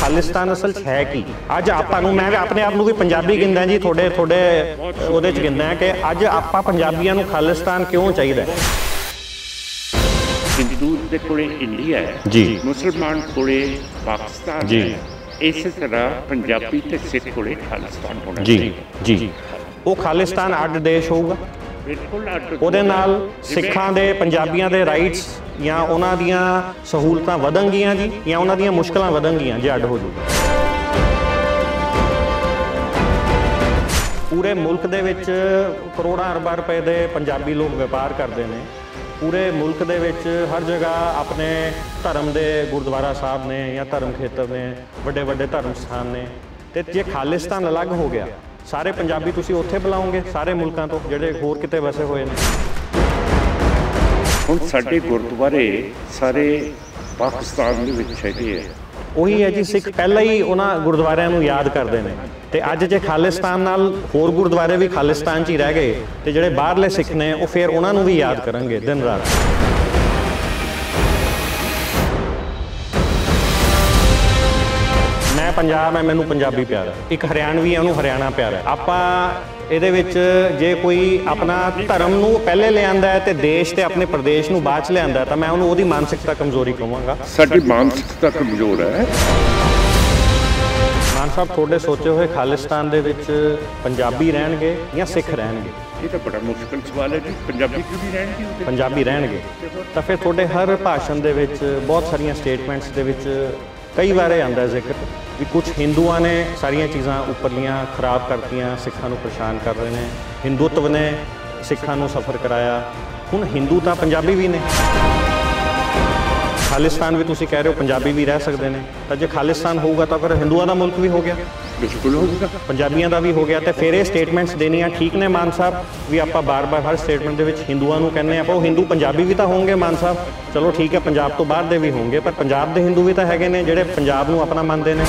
ਖਾਲਿਸਤਾਨ ਅਸਲ 'ਚ ਹੈ ਕੀ? ਅੱਜ ਆਪਾਂ ਨੂੰ, ਮੈਂ ਆਪਣੇ ਆਪ ਨੂੰ ਵੀ ਪੰਜਾਬੀ ਗਿਣਦਾ ਜੀ, ਤੁਹਾਡੇ ਉਹਦੇ 'ਚ ਗਿਣਦਾ ਕਿ ਅੱਜ ਆਪਾਂ ਪੰਜਾਬੀਆਂ ਨੂੰ ਖਾਲਿਸਤਾਨ ਕਿਉਂ ਚਾਹੀਦਾ? हिंदू के कोले इंडिया है जी, मुसलमान कोले पाकिस्तान जी, है। इस तरह पंजाबी ते सिख कोले खालिस्तान होना जी चाहिए। जी। ਉਹ ਖਾਲਿਸਤਾਨ ਅੱਡ ਦੇਸ਼ ਹੋਊਗਾ, बिल्कुल अड्ड ਉਹਦੇ ਨਾਲ ਸਿੱਖਾਂ ਦੇ, ਪੰਜਾਬੀਆਂ ਦੇ ਰਾਈਟਸ ਜਾਂ ਉਹਨਾਂ ਦੀਆਂ ਸਹੂਲਤਾਂ ਵਧਣਗੀਆਂ ਜੀ, ਜਾਂ ਉਹਨਾਂ ਦੀਆਂ ਮੁਸ਼ਕਲਾਂ ਵਧਣਗੀਆਂ ਜੇ ਅੱਡ ਹੋ ਜਾਊਗਾ। ਪੂਰੇ ਮੁਲਕ ਦੇ ਵਿੱਚ ਕਰੋੜਾਂ ਅਰਬਾਂ ਰੁਪਏ ਦੇ ਪੰਜਾਬੀ ਲੋਕ ਵਪਾਰ ਕਰਦੇ ਨੇ। ਪੂਰੇ ਮੁਲਕ ਦੇ ਵਿੱਚ ਹਰ ਜਗ੍ਹਾ ਆਪਣੇ ਧਰਮ ਦੇ ਗੁਰਦੁਆਰਾ ਸਾਹਿਬ ਨੇ ਜਾਂ ਧਰਮ ਖੇਤਰ ਨੇ, ਵੱਡੇ ਵੱਡੇ ਧਰਮ ਸਥਾਨ ਨੇ। ਅਤੇ ਜੇ ਖਾਲਿਸਤਾਨ ਅਲੱਗ ਹੋ ਗਿਆ, ਸਾਰੇ ਪੰਜਾਬੀ ਤੁਸੀਂ ਉੱਥੇ ਬੁਲਾਓਗੇ ਸਾਰੇ ਮੁਲਕਾਂ ਤੋਂ ਜਿਹੜੇ ਹੋਰ ਕਿਤੇ ਵਸੇ ਹੋਏ ਨੇ। ਹੁਣ ਸਾਡੇ ਗੁਰਦੁਆਰੇ ਸਾਰੇ ਪਾਕਿਸਤਾਨ ਦੇ ਵਿੱਚ ਹੈਗੇ ਆ। ਉਹੀ ਹੈ ਜੀ, ਸਿੱਖ ਪਹਿਲਾਂ ਹੀ ਉਹਨਾਂ ਗੁਰਦੁਆਰਿਆਂ ਨੂੰ ਯਾਦ ਕਰਦੇ ਨੇ, ਅਤੇ ਅੱਜ ਜੇ ਖਾਲਿਸਤਾਨ ਨਾਲ ਹੋਰ ਗੁਰਦੁਆਰੇ ਵੀ ਖਾਲਿਸਤਾਨ 'ਚ ਹੀ ਰਹਿ ਗਏ, ਅਤੇ ਜਿਹੜੇ ਬਾਹਰਲੇ ਸਿੱਖ ਨੇ ਉਹ ਫਿਰ ਉਹਨਾਂ ਨੂੰ ਵੀ ਯਾਦ ਕਰਨਗੇ ਦਿਨ ਰਾਤ। ਮੈਂ ਪੰਜਾਬ ਹੈ, ਮੈਨੂੰ ਪੰਜਾਬੀ ਪਿਆਰਾ, ਇੱਕ ਹਰਿਆਣਵੀ ਹੈ, ਉਹਨੂੰ ਹਰਿਆਣਾ ਪਿਆਰਾ। ਆਪਾਂ ਇਹਦੇ ਵਿੱਚ ਜੇ ਕੋਈ ਆਪਣਾ ਧਰਮ ਨੂੰ ਪਹਿਲੇ ਲਿਆਂਦਾ ਹੈ ਅਤੇ ਦੇਸ਼ ਅਤੇ ਆਪਣੇ ਪ੍ਰਦੇਸ਼ ਨੂੰ ਬਾਅਦ 'ਚ ਲਿਆਂਦਾ, ਤਾਂ ਮੈਂ ਉਹਨੂੰ ਉਹਦੀ ਮਾਨਸਿਕਤਾ ਕਮਜ਼ੋਰੀ ਕਹਾਂਗਾ। ਸਾਡੀ ਮਾਨਸਿਕਤਾ ਕਮਜ਼ੋਰ ਹੈ। ਮਾਨ ਸਾਹਿਬ, ਤੁਹਾਡੇ ਸੋਚੇ ਹੋਏ ਖਾਲਿਸਤਾਨ ਦੇ ਵਿੱਚ ਪੰਜਾਬੀ ਰਹਿਣਗੇ ਜਾਂ ਸਿੱਖ ਰਹਿਣਗੇ? ਇਹ ਤਾਂ ਬੜਾ ਮੁਸ਼ਕਲ ਸਵਾਲ ਹੈ ਜੀ। ਪੰਜਾਬੀ ਕਿਉਂ ਨਹੀਂ ਰਹਿਣਗੇ? ਪੰਜਾਬੀ ਰਹਿਣਗੇ ਤਾਂ ਫਿਰ ਤੁਹਾਡੇ ਹਰ ਭਾਸ਼ਣ ਦੇ ਵਿੱਚ, ਬਹੁਤ ਸਾਰੀਆਂ ਸਟੇਟਮੈਂਟਸ ਦੇ ਵਿੱਚ ਕਈ ਵਾਰ ਇਹ ਆਉਂਦਾ ਜ਼ਿਕਰ ਵੀ ਕੁਝ ਹਿੰਦੂਆਂ ਨੇ ਸਾਰੀਆਂ ਚੀਜ਼ਾਂ ਉੱਪਰਲੀਆਂ ਖਰਾਬ ਕਰਤੀਆਂ, ਸਿੱਖਾਂ ਨੂੰ ਪਰੇਸ਼ਾਨ ਕਰ ਰਹੇ ਨੇ, ਹਿੰਦੂਤਵ ਨੇ ਸਿੱਖਾਂ ਨੂੰ ਸਫਰ ਕਰਾਇਆ। ਹੁਣ ਹਿੰਦੂ ਤਾਂ ਪੰਜਾਬੀ ਵੀ ਨੇ, ਖਾਲਿਸਤਾਨ ਵੀ ਤੁਸੀਂ ਕਹਿ ਰਹੇ ਹੋ ਪੰਜਾਬੀ ਵੀ ਰਹਿ ਸਕਦੇ ਨੇ, ਤਾਂ ਜੇ ਖਾਲਿਸਤਾਨ ਹੋਊਗਾ ਤਾਂ ਫਿਰ ਹਿੰਦੂਆਂ ਦਾ ਮੁਲਕ ਵੀ ਹੋ ਗਿਆ, ਬਿਲਕੁਲ ਹੋਊਗਾ, ਪੰਜਾਬੀਆਂ ਦਾ ਵੀ ਹੋ ਗਿਆ। ਅਤੇ ਫਿਰ ਇਹ ਸਟੇਟਮੈਂਟਸ ਦੇਣੀਆਂ ਠੀਕ ਨੇ ਮਾਨ ਸਾਹਿਬ ਵੀ ਆਪਾਂ ਬਾਰ-ਬਾਰ ਹਰ ਸਟੇਟਮੈਂਟ ਦੇ ਵਿੱਚ ਹਿੰਦੂਆਂ ਨੂੰ ਕਹਿੰਦੇ ਆਪਾਂ? ਉਹ ਹਿੰਦੂ ਪੰਜਾਬੀ ਵੀ ਤਾਂ ਹੋਣਗੇ ਮਾਨ ਸਾਹਿਬ, ਚਲੋ ਠੀਕ ਹੈ, ਪੰਜਾਬ ਤੋਂ ਬਾਹਰ ਦੇ ਵੀ ਹੋਣਗੇ, ਪਰ ਪੰਜਾਬ ਦੇ ਹਿੰਦੂ ਵੀ ਤਾਂ ਹੈਗੇ ਨੇ ਜਿਹੜੇ ਪੰਜਾਬ ਨੂੰ ਆਪਣਾ ਮੰਨਦੇ ਨੇ।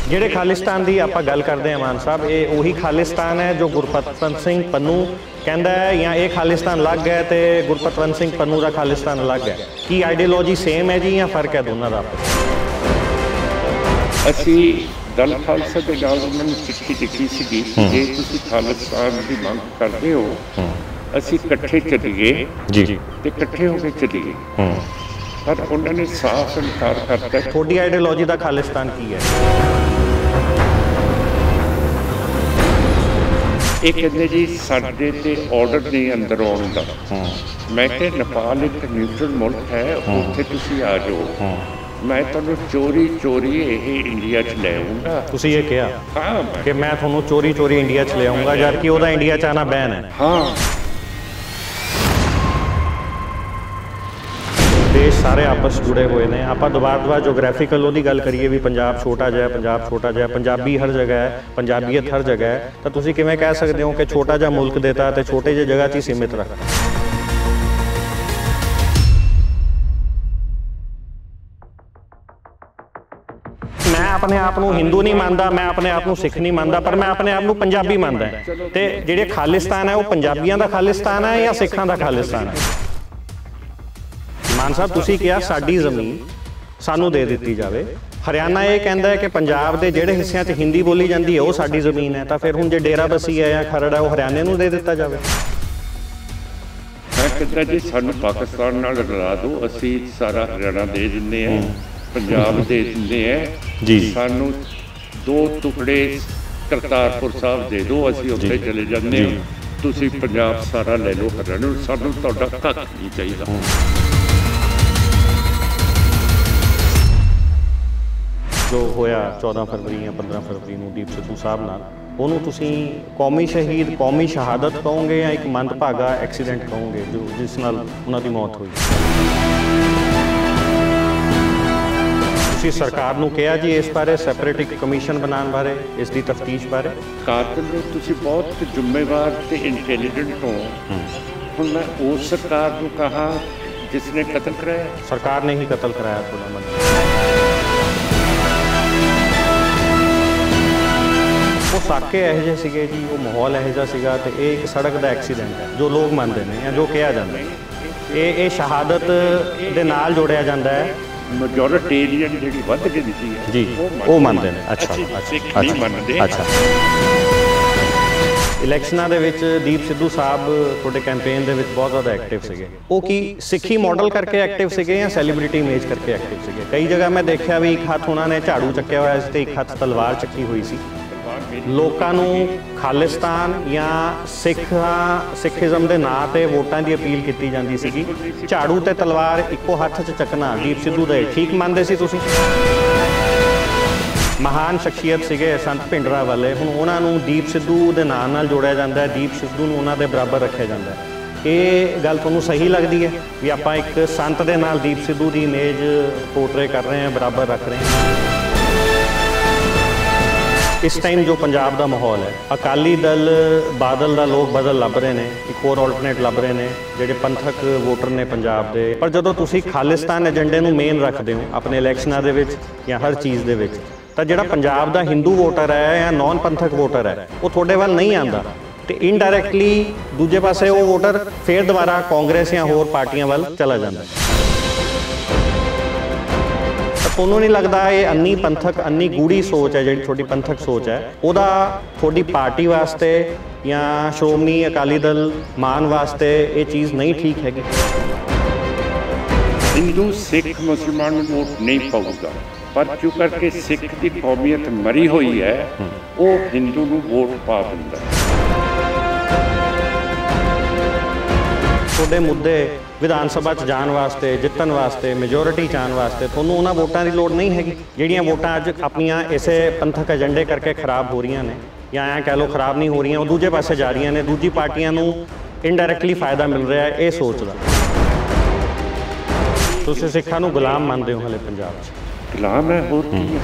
ਜਿਹੜੇ ਖਾਲਿਸਤਾਨ ਦੀ ਆਪਾਂ ਗੱਲ ਕਰਦੇ ਹਾਂ ਮਾਨ ਸਾਹਿਬ, ਇਹ ਉਹੀ ਖਾਲਿਸਤਾਨ ਹੈ ਜੋ ਗੁਰਪਤਵੰਤ ਸਿੰਘ ਪੰਨੂ ਕਹਿੰਦਾ ਹੈ, ਜਾਂ ਇਹ ਖਾਲਿਸਤਾਨ ਅਲੱਗ ਹੈ ਅਤੇ ਗੁਰਪਤਵੰਤ ਸਿੰਘ ਪੰਨੂ ਦਾ ਖਾਲਿਸਤਾਨ ਅਲੱਗ ਹੈ? ਕੀ ਆਈਡੀਓਲੋਜੀ ਸੇਮ ਹੈ ਜੀ ਜਾਂ ਫਰਕ ਹੈ ਦੋਨਾਂ ਦਾ? ਅਸੀਂ ਦਲ ਖਾਲਸਾ ਦੇ ਨਾਲ ਉਹਨਾਂ ਨੂੰ ਚਿੱਠੀ ਲਿਖੀ ਸੀਗੀ, ਜੇ ਤੁਸੀਂ ਖਾਲਿਸਤਾਨ ਦੀ ਮੰਗ ਕਰਦੇ ਹੋ ਅਸੀਂ ਇਕੱਠੇ ਚੱਲੀਏ ਜੀ, ਤੇ ਇਕੱਠੇ ਹੋ ਕੇ ਚੱਲੀਏ, ਪਰ ਉਹਨਾਂ ਨੇ ਸਾਫ਼ ਇਨਕਾਰ ਕਰਤਾ। ਤੁਹਾਡੀ ਆਈਡੀਓਲੋਜੀ ਦਾ ਖਾਲਿਸਤਾਨ ਕੀ ਹੈ? ਇਹ ਕਹਿੰਦੇ ਜੀ ਸਾਡੇ ਤੇ ਆਰਡਰ ਨਹੀਂ ਅੰਦਰ ਆਉਣ ਦਾ। ਮੈਂ ਕਿਹਾ ਨੇਪਾਲ ਇੱਕ ਨਿਊਟਰਲ ਮੁਲਕ ਹੈ, ਉੱਥੇ ਤੁਸੀਂ ਆ ਜਾਓ, ਮੈਂ ਤੁਹਾਨੂੰ ਚੋਰੀ ਇਹ ਇੰਡੀਆ 'ਚ ਲੈ ਆਊਂਗਾ। ਤੁਸੀਂ ਇਹ ਕਿਹਾ ਹਾਂ ਕਿ ਮੈਂ ਤੁਹਾਨੂੰ ਚੋਰੀ ਇੰਡੀਆ 'ਚ ਲੈ ਆਊਂਗਾ, ਜਦ ਕਿ ਉਹਦਾ ਇੰਡੀਆ 'ਚ ਆਉਣਾ ਬੈਨ ਹੈ। ਹਾਂ, ਦੇਸ਼ ਸਾਰੇ ਆਪਸ ਜੁੜੇ ਹੋਏ ਨੇ। ਆਪਾਂ ਦੁਬਾਰਾ ਜੋਗ੍ਰਾਫੀਕਲ ਉਹਦੀ ਗੱਲ ਕਰੀਏ ਵੀ ਪੰਜਾਬ ਛੋਟਾ ਜਿਹਾ, ਪੰਜਾਬ ਛੋਟਾ ਜਿਹਾ, ਪੰਜਾਬੀ ਹਰ ਜਗ੍ਹਾ ਹੈ, ਪੰਜਾਬੀਅਤ ਹਰ ਜਗ੍ਹਾ ਹੈ, ਤਾਂ ਤੁਸੀਂ ਕਿਵੇਂ ਕਹਿ ਸਕਦੇ ਹੋ ਕਿ ਛੋਟਾ ਜਿਹਾ ਮੁਲਕ ਦੇਤਾ ਅਤੇ ਛੋਟੇ ਜਿਹੇ ਜਗ੍ਹਾ 'ਚ ਹੀ ਸੀਮਿਤ ਰੱਖਤਾ? ਮੈਂ ਆਪਣੇ ਆਪ ਨੂੰ ਹਿੰਦੂ ਨਹੀਂ ਮੰਨਦਾ, ਮੈਂ ਆਪਣੇ ਆਪ ਨੂੰ ਸਿੱਖ ਨਹੀਂ ਮੰਨਦਾ, ਪਰ ਮੈਂ ਆਪਣੇ ਆਪ ਨੂੰ ਪੰਜਾਬੀ ਮੰਨਦਾ। ਅਤੇ ਜਿਹੜੇ ਖਾਲਿਸਤਾਨ ਹੈ ਉਹ ਪੰਜਾਬੀਆਂ ਦਾ ਖਾਲਿਸਤਾਨ ਹੈ ਜਾਂ ਸਿੱਖਾਂ ਦਾ ਖਾਲਿਸਤਾਨ ਹੈ? ਮਾਨ ਸਾਹਿਬ, ਤੁਸੀਂ ਕਿਹਾ ਸਾਡੀ ਜ਼ਮੀਨ ਸਾਨੂੰ ਦੇ ਦਿੱਤੀ ਜਾਵੇ। ਹਰਿਆਣਾ ਇਹ ਕਹਿੰਦਾ ਹੈ ਕਿ ਪੰਜਾਬ ਦੇ ਜਿਹੜੇ ਹਿੱਸਿਆਂ 'ਚ ਹਿੰਦੀ ਬੋਲੀ ਜਾਂਦੀ ਹੈ ਉਹ ਸਾਡੀ ਜ਼ਮੀਨ ਹੈ, ਤਾਂ ਫਿਰ ਹੁਣ ਜੇ ਡੇਰਾਬੱਸੀ ਹੈ ਜਾਂ ਖਰੜ ਹੈ ਉਹ ਹਰਿਆਣੇ ਨੂੰ ਦੇ ਦਿੱਤਾ ਜਾਵੇ? ਮੈਂ ਕਹਿੰਦਾ ਜੀ ਸਾਨੂੰ ਪਾਕਿਸਤਾਨ ਨਾਲ ਰਲਾ ਦਿਓ, ਅਸੀਂ ਸਾਰਾ ਹਰਿਆਣਾ ਦੇ ਦਿੰਦੇ ਹਾਂ, ਪੰਜਾਬ ਦੇ ਦਿੰਦੇ ਹਾਂ ਜੀ, ਸਾਨੂੰ 2 ਟੁਕੜੇ ਕਰਤਾਰਪੁਰ ਸਾਹਿਬ ਦੇ ਦਿਓ, ਅਸੀਂ ਉੱਥੇ ਚਲੇ ਜਾਂਦੇ ਹਾਂ, ਤੁਸੀਂ ਪੰਜਾਬ ਸਾਰਾ ਲੈ ਲਓ ਹਰਿਆਣਾ ਨੂੰ, ਸਾਨੂੰ ਤੁਹਾਡਾ ਕੱਖ ਨਹੀਂ ਚਾਹੀਦਾ। ਜੋ ਹੋਇਆ 14 ਫਰਵਰੀ ਜਾਂ 15 ਫਰਵਰੀ ਨੂੰ ਦੀਪ ਸਿੱਧੂ ਸਾਹਿਬ ਨਾਲ, ਉਹਨੂੰ ਤੁਸੀਂ ਕੌਮੀ ਸ਼ਹੀਦ, ਕੌਮੀ ਸ਼ਹਾਦਤ ਕਹੋਗੇ ਜਾਂ ਇੱਕ ਮੰਦਭਾਗਾ ਐਕਸੀਡੈਂਟ ਕਹੋਗੇ ਜੋ ਜਿਸ ਨਾਲ ਉਹਨਾਂ ਦੀ ਮੌਤ ਹੋਈ? ਤੁਸੀਂ ਸਰਕਾਰ ਨੂੰ ਕਿਹਾ ਜੀ ਇਸ ਬਾਰੇ ਸੈਪਰੇਟ ਇੱਕ ਕਮਿਸ਼ਨ ਬਣਾਉਣ ਬਾਰੇ, ਇਸ ਦੀ ਤਫਤੀਸ਼ ਬਾਰੇ? ਕਾਤਲ ਨੂੰ ਤੁਸੀਂ ਬਹੁਤ ਜ਼ਿੰਮੇਵਾਰ ਤੇ ਇੰਟੈਲੀਜੈਂਟ ਹੋ, ਹੁਣ ਮੈਂ ਉਸ ਸਰਕਾਰ ਨੂੰ ਕਹਾ ਜਿਸ ਨੇ ਕਤਲ ਕਰਾਇਆ? ਸਰਕਾਰ ਨੇ ਹੀ ਕਤਲ ਕਰਾਇਆ ਤੁਹਾਡਾ ਮਤਲਬ? ਉਹ ਸਾਕੇ ਇਹੋ ਜਿਹੇ ਸੀਗੇ ਜੀ, ਉਹ ਮਾਹੌਲ ਇਹੋ ਜਿਹਾ ਸੀਗਾ, ਅਤੇ ਇਹ ਇੱਕ ਸੜਕ ਦਾ ਐਕਸੀਡੈਂਟ ਹੈ ਜੋ ਲੋਕ ਮੰਨਦੇ ਨੇ ਜਾਂ ਜੋ ਕਿਹਾ ਜਾਂਦਾ ਹੈ। ਇਹ ਸ਼ਹਾਦਤ ਦੇ ਨਾਲ ਜੋੜਿਆ ਜਾਂਦਾ ਹੈ। ਮੈਜੋਰਿਟੇਰੀਅਨ ਜਿਹੜੀ ਵੱਧ ਗਿਣਤੀ ਹੈ ਜੀ ਉਹ ਮੰਨਦੇ ਨੇ। ਅੱਛਾ ਸਿੱਖ ਨਹੀਂ ਮੰਨਦੇ। ਅੱਛਾ, ਇਲੈਕਸ਼ਨਾਂ ਦੇ ਵਿੱਚ ਦੀਪ ਸਿੱਧੂ ਸਾਹਿਬ ਤੁਹਾਡੇ ਕੈਂਪੇਨ ਦੇ ਵਿੱਚ ਬਹੁਤ ਜ਼ਿਆਦਾ ਐਕਟਿਵ ਸੀਗੇ। ਉਹ ਕੀ ਸਿੱਖੀ ਮਾਡਲ ਕਰਕੇ ਐਕਟਿਵ ਸੀਗੇ ਜਾਂ ਸੈਲੀਬ੍ਰਿਟੀ ਇਮੇਜ ਕਰਕੇ ਐਕਟਿਵ ਸੀਗੇ? ਕਈ ਜਗ੍ਹਾ ਮੈਂ ਦੇਖਿਆ ਵੀ ਇੱਕ ਹੱਥ ਉਹਨਾਂ ਨੇ ਝਾੜੂ ਚੱਕਿਆ ਹੋਇਆ ਸੀ ਤੇ ਇੱਕ ਹੱਥ ਤਲਵਾਰ ਚੱਕੀ ਹੋਈ ਸੀ। ਲੋਕਾਂ ਨੂੰ ਖਾਲਿਸਤਾਨ ਜਾਂ ਸਿੱਖੀਜ਼ਮ ਦੇ ਨਾਂ ਤੇ ਵੋਟਾਂ ਦੀ ਅਪੀਲ ਕੀਤੀ ਜਾਂਦੀ ਸੀਗੀ। ਝਾੜੂ ਤੇ ਤਲਵਾਰ ਇੱਕੋ ਹੱਥ 'ਚ ਚੱਕਣਾ ਦੀਪ ਸਿੱਧੂ ਦੇ ਠੀਕ ਮੰਨਦੇ ਸੀ ਤੁਸੀਂ? ਮਹਾਨ ਸ਼ਖਸੀਅਤ ਸੀਗੇ ਸੰਤ ਭਿੰਡਰਾਂ ਵਾਲੇ, ਹੁਣ ਉਹਨਾਂ ਨੂੰ ਦੀਪ ਸਿੱਧੂ ਦੇ ਨਾਂ ਨਾਲ ਜੋੜਿਆ ਜਾਂਦਾ ਹੈ, ਦੀਪ ਸਿੱਧੂ ਨੂੰ ਉਹਨਾਂ ਦੇ ਬਰਾਬਰ ਰੱਖਿਆ ਜਾਂਦਾ ਹੈ। ਇਹ ਗੱਲ ਤੁਹਾਨੂੰ ਸਹੀ ਲੱਗਦੀ ਹੈ ਵੀ ਆਪਾਂ ਇੱਕ ਸੰਤ ਦੇ ਨਾਲ ਦੀਪ ਸਿੱਧੂ ਦੀ ਇਮੇਜ ਪੋਰਟਰੇ ਕਰ ਰਹੇ ਹਾਂ, ਬਰਾਬਰ ਰੱਖ ਰਹੇ ਹਾਂ? ਇਸ ਟਾਈਮ ਜੋ ਪੰਜਾਬ ਦਾ ਮਾਹੌਲ ਹੈ, ਅਕਾਲੀ ਦਲ ਬਾਦਲ ਦਾ ਲੋਕ ਬਦਲ ਲੱਭ ਰਹੇ ਨੇ, ਇੱਕ ਹੋਰ ਆਲਟਰਨੇਟ ਲੱਭ ਰਹੇ ਨੇ ਜਿਹੜੇ ਪੰਥਕ ਵੋਟਰ ਨੇ ਪੰਜਾਬ ਦੇ। ਪਰ ਜਦੋਂ ਤੁਸੀਂ ਖਾਲਿਸਤਾਨ ਏਜੰਡੇ ਨੂੰ ਮੇਨ ਰੱਖਦੇ ਹੋ ਆਪਣੇ ਇਲੈਕਸ਼ਨਾਂ ਦੇ ਵਿੱਚ ਜਾਂ ਹਰ ਚੀਜ਼ ਦੇ ਵਿੱਚ, ਤਾਂ ਜਿਹੜਾ ਪੰਜਾਬ ਦਾ ਹਿੰਦੂ ਵੋਟਰ ਹੈ ਜਾਂ ਨੌਨ ਪੰਥਕ ਵੋਟਰ ਹੈ ਉਹ ਤੁਹਾਡੇ ਵੱਲ ਨਹੀਂ ਆਉਂਦਾ ਤੇ ਇਨਡਾਇਰੈਕਟਲੀ ਦੂਜੇ ਪਾਸੇ ਉਹ ਵੋਟਰ ਫੇਰ ਦੁਬਾਰਾ ਕਾਂਗਰਸ ਜਾਂ ਹੋਰ ਪਾਰਟੀਆਂ ਵੱਲ ਚਲਾ ਜਾਂਦਾ। ਤਾਂ ਤੁਹਾਨੂੰ ਨਹੀਂ ਲੱਗਦਾ ਇਹ ਅੰਨੀ ਗੂੜੀ ਸੋਚ ਹੈ ਜਿਹੜੀ ਤੁਹਾਡੀ ਪੰਥਕ ਸੋਚ ਹੈ, ਉਹਦਾ ਤੁਹਾਡੀ ਪਾਰਟੀ ਵਾਸਤੇ ਜਾਂ ਸ਼੍ਰੋਮਣੀ ਅਕਾਲੀ ਦਲ ਮਾਨ ਵਾਸਤੇ ਇਹ ਚੀਜ਼ ਨਹੀਂ ਠੀਕ ਹੈਗੀ? ਹਿੰਦੂ ਸਿੱਖ ਮੁਸਲਮਾਨ ਨੂੰ ਵੋਟ ਨਹੀਂ ਪਾਊਗਾ, ਪਰ ਜੋ ਕਰਕੇ ਸਿੱਖ ਦੀ ਕੌਮੀਅਤ ਮਰੀ ਹੋਈ ਹੈ ਉਹ ਹਿੰਦੂ ਨੂੰ ਵੋਟ ਪਾ ਦਿੰਦਾ। ਤੁਹਾਡੇ ਮੁੱਦੇ ਵਿਧਾਨ ਸਭਾ 'ਚ ਜਾਣ ਵਾਸਤੇ, ਜਿੱਤਣ ਵਾਸਤੇ, ਮੈਜੋਰਿਟੀ 'ਚ ਆਉਣ ਵਾਸਤੇ ਤੁਹਾਨੂੰ ਉਹਨਾਂ ਵੋਟਾਂ ਦੀ ਲੋੜ ਨਹੀਂ ਹੈਗੀ ਜਿਹੜੀਆਂ ਵੋਟਾਂ ਅੱਜ ਆਪਣੀਆਂ ਇਸੇ ਪੰਥਕ ਏਜੰਡੇ ਕਰਕੇ ਖਰਾਬ ਹੋ ਰਹੀਆਂ ਨੇ, ਜਾਂ ਐਂ ਕਹਿ ਲਓ ਖਰਾਬ ਨਹੀਂ ਹੋ ਰਹੀਆਂ, ਉਹ ਦੂਜੇ ਪਾਸੇ ਜਾ ਰਹੀਆਂ ਨੇ। ਦੂਜੀ ਪਾਰਟੀਆਂ ਨੂੰ ਇਨਡਾਇਰੈਕਟਲੀ ਫਾਇਦਾ ਮਿਲ ਰਿਹਾ ਹੈ ਇਹ ਸੋਚ ਦਾ। ਤੁਸੀਂ ਸਿੱਖਾਂ ਨੂੰ ਗੁਲਾਮ ਮੰਨਦੇ ਹੋ ਹਲੇ ਪੰਜਾਬ 'ਚ? ਗੁਲਾਮ ਹੈ, ਹੋਰ ਕੀ ਹੈ?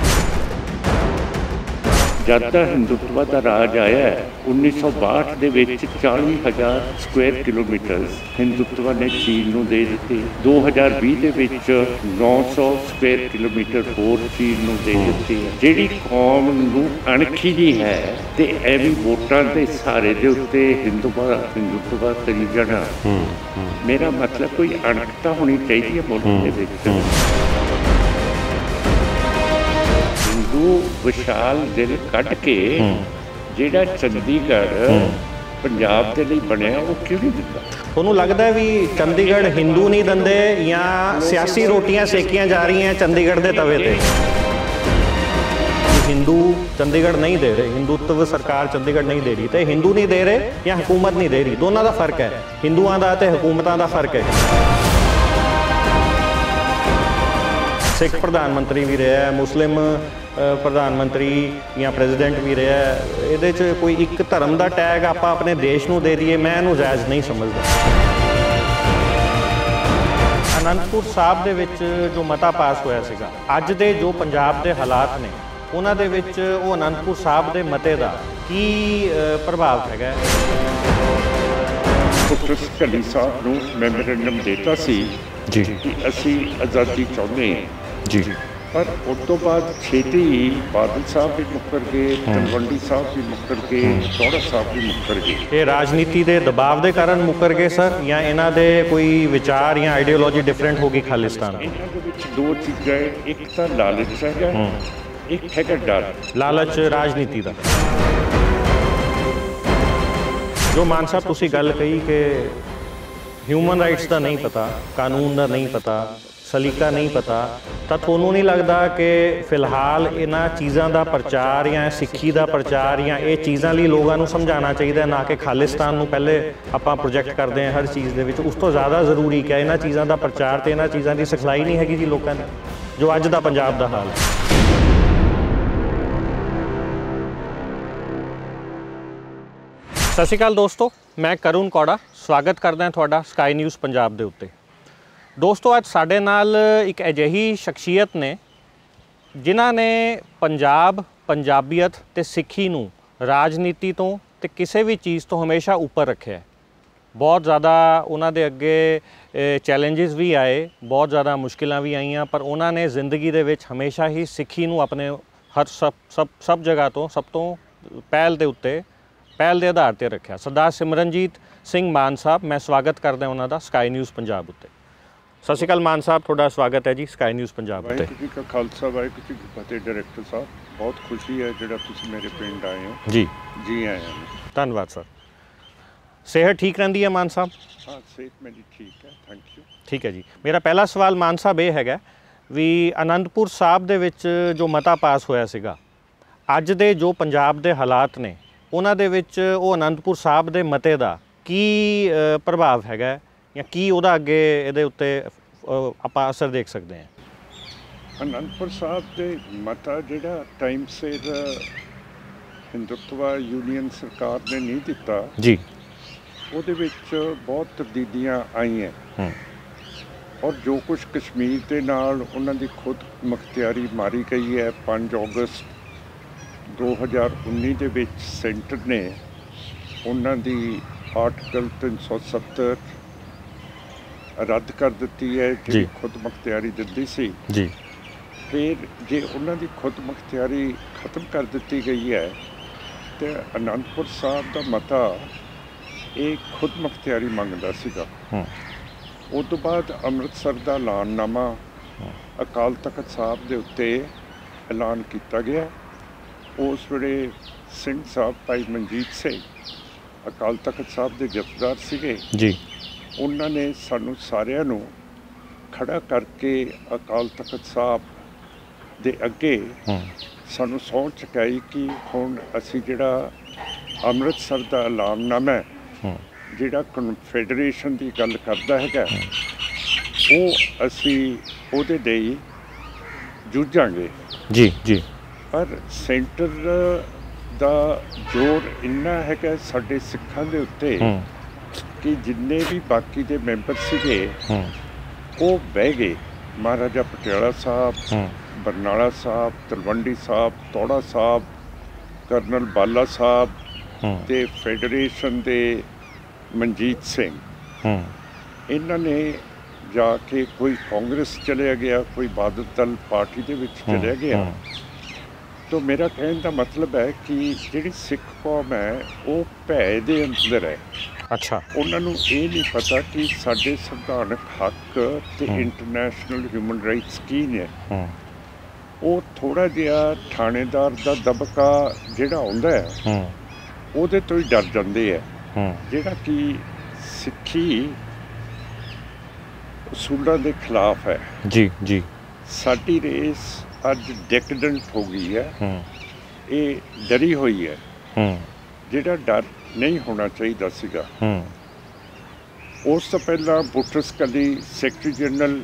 ਜਦ ਦਾ ਹਿੰਦੂਤਵ ਦਾ ਰਾਜ ਆਇਆ 1962 ਦੇ ਵਿੱਚ 40,000 ਸਕੁਆਇਰ ਕਿਲੋਮੀਟਰ ਹਿੰਦੂਤਵ ਨੇ ਚੀਨ ਨੂੰ ਦੇ ਦਿੱਤੇ। 2020 ਦੇ ਵਿੱਚ 900 ਸਕੁਆਇਰ ਕਿਲੋਮੀਟਰ ਹੋਰ ਚੀਨ ਨੂੰ ਦੇ ਦਿੱਤੇ। ਜਿਹੜੀ ਕੌਮ ਨੂੰ ਅਣਖੀ ਦੀ ਹੈ ਤੇ ਐਵੇਂ ਵੋਟਾਂ ਦੇ ਸਹਾਰੇ ਦੇ ਉੱਤੇ ਹਿੰਦੂਤਵ ਕਰੀ ਜਾਣਾ, ਮੇਰਾ ਮਤਲਬ ਕੋਈ ਅਣਖਤਾ ਹੋਣੀ ਚਾਹੀਦੀ ਹੈ ਮੁਲਕ ਦੇ ਵਿੱਚ। ਵਿਸ਼ਾਲ ਦਿਲ ਕੱਢ ਕੇ ਜਿਹੜਾ ਚੰਡੀਗੜ੍ਹ ਪੰਜਾਬ ਦੇ ਲਈ ਬਣਿਆ ਉਹ ਕਿਉਂ ਨਹੀਂ ਦਿੱਤਾ? ਤੁਹਾਨੂੰ ਲੱਗਦਾ ਵੀ ਚੰਡੀਗੜ੍ਹ ਹਿੰਦੂ ਨਹੀਂ ਦਿੰਦੇ ਜਾਂ ਸਿਆਸੀ ਰੋਟੀਆਂ ਸੇਕੀਆਂ ਜਾ ਰਹੀਆਂ ਚੰਡੀਗੜ੍ਹ ਦੇ ਤਵੇ ਤੇ? ਹਿੰਦੂ ਚੰਡੀਗੜ੍ਹ ਨਹੀਂ ਦੇ ਰਹੇ, ਹਿੰਦੂਤਵ ਸਰਕਾਰ ਚੰਡੀਗੜ੍ਹ ਨਹੀਂ ਦੇ ਰਹੀ, ਤੇ ਹਿੰਦੂ ਨਹੀਂ ਦੇ ਰਹੇ ਜਾਂ ਹਕੂਮਤ ਨਹੀਂ ਦੇ ਰਹੀ, ਦੋਨਾਂ ਦਾ ਫਰਕ ਹੈ। ਹਿੰਦੂਆਂ ਦਾ ਤੇ ਹਕੂਮਤਾਂ ਦਾ ਫਰਕ ਹੈ। ਸਿੱਖ ਪ੍ਰਧਾਨ ਮੰਤਰੀ ਵੀ ਰਿਹਾ, ਮੁਸਲਿਮ ਪ੍ਰਧਾਨ ਮੰਤਰੀ ਜਾਂ ਪ੍ਰੈਜ਼ੀਡੈਂਟ ਵੀ ਰਿਹਾ, ਇਹਦੇ 'ਚ ਕੋਈ ਇੱਕ ਧਰਮ ਦਾ ਟੈਗ ਆਪਾਂ ਆਪਣੇ ਦੇਸ਼ ਨੂੰ ਦੇ ਦਈਏ, ਮੈਂ ਇਹਨੂੰ ਜਾਇਜ਼ ਨਹੀਂ ਸਮਝਦਾ। ਅਨੰਦਪੁਰ ਸਾਹਿਬ ਦੇ ਵਿੱਚ ਜੋ ਮਤਾ ਪਾਸ ਹੋਇਆ ਸੀਗਾ, ਅੱਜ ਦੇ ਜੋ ਪੰਜਾਬ ਦੇ ਹਾਲਾਤ ਨੇ ਉਹਨਾਂ ਦੇ ਵਿੱਚ ਉਹ ਅਨੰਦਪੁਰ ਸਾਹਿਬ ਦੇ ਮਤੇ ਦਾ ਕੀ ਪ੍ਰਭਾਵ ਹੈਗਾ? ਢੱਲੀ ਸਾਹਿਬ ਨੂੰ ਮੈਮੋਰੈਂਡਮ ਦਿੱਤਾ ਸੀ ਜੀ ਕਿ ਅਸੀਂ ਆਜ਼ਾਦੀ ਚਾਹੁੰਦੇ ਹਾਂ ਜੀ, ਪਰ ਉਸ ਤੋਂ ਬਾਅਦ ਛੇਤੀ ਹੀ ਬਾਦਲ ਸਾਹਿਬ ਵੀ ਮੁੱਕਰ ਗਏ, ਤਲਵੰਡੀ ਸਾਹਿਬ ਵੀ ਮੁੱਕਰ ਗਏ, ਚੌੜਾ ਸਾਹਿਬ ਵੀ ਮੁੱਕਰ ਗਏ। ਇਹ ਰਾਜਨੀਤੀ ਦੇ ਦਬਾਅ ਦੇ ਕਾਰਨ ਮੁੱਕਰ ਗਏ ਸਰ, ਜਾਂ ਇਹਨਾਂ ਦੇ ਕੋਈ ਵਿਚਾਰ ਜਾਂ ਆਈਡੀਓਲੋਜੀ ਡਿਫਰੈਂਟ ਹੋ ਗਈ ਖਾਲਿਸਤਾਨ? ਇਹਨਾਂ ਦੇ ਵਿੱਚ ਦੋ ਚੀਜ਼ਾਂ, ਇੱਕ ਤਾਂ ਲਾਲਚ ਹੈਗਾ, ਇੱਕ ਹੈਗਾ ਡਰ। ਲਾਲਚ ਰਾਜਨੀਤੀ ਦਾ। ਜੋ ਮਾਨ ਸਾਹਿਬ ਤੁਸੀਂ ਗੱਲ ਕਹੀ ਕਿ ਹਿਊਮਨ ਰਾਈਟਸ ਦਾ ਨਹੀਂ ਪਤਾ, ਕਾਨੂੰਨ ਦਾ ਨਹੀਂ ਪਤਾ, ਸਲੀਕਾ ਨਹੀਂ ਪਤਾ, ਤਾਂ ਤੁਹਾਨੂੰ ਨਹੀਂ ਲੱਗਦਾ ਕਿ ਫਿਲਹਾਲ ਇਹਨਾਂ ਚੀਜ਼ਾਂ ਦਾ ਪ੍ਰਚਾਰ ਜਾਂ ਸਿੱਖੀ ਦਾ ਪ੍ਰਚਾਰ ਜਾਂ ਇਹ ਚੀਜ਼ਾਂ ਲਈ ਲੋਕਾਂ ਨੂੰ ਸਮਝਾਉਣਾ ਚਾਹੀਦਾ, ਨਾ ਕਿ ਖਾਲਿਸਤਾਨ ਨੂੰ ਪਹਿਲੇ ਆਪਾਂ ਪ੍ਰੋਜੈਕਟ ਕਰਦੇ ਹਾਂ ਹਰ ਚੀਜ਼ ਦੇ ਵਿੱਚ? ਉਸ ਤੋਂ ਜ਼ਿਆਦਾ ਜ਼ਰੂਰੀ ਕਿ ਇਹਨਾਂ ਚੀਜ਼ਾਂ ਦਾ ਪ੍ਰਚਾਰ ਤੇ ਇਹਨਾਂ ਚੀਜ਼ਾਂ ਦੀ ਸਿਖਲਾਈ ਨਹੀਂ ਹੈਗੀ ਜੀ ਲੋਕਾਂ ਦੀ, ਜੋ ਅੱਜ ਦਾ ਪੰਜਾਬ ਦਾ ਹਾਲ ਹੈ। ਸਤਿ ਸ਼੍ਰੀ ਅਕਾਲ ਦੋਸਤੋ, ਮੈਂ ਕਰੁਣ ਕੌੜਾ ਸਵਾਗਤ ਕਰਦਾ ਤੁਹਾਡਾ ਸਕਾਈ ਨਿਊਜ਼ ਪੰਜਾਬ ਦੇ ਉੱਤੇ। ਦੋਸਤੋ, ਅੱਜ ਸਾਡੇ ਨਾਲ ਇੱਕ ਅਜਿਹੀ ਸ਼ਖਸੀਅਤ ਨੇ ਜਿਨ੍ਹਾਂ ਨੇ ਪੰਜਾਬ, ਪੰਜਾਬੀਅਤ ਤੇ ਸਿੱਖੀ ਨੂੰ ਰਾਜਨੀਤੀ ਤੋਂ ਤੇ ਕਿਸੇ ਵੀ ਚੀਜ਼ ਤੋਂ ਹਮੇਸ਼ਾ ਉੱਪਰ ਰੱਖਿਆ। ਬਹੁਤ ਜ਼ਿਆਦਾ ਉਹਨਾਂ ਦੇ ਅੱਗੇ ਚੈਲੰਜਸ ਵੀ ਆਏ, ਬਹੁਤ ਜ਼ਿਆਦਾ ਮੁਸ਼ਕਿਲਾਂ ਵੀ ਆਈਆਂ, ਪਰ ਉਹਨਾਂ ਨੇ ਜ਼ਿੰਦਗੀ ਦੇ ਵਿੱਚ ਹਮੇਸ਼ਾ ਹੀ ਸਿੱਖੀ ਨੂੰ ਆਪਣੇ ਹਰ ਸਭ ਜਗ੍ਹਾ ਤੋਂ ਸਭ ਤੋਂ ਪਹਿਲ ਦੇ ਉੱਤੇ ਪਹਿਲ ਦੇ ਆਧਾਰ ਤੇ ਰੱਖਿਆ। ਸਰਦਾਰ ਸਿਮਰਨਜੀਤ ਸਿੰਘ ਮਾਨ ਸਾਹਿਬ, ਮੈਂ ਸਵਾਗਤ ਕਰਦਾ ਉਹਨਾਂ ਦਾ ਸਕਾਈ ਨਿਊਜ਼ ਪੰਜਾਬ ਉੱਤੇ। ਸਤਿ ਸ਼੍ਰੀ ਅਕਾਲ ਮਾਨ ਸਾਹਿਬ, ਤੁਹਾਡਾ ਸਵਾਗਤ ਹੈ ਜੀ ਸਕਾਈ ਨਿਊਜ਼ ਪੰਜਾਬ ਉੱਤੇ। ਵਾਹਿਗੁਰੂ ਜੀ ਕਾ ਖਾਲਸਾ, ਵਾਹਿਗੁਰੂ ਜੀ ਕੀ ਫਤਿਹ। ਡਾਇਰੈਕਟਰ ਸਾਹਿਬ, ਬਹੁਤ ਖੁਸ਼ੀ ਹੈ ਜਿਹੜਾ ਤੁਸੀਂ ਮੇਰੇ ਪਿੰਡ ਆਏ ਹੋ। ਜੀ ਜੀ ਆਇਆਂ ਨੂੰ। ਧੰਨਵਾਦ ਸਰ। ਸਿਹਤ ਠੀਕ ਰਹਿੰਦੀ ਹੈ ਮਾਨ ਸਾਹਿਬ? ਹਾਂ, ਸਿਹਤ ਮੇਰੀ ਠੀਕ ਹੈ, ਥੈਂਕ ਯੂ। ਠੀਕ ਹੈ ਜੀ। ਮੇਰਾ ਪਹਿਲਾ ਸਵਾਲ ਮਾਨ ਸਾਹਿਬ ਇਹ ਹੈਗਾ ਵੀ ਅਨੰਦਪੁਰ ਸਾਹਿਬ ਦੇ ਵਿੱਚ ਜੋ ਮਤਾ ਪਾਸ ਹੋਇਆ ਸੀਗਾ, ਅੱਜ ਦੇ ਜੋ ਪੰਜਾਬ ਦੇ ਹਾਲਾਤ ਨੇ ਉਹਨਾਂ ਦੇ ਵਿੱਚ ਉਹ ਅਨੰਦਪੁਰ ਸਾਹਿਬ ਦੇ ਮਤੇ ਦਾ ਕੀ ਪ੍ਰਭਾਵ ਹੈਗਾ ਜਾਂ ਕੀ ਉਹਦਾ ਅੱਗੇ ਇਹਦੇ ਉੱਤੇ ਆਪਾਂ ਅਸਰ ਦੇਖ ਸਕਦੇ ਹਾਂ? ਅਨੰਦਪੁਰ ਸਾਹਿਬ ਦੇ ਮਤਾ ਜਿਹੜਾ ਟਾਈਮ ਸਿਰ ਹਿੰਦੁਤਵਾ ਯੂਨੀਅਨ ਸਰਕਾਰ ਨੇ ਨਹੀਂ ਦਿੱਤਾ ਜੀ, ਉਹਦੇ ਵਿੱਚ ਬਹੁਤ ਤਬਦੀਲੀਆਂ ਆਈਆਂ ਔਰ ਜੋ ਕੁਝ ਕਸ਼ਮੀਰ ਦੇ ਨਾਲ ਉਹਨਾਂ ਦੀ ਖੁਦ ਮੁਖਤਿਆਰੀ ਮਾਰੀ ਗਈ ਹੈ। 5 ਅਗਸਤ 2019 ਦੇ ਵਿੱਚ ਸੈਂਟਰ ਨੇ ਉਹਨਾਂ ਦੀ ਆਰਟੀਕਲ 370 ਰੱਦ ਕਰ ਦਿੱਤੀ ਹੈ, ਜਿਹੜੀ ਖੁਦ ਮੁਖਤਿਆਰੀ ਦਿੰਦੀ ਸੀ ਜੀ। ਫਿਰ ਜੇ ਉਹਨਾਂ ਦੀ ਖੁਦ ਮੁਖਤਿਆਰੀ ਖਤਮ ਕਰ ਦਿੱਤੀ ਗਈ ਹੈ ਤੇ ਅਨੰਦਪੁਰ ਸਾਹਿਬ ਦਾ ਮਤਾ ਇਹ ਖੁਦ ਮੁਖਤਿਆਰੀ ਮੰਗਦਾ ਸੀਗਾ। ਉਸ ਤੋਂ ਬਾਅਦ ਅੰਮ੍ਰਿਤਸਰ ਦਾ ਐਲਾਨਨਾਮਾ ਅਕਾਲ ਤਖਤ ਸਾਹਿਬ ਦੇ ਉੱਤੇ ਐਲਾਨ ਕੀਤਾ ਗਿਆ। ਉਸ ਵੇਲੇ ਸਿੰਘ ਸਾਹਿਬ ਭਾਈ ਮਨਜੀਤ ਸਿੰਘ ਅਕਾਲ ਤਖਤ ਸਾਹਿਬ ਦੇ ਜਥੇਦਾਰ ਸੀਗੇ ਜੀ। ਉਹਨਾਂ ਨੇ ਸਾਨੂੰ ਸਾਰਿਆਂ ਨੂੰ ਖੜਾ ਕਰਕੇ ਅਕਾਲ ਤਖਤ ਸਾਹਿਬ ਦੇ ਅੱਗੇ ਸਾਨੂੰ ਸਹੁੰ ਚੁਕਾਈ ਕਿ ਹੁਣ ਅਸੀਂ ਜਿਹੜਾ ਅੰਮ੍ਰਿਤਸਰ ਦਾ ਐਲਾਨਨਾਮਾ ਜਿਹੜਾ ਕਨਫੈਡਰੇਸ਼ਨ ਦੀ ਗੱਲ ਕਰਦਾ ਹੈਗਾ, ਉਹ ਅਸੀਂ ਉਹਦੇ ਲਈ ਜੂਝਾਂਗੇ। ਜੀ ਜੀ। ਪਰ ਸੈਂਟਰ ਦਾ ਜ਼ੋਰ ਇੰਨਾ ਹੈਗਾ ਸਾਡੇ ਸਿੱਖਾਂ ਦੇ ਉੱਤੇ ਕਿ ਜਿੰਨੇ ਵੀ ਬਾਕੀ ਦੇ ਮੈਂਬਰ ਸੀਗੇ ਉਹ ਬਹਿ ਗਏ। ਮਹਾਰਾਜਾ ਪਟਿਆਲਾ ਸਾਹਿਬ, ਬਰਨਾਲਾ ਸਾਹਿਬ, ਤਲਵੰਡੀ ਸਾਹਿਬ, ਤੋੜਾ ਸਾਹਿਬ, ਕਰਨਲ ਬਾਲਾ ਸਾਹਿਬ ਤੇ ਫੈਡਰੇਸ਼ਨ ਦੇ ਮਨਜੀਤ ਸਿੰਘ, ਇਹਨਾਂ ਨੇ ਜਾ ਕੇ ਕੋਈ ਕਾਂਗਰਸ ਚਲਿਆ ਗਿਆ, ਕੋਈ ਬਾਦਲ ਦਲ ਪਾਰਟੀ ਦੇ ਵਿੱਚ ਚਲਿਆ ਗਿਆ। ਤਾਂ ਮੇਰਾ ਕਹਿਣ ਦਾ ਮਤਲਬ ਹੈ ਕਿ ਜਿਹੜੀ ਸਿੱਖ ਕੌਮ ਹੈ ਉਹ ਭੈ ਦੇ ਅੰਦਰ ਹੈ। ਅੱਛਾ। ਉਹਨਾਂ ਨੂੰ ਇਹ ਨਹੀਂ ਪਤਾ ਕਿ ਸਾਡੇ ਸੰਵਿਧਾਨਕ ਹੱਕ ਤੇ ਇੰਟਰਨੈਸ਼ਨਲ ਹਿਊਮਨ ਰਾਈਟਸ ਕੀ ਨੇ। ਉਹ ਥੋੜਾ ਜਿਹਾ ਥਾਣੇਦਾਰ ਦਾ ਦਬਕਾ ਜਿਹੜਾ ਆਉਂਦਾ ਹੈ ਉਹਦੇ ਤੋਂ ਹੀ ਡਰ ਜਾਂਦੇ ਹੈ, ਜਿਹੜਾ ਕਿ ਸਿੱਖੀ ਅਸੂਲਾਂ ਦੇ ਖਿਲਾਫ ਹੈ। ਜੀ ਜੀ। ਸਾਡੀ ਰੇਸ ਅੱਜ ਡੈਕਡੈਂਟ ਹੋ ਗਈ ਹੈ, ਇਹ ਡਰੀ ਹੋਈ ਹੈ, ਜਿਹੜਾ ਡਰ ਨਹੀਂ ਹੋਣਾ ਚਾਹੀਦਾ ਸੀਗਾ। ਉਸ ਤੋਂ ਪਹਿਲਾਂ ਬੁੱਟਰ ਸਕੱਲੀ ਸੈਕਟਰੀ ਜਨਰਲ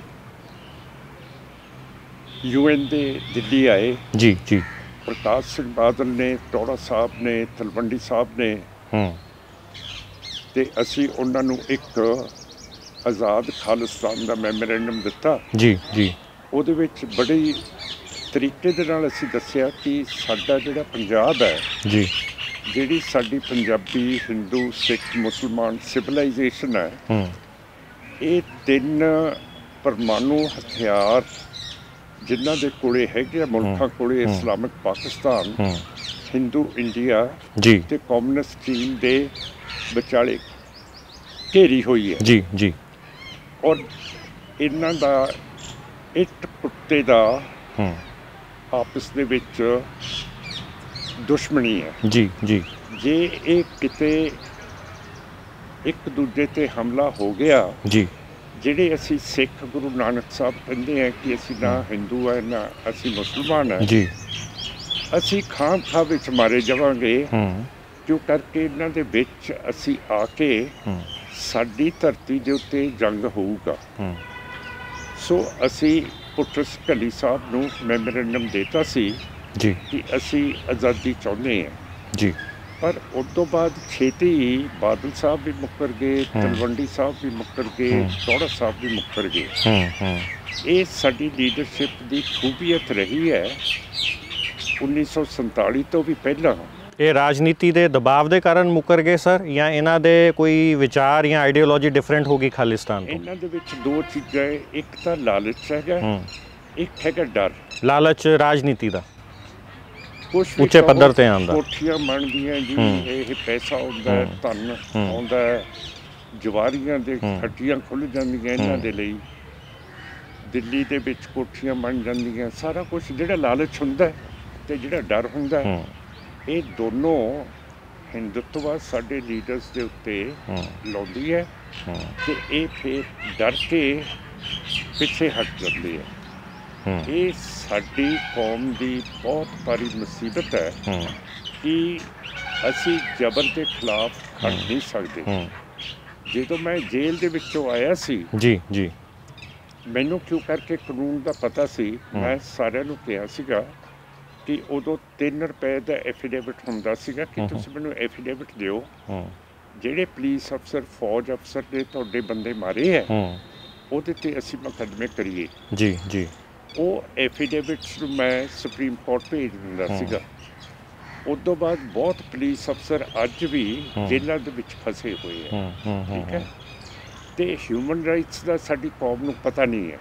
UN ਦੇ ਦਿੱਲੀ ਆਏ। ਜੀ ਜੀ। ਪ੍ਰਕਾਸ਼ ਸਿੰਘ ਬਾਦਲ ਨੇ, ਟੋੜਾ ਸਾਹਿਬ ਨੇ, ਤਲਵੰਡੀ ਸਾਹਿਬ ਨੇ, ਤੇ ਅਸੀਂ ਉਹਨਾਂ ਨੂੰ ਇੱਕ ਆਜ਼ਾਦ ਖਾਲਿਸਤਾਨ ਦਾ ਮੈਮੋਰੈਂਡਮ ਦਿੱਤਾ। ਜੀ ਜੀ। ਉਹਦੇ ਵਿੱਚ ਬੜੀ ਤਰੀਕੇ ਦੇ ਨਾਲ ਅਸੀਂ ਦੱਸਿਆ ਕਿ ਸਾਡਾ ਜਿਹੜਾ ਪੰਜਾਬ ਹੈ, ਜੀ, ਜਿਹੜੀ ਸਾਡੀ ਪੰਜਾਬੀ, ਹਿੰਦੂ, ਸਿੱਖ, ਮੁਸਲਮਾਨ ਸਿਵਲਾਈਜੇਸ਼ਨ ਹੈ, ਇਹ 3 ਪਰਮਾਣੂ ਹਥਿਆਰ ਜਿਨ੍ਹਾਂ ਦੇ ਕੋਲੇ ਹੈਗੇ ਮੁਲਕਾਂ ਕੋਲੇ, ਇਸਲਾਮਿਕ ਪਾਕਿਸਤਾਨ, ਹਿੰਦੂ ਇੰਡੀਆ ਤੇ ਕਮਿਊਨਿਸਟ ਚੀਨ ਦੇ ਵਿਚਾਲੇ ਘੇਰੀ ਹੋਈ ਹੈ। ਜੀ ਜੀ। ਔਰ ਇਹਨਾਂ ਦਾ ਇੱਟ ਪੁੱਤੇ ਦਾ ਆਪਸ ਦੇ ਵਿੱਚ ਦੁਸ਼ਮਣੀ ਹੈ। ਜੀ ਜੀ। ਜੇ ਇਹ ਕਿਤੇ ਇੱਕ ਦੂਜੇ ਤੇ ਹਮਲਾ ਹੋ ਗਿਆ, ਜੀ, ਜਿਹੜੇ ਅਸੀਂ ਸਿੱਖ ਗੁਰੂ ਨਾਨਕ ਸਾਹਿਬ ਕਹਿੰਦੇ ਆ ਕਿ ਅਸੀਂ ਨਾ ਹਿੰਦੂ ਹੈ ਨਾ ਅਸੀਂ ਮੁਸਲਮਾਨ ਹੈ, ਜੀ, ਅਸੀਂ ਖਾਂ ਵਿੱਚ ਮਾਰੇ ਜਾਵਾਂਗੇ। ਕਿਉਂ ਕਰਕੇ ਇਹਨਾਂ ਦੇ ਵਿੱਚ ਅਸੀਂ ਆ ਕੇ ਸਾਡੀ ਧਰਤੀ ਦੇ ਉੱਤੇ ਜੰਗ ਹੋਊਗਾ। ਸੋ ਅਸੀਂ ਬੁੱਟਰ ਸਕੱਲੀ ਸਾਹਿਬ ਨੂੰ ਮੈਮੋਰੈਂਡਮ ਦਿੱਤਾ ਸੀ ਜੀ ਕਿ ਅਸੀਂ ਆਜ਼ਾਦੀ ਚਾਹੁੰਦੇ ਹਾਂ। ਜੀ। ਪਰ ਉਸ ਤੋਂ ਬਾਅਦ ਛੇਤੀ ਹੀ ਬਾਦਲ ਸਾਹਿਬ ਵੀ ਮੁੱਕਰ ਗਏ, ਤਲਵੰਡੀ ਸਾਹਿਬ ਵੀ ਮੁੱਕਰ ਗਏ, ਟੋੜਾ ਸਾਹਿਬ ਵੀ ਮੁੱਕਰ ਗਏ। ਇਹ ਸਾਡੀ ਲੀਡਰਸ਼ਿਪ ਦੀ ਖੂਬੀਅਤ ਰਹੀ ਹੈ 1947 ਤੋਂ ਵੀ ਪਹਿਲਾਂ। ਇਹ ਰਾਜਨੀਤੀ ਦੇ ਦਬਾਅ ਦੇ ਕਾਰਨ ਮੁੱਕਰ ਗਏ ਸਰ, ਜਾਂ ਇਹਨਾਂ ਦੇ ਕੋਈ ਵਿਚਾਰ ਜਾਂ ਆਈਡੀਓਲੋਜੀ ਡਿਫਰੈਂਟ ਹੋ ਗਈ ਖਾਲਿਸਤਾਨ ਤੋਂ? ਇਹਨਾਂ ਦੇ ਵਿੱਚ 2 ਚੀਜ਼ਾਂ ਹੈ, ਇੱਕ ਤਾਂ ਲਾਲਚ ਹੈਗਾ, ਇੱਕ ਹੈਗਾ ਡਰ। ਲਾਲਚ ਰਾਜਨੀਤੀ ਦਾ? ਕੁਛ ਉੱਚੇ ਪੱਧਰ ਤੇ ਆਉਂਦਾ, ਕੋਠੀਆਂ ਬਣਦੀਆਂ ਜੀ, ਇਹ ਪੈਸਾ ਆਉਂਦਾ ਹੈ, ਧਨ ਆਉਂਦਾ ਹੈ, ਜਵਾਰੀਆਂ ਦੇ ਹੱਟੀਆਂ ਖੁੱਲ੍ਹ ਜਾਂਦੀਆਂ ਇਹਨਾਂ ਦੇ ਲਈ, ਦਿੱਲੀ ਦੇ ਵਿੱਚ ਕੋਠੀਆਂ ਬਣ ਜਾਂਦੀਆਂ, ਸਾਰਾ ਕੁਛ ਜਿਹੜਾ ਲਾਲਚ ਹੁੰਦਾ ਤੇ ਜਿਹੜਾ ਡਰ ਹੁੰਦਾ, ਇਹ ਦੋਨੋਂ ਹਿੰਦੁੱਤਵਾ ਸਾਡੇ ਲੀਡਰਸ ਦੇ ਉੱਤੇ ਲਾਉਂਦੀ ਹੈ ਤੇ ਇਹ ਫਿਰ ਡਰ ਕੇ ਪਿੱਛੇ ਹਟ ਜਾਂਦੇ ਹੈ। ਇਹ ਸਾਡੀ ਕੌਮ ਦੀ ਬਹੁਤ ਭਾਰੀ ਮੁਸੀਬਤ ਹੈ ਕਿ ਅਸੀਂ ਜ਼ਬਰ ਦੇ ਖਿਲਾਫ ਖੜ ਨਹੀਂ ਸਕਦੇ। ਜਦੋਂ ਮੈਂ ਜੇਲ੍ਹ ਦੇ ਵਿੱਚੋਂ ਆਇਆ ਸੀ ਜੀ ਮੈਨੂੰ ਕਿਉਂ ਕਰਕੇ ਕਾਨੂੰਨ ਦਾ ਪਤਾ ਸੀ, ਮੈਂ ਸਾਰਿਆਂ ਨੂੰ ਕਿਹਾ ਸੀਗਾ ਕਿ ਉਦੋਂ 3 ਰੁਪਏ ਦਾ ਐਫੀਡੇਵਿਟ ਹੁੰਦਾ ਸੀਗਾ ਕਿ ਤੁਸੀਂ ਮੈਨੂੰ ਐਫੀਡੇਵਿਟ ਦਿਓ, ਜਿਹੜੇ ਪੁਲਿਸ ਅਫਸਰ ਫੌਜ ਅਫਸਰ ਨੇ ਤੁਹਾਡੇ ਬੰਦੇ ਮਾਰੇ ਹੈ ਉਹਦੇ 'ਤੇ ਅਸੀਂ ਮੁਕੱਦਮੇ ਕਰੀਏ। ਜੀ ਉਹ ਐਫੀਡੇਵਿਟਸ ਨੂੰ ਮੈਂ ਸੁਪਰੀਮ ਕੋਰਟ ਭੇਜ ਦਿੰਦਾ ਸੀਗਾ। ਉਸ ਤੋਂ ਬਾਅਦ ਬਹੁਤ ਪੁਲਿਸ ਅਫਸਰ ਅੱਜ ਵੀ ਜੇਲ੍ਹਾਂ ਦੇ ਵਿੱਚ ਫਸੇ ਹੋਏ ਹੈ, ਠੀਕ ਹੈ, ਤੇ ਹਿਊਮਨ ਰਾਈਟਸ ਦਾ ਸਾਡੀ ਕੌਮ ਨੂੰ ਪਤਾ ਨਹੀਂ ਹੈ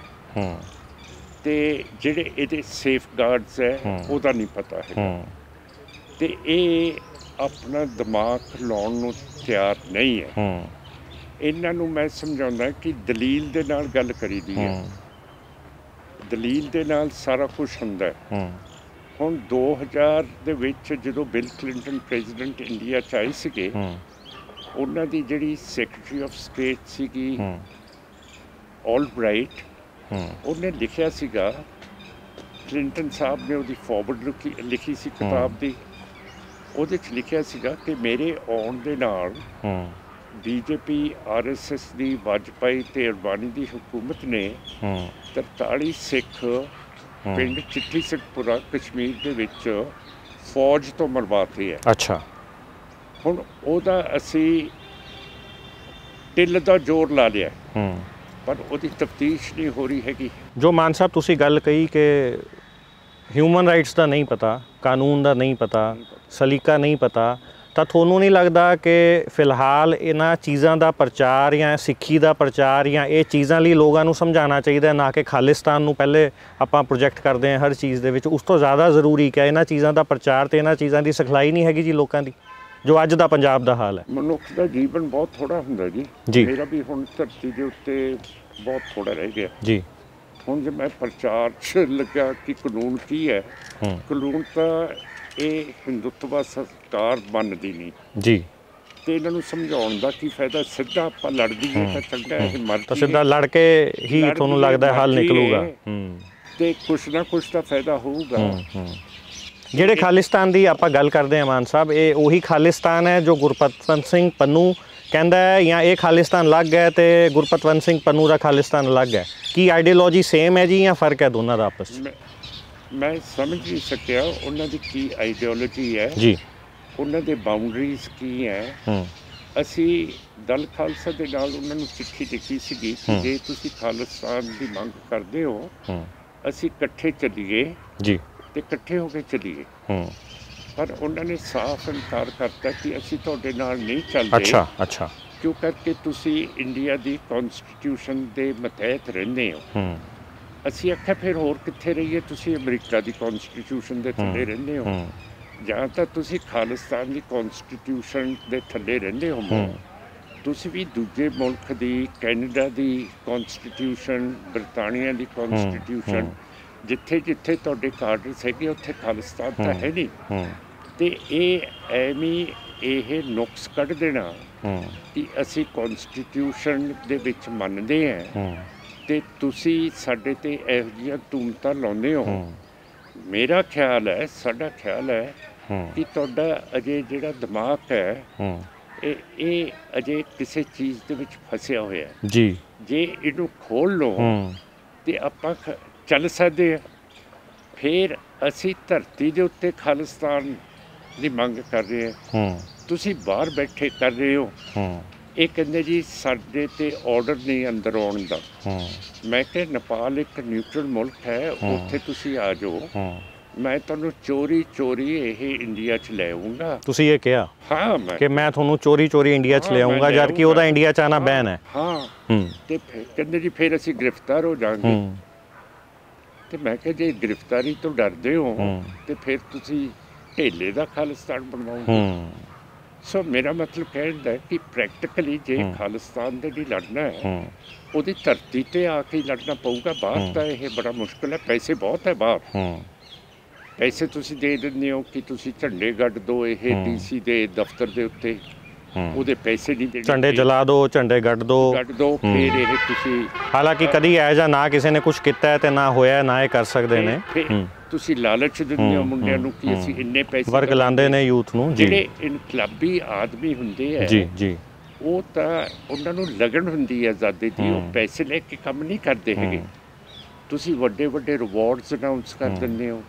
ਤੇ ਜਿਹੜੇ ਇਹਦੇ ਸੇਫ ਗਾਰਡਸ ਹੈ ਉਹਦਾ ਨਹੀਂ ਪਤਾ ਹੈ ਤੇ ਇਹ ਆਪਣਾ ਦਿਮਾਗ ਲਾਉਣ ਨੂੰ ਤਿਆਰ ਨਹੀਂ ਹੈ। ਇਹਨਾਂ ਨੂੰ ਮੈਂ ਸਮਝਾਉਂਦਾ ਕਿ ਦਲੀਲ ਦੇ ਨਾਲ ਗੱਲ ਕਰੀਦੀ ਹੈ, ਦਲੀਲ ਦੇ ਨਾਲ ਸਾਰਾ ਕੁਛ ਹੁੰਦਾ ਹੈ। ਹੁਣ 2000 ਦੇ ਵਿੱਚ ਜਦੋਂ ਬਿਲ ਕਲਿੰਟਨ ਪ੍ਰੈਜ਼ੀਡੈਂਟ ਇੰਡੀਆ 'ਚ ਆਏ ਸੀਗੇ, ਉਹਨਾਂ ਦੀ ਜਿਹੜੀ ਸੈਕਟਰੀ ਆਫ ਸਟੇਟ ਸੀਗੀ ਆਲਬਰਾਈਟ, ਉਹਨੇ ਲਿਖਿਆ ਸੀਗਾ, ਕਲਿੰਟਨ ਸਾਹਿਬ ਨੇ ਉਹਦੀ ਫਾਰਵਰਡ ਲਿਖੀ ਸੀ ਕਿਤਾਬ ਦੀ, ਉਹਦੇ 'ਚ ਲਿਖਿਆ ਸੀਗਾ ਕਿ ਮੇਰੇ ਆਉਣ ਦੇ ਨਾਲ BJP RSS ਦੀ ਵਾਜਪਾਈ ਤੇ ਅਡਵਾਨੀ ਦੀ ਹੁਕੂਮਤ ਨੇ 43 ਸਿੱਖ ਪਿੰਡ ਚਿੱਠੀ ਸਿੰਘਪੁਰਾ ਕਸ਼ਮੀਰ ਦੇ ਵਿੱਚ ਫੌਜ ਤੋਂ ਮਰਵਾਤੇ ਹੈ। ਅੱਛਾ, ਹੁਣ ਉਹਦਾ ਅਸੀਂ ਢਿੱਲ ਦਾ ਜ਼ੋਰ ਲਾ ਲਿਆ ਪਰ ਉਹਦੀ ਤਫਤੀਸ਼ ਨਹੀਂ ਹੋ ਰਹੀ ਹੈਗੀ। ਜੋ ਮਾਨ ਸਾਹਿਬ ਤੁਸੀਂ ਗੱਲ ਕਹੀ ਕਿ ਹਿਊਮਨ ਰਾਈਟਸ ਦਾ ਨਹੀਂ ਪਤਾ, ਕਾਨੂੰਨ ਦਾ ਨਹੀਂ ਪਤਾ, ਸਲੀਕਾ ਨਹੀਂ ਪਤਾ, ਤਾਂ ਤੁਹਾਨੂੰ ਨਹੀਂ ਲੱਗਦਾ ਕਿ ਫਿਲਹਾਲ ਇਹਨਾਂ ਚੀਜ਼ਾਂ ਦਾ ਪ੍ਰਚਾਰ ਜਾਂ ਸਿੱਖੀ ਦਾ ਪ੍ਰਚਾਰ ਜਾਂ ਇਹ ਚੀਜ਼ਾਂ ਲਈ ਲੋਕਾਂ ਨੂੰ ਸਮਝਾਉਣਾ ਚਾਹੀਦਾ, ਨਾ ਕਿ ਖਾਲਿਸਤਾਨ ਨੂੰ ਪਹਿਲੇ ਆਪਾਂ ਪ੍ਰੋਜੈਕਟ ਕਰਦੇ ਹਾਂ ਹਰ ਚੀਜ਼ ਦੇ ਵਿੱਚ, ਉਸ ਤੋਂ ਜ਼ਿਆਦਾ ਜ਼ਰੂਰੀ ਕਿ ਇਹਨਾਂ ਚੀਜ਼ਾਂ ਦਾ ਪ੍ਰਚਾਰ ਤੇ ਇਹਨਾਂ ਚੀਜ਼ਾਂ ਦੀ ਸਿਖਲਾਈ ਨਹੀਂ ਹੈਗੀ ਜੀ ਲੋਕਾਂ ਦੀ, ਜੋ ਅੱਜ ਦਾ ਪੰਜਾਬ ਦਾ ਹਾਲ ਹੈ? ਮਨੁੱਖ ਦਾ ਜੀਵਨ ਬਹੁਤ ਥੋੜ੍ਹਾ ਹੁੰਦਾ ਜੀ, ਮੇਰਾ ਵੀ ਹੁਣ ਧਰਤੀ ਦੇ ਉੱਤੇ ਬਹੁਤ ਥੋੜ੍ਹਾ ਰਹਿ ਗਿਆ ਜੀ। ਹੁਣ ਜੇ ਮੈਂ ਪ੍ਰਚਾਰ 'ਚ ਲੱਗਾ ਕਿ ਕਾਨੂੰਨ ਕੀ ਹੈ, ਕਾਨੂੰਨ ਤਾਂ ਇਹ ਹਿੰਦੁੱਤਵਾ ਸਰਕਾਰ ਮੰਨਦੀ ਨਹੀਂ ਜੀ, ਤੇ ਇਹਨਾਂ ਨੂੰ ਸਮਝਾਉਣ ਦਾ ਕੀ ਫਾਇਦਾ? ਸਿੱਧਾ ਆਪਾਂ ਲੜ ਦਈਏ ਤਾਂ ਚੰਗਾ, ਇਹ ਮਰ ਤਾਂ ਸਿੱਧਾ ਲੜ ਕੇ ਹੀ ਤੁਹਾਨੂੰ ਲੱਗਦਾ ਹੱਲ ਨਿਕਲੂਗਾ ਤੇ ਕੁਛ ਨਾ ਕੁਛ ਤਾਂ ਫਾਇਦਾ ਹੋਊਗਾ। ਜਿਹੜੇ ਖਾਲਿਸਤਾਨ ਦੀ ਆਪਾਂ ਗੱਲ ਕਰਦੇ ਹਾਂ ਮਾਨ ਸਾਹਿਬ, ਇਹ ਉਹੀ ਖਾਲਿਸਤਾਨ ਹੈ ਜੋ ਗੁਰਪਤਵੰਤ ਸਿੰਘ ਪੰਨੂ ਕਹਿੰਦਾ ਹੈ, ਜਾਂ ਇਹ ਖਾਲਿਸਤਾਨ ਅਲੱਗ ਹੈ ਤੇ ਗੁਰਪਤਵੰਤ ਸਿੰਘ ਪੰਨੂ ਦਾ ਖਾਲਿਸਤਾਨ ਅਲੱਗ ਹੈ? ਕੀ ਆਈਡੀਓਲੋਜੀ ਸੇਮ ਹੈ ਜੀ ਜਾਂ ਫਰਕ ਹੈ ਦੋਨਾਂ ਦਾ ਆਪਸ 'ਚ? ਮੈਂ ਸਮਝ ਨਹੀਂ ਸਕਿਆ ਉਹਨਾਂ ਦੀ ਕੀ ਆਈਡੀਓਲੋਜੀ ਹੈ ਜੀ, ਉਹਨਾਂ ਦੇ ਬਾਉਂਡਰੀਜ਼ ਕੀ ਹੈ। ਅਸੀਂ ਦਲ ਖਾਲਸਾ ਦੇ ਨਾਲ ਉਹਨਾਂ ਨੂੰ ਚਿੱਠੀ ਲਿਖੀ ਸੀਗੀ ਕਿ ਜੇ ਤੁਸੀਂ ਖਾਲਿਸਤਾਨ ਦੀ ਮੰਗ ਕਰਦੇ ਹੋ ਅਸੀਂ ਇਕੱਠੇ ਚੱਲੀਏ ਜੀ, ਤੇ ਇਕੱਠੇ ਹੋ ਕੇ ਚੱਲੀਏ, ਪਰ ਉਹਨਾਂ ਨੇ ਸਾਫ਼ ਇਨਕਾਰ ਕਰਤਾ ਕਿ ਅਸੀਂ ਤੁਹਾਡੇ ਨਾਲ ਨਹੀਂ ਚੱਲਦੇ। ਅੱਛਾ, ਕਿਉਂ ਕਰਕੇ ਤੁਸੀਂ ਇੰਡੀਆ ਦੀ ਕਨਸਟੀਟਿਊਸ਼ਨ ਦੇ ਮਤਹਿਤ ਰਹਿੰਦੇ ਹੋ। ਅਸੀਂ ਆਖਿਆ ਫਿਰ ਹੋਰ ਕਿੱਥੇ ਰਹੀਏ, ਤੁਸੀਂ ਅਮਰੀਕਾ ਦੀ ਕਨਸਟੀਟਿਊਸ਼ਨ ਦੇ ਥੱਲੇ ਰਹਿੰਦੇ ਹੋ, ਜਾਂ ਤਾਂ ਤੁਸੀਂ ਖਾਲਿਸਤਾਨ ਦੀ ਕਨਸਟੀਟਿਊਸ਼ਨ ਦੇ ਥੱਲੇ ਰਹਿੰਦੇ ਹੋ, ਤੁਸੀਂ ਵੀ ਦੂਜੇ ਮੁਲਕ ਦੀ, ਕੈਨੇਡਾ ਦੀ ਕਨਸਟੀਟਿਊਸ਼ਨ, ਬਰਤਾਨੀਆ ਦੀ ਕਨਸਟੀਟਿਊਸ਼ਨ, ਜਿੱਥੇ ਜਿੱਥੇ ਤੁਹਾਡੇ ਕਾਰਡਰਸ ਹੈਗੇ ਉੱਥੇ ਖਾਲਿਸਤਾਨ ਤਾਂ ਹੈ ਨਹੀਂ। ਤੇ ਇਹ ਐਵੇਂ ਇਹ ਨੁਕਸ ਕੱਢ ਦੇਣਾ ਕਿ ਅਸੀਂ ਕਨਸਟੀਟਿਊਸ਼ਨ ਦੇ ਵਿੱਚ ਮੰਨਦੇ ਹਾਂ ਤੇ ਤੁਸੀਂ ਸਾਡੇ ਤੇ ਇਹੋ ਜਿਹੀਆਂ ਤੂਮਤਾਂ ਲਾਉਂਦੇ ਹੋ। ਮੇਰਾ ਖਿਆਲ ਹੈ, ਸਾਡਾ ਖਿਆਲ ਹੈ ਕਿ ਤੁਹਾਡਾ ਅਜੇ ਜਿਹੜਾ ਦਿਮਾਗ ਹੈ ਇਹ ਅਜੇ ਕਿਸੇ ਚੀਜ਼ ਦੇ ਵਿੱਚ ਫਸਿਆ ਹੋਇਆ ਜੀ। ਜੇ ਇਹਨੂੰ ਖੋਲ੍ਹ ਲਓ ਤੇ ਆਪਾਂ ਚੱਲ ਸਕਦੇ ਹਾਂ। ਫਿਰ ਅਸੀਂ ਧਰਤੀ ਦੇ ਉੱਤੇ ਖਾਲਿਸਤਾਨ ਦੀ ਮੰਗ ਕਰ ਰਹੇ ਹਾਂ, ਤੁਸੀਂ ਬਾਹਰ ਬੈਠੇ ਕਰ ਰਹੇ ਹੋ। ਇਹ ਕਹਿੰਦੇ ਜੀ ਸਾਡੇ ਤੇ ਆਰਡਰ ਨਹੀਂ ਅੰਦਰ ਆਉਣ ਦਾ। ਮੈਂ ਕਿਹਾ ਨੇਪਾਲ ਇੱਕ ਨਿਊਟਰਲ ਮੁਲਕ ਹੈ, ਉੱਥੇ ਤੁਸੀਂ ਆ ਜਾਓ, ਮੈਂ ਤੁਹਾਨੂੰ ਚੋਰੀ ਇਹ ਇੰਡੀਆ 'ਚ ਲੈ ਆਊਂਗਾ। ਤੁਸੀਂ ਇਹ ਕਿਹਾ? ਹਾਂ, ਕਿ ਮੈਂ ਤੁਹਾਨੂੰ ਚੋਰੀ ਇੰਡੀਆ 'ਚ ਲੈ ਆਊਂਗਾ, ਜਦ ਕਿ ਉਹਦਾ ਇੰਡੀਆ 'ਚ ਆਉਣਾ ਬੈਨ ਹੈ। ਹਾਂ, ਤੇ ਫਿਰ ਕਹਿੰਦੇ ਜੀ ਫਿਰ ਅਸੀਂ ਗ੍ਰਿਫਤਾਰ ਹੋ ਜਾਵਾਂਗੇ। ਤੇ ਮੈਂ ਕਿਹਾ ਜੇ ਗ੍ਰਿਫਤਾਰੀ ਤੋਂ ਡਰਦੇ ਹੋ ਤੇ ਫਿਰ ਤੁਸੀਂ ਢੇਲੇ ਦਾ ਖਾਲਿਸਤਾਨ ਬਣਵਾਉਂਗੇ। ਸੋ ਮੇਰਾ ਮਤਲਬ ਕਹਿਣ ਦਾ ਕਿ ਪ੍ਰੈਕਟੀਕਲੀ ਜੇ ਖਾਲਿਸਤਾਨ ਦੇ ਲਈ ਲੜਨਾ ਹੈ ਉਹਦੀ ਧਰਤੀ ਤੇ ਆ ਕੇ ਲੜਨਾ ਪਊਗਾ। ਬਾਹਰ ਤਾਂ ਇਹ ਬੜਾ ਮੁਸ਼ਕਿਲ ਹੈ, ਪੈਸੇ ਬਹੁਤ ਹੈ ਬਾਹਰ। ਪੈਸੇ ਤੁਸੀਂ ਦੇ ਦਿੰਦੇ ਹੋ ਕਿ ਤੁਸੀਂ ਝੰਡੇ ਗੱਡ ਦਿਓ ਇਹ DC ਦੇ ਦਫ਼ਤਰ ਦੇ ਉੱਤੇ, ਉਹਦੇ ਪੈਸੇ ਨਹੀਂ ਦੇਣੇ, ਝੰਡੇ ਜਲਾ ਦਿਓ, ਝੰਡੇ ਗੱਡ ਦਿਓ, ਫਿਰ ਇਹ ਤੁਸੀਂ ਹਾਲਾਂਕਿ ਕਦੀ ਇਹ ਜਾਂ ਨਾ ਕਿਸੇ ਨੇ ਕੁਛ ਕੀਤਾ ਤੇ ਨਾ ਹੋਇਆ, ਨਾ ਇਹ ਕਰ ਸਕਦੇ ਨੇ। ਤੁਸੀਂ ਲਾਲਚ ਦਿੰਦੇ ਹੋ ਮੁੰਡਿਆਂ ਨੂੰ ਕਿ ਅਸੀਂ ਇੰਨੇ ਪੈਸੇ ਵਰਗ ਲਾਉਂਦੇ ਨੇ ਯੂਥ ਨੂੰ। ਜਿਹੜੇ ਇਨਕਲਾਬੀ ਆਦਮੀ ਹੁੰਦੇ ਆ ਜੀ ਉਹ ਤਾਂ ਉਹਨਾਂ ਨੂੰ ਲਗਨ ਹੁੰਦੀ ਹੈ ਆਜ਼ਾਦੀ ਦੀ, ਉਹ ਪੈਸੇ ਲੈ ਕੇ ਕੰਮ ਨਹੀਂ ਕਰਦੇ ਹੈਗੇ। ਤੁਸੀਂ ਵੱਡੇ ਵੱਡੇ ਰਿਵਾਰਡਸ ਅਨਾਉਂਸ ਕਰ ਦਿੰਦੇ ਹੋ,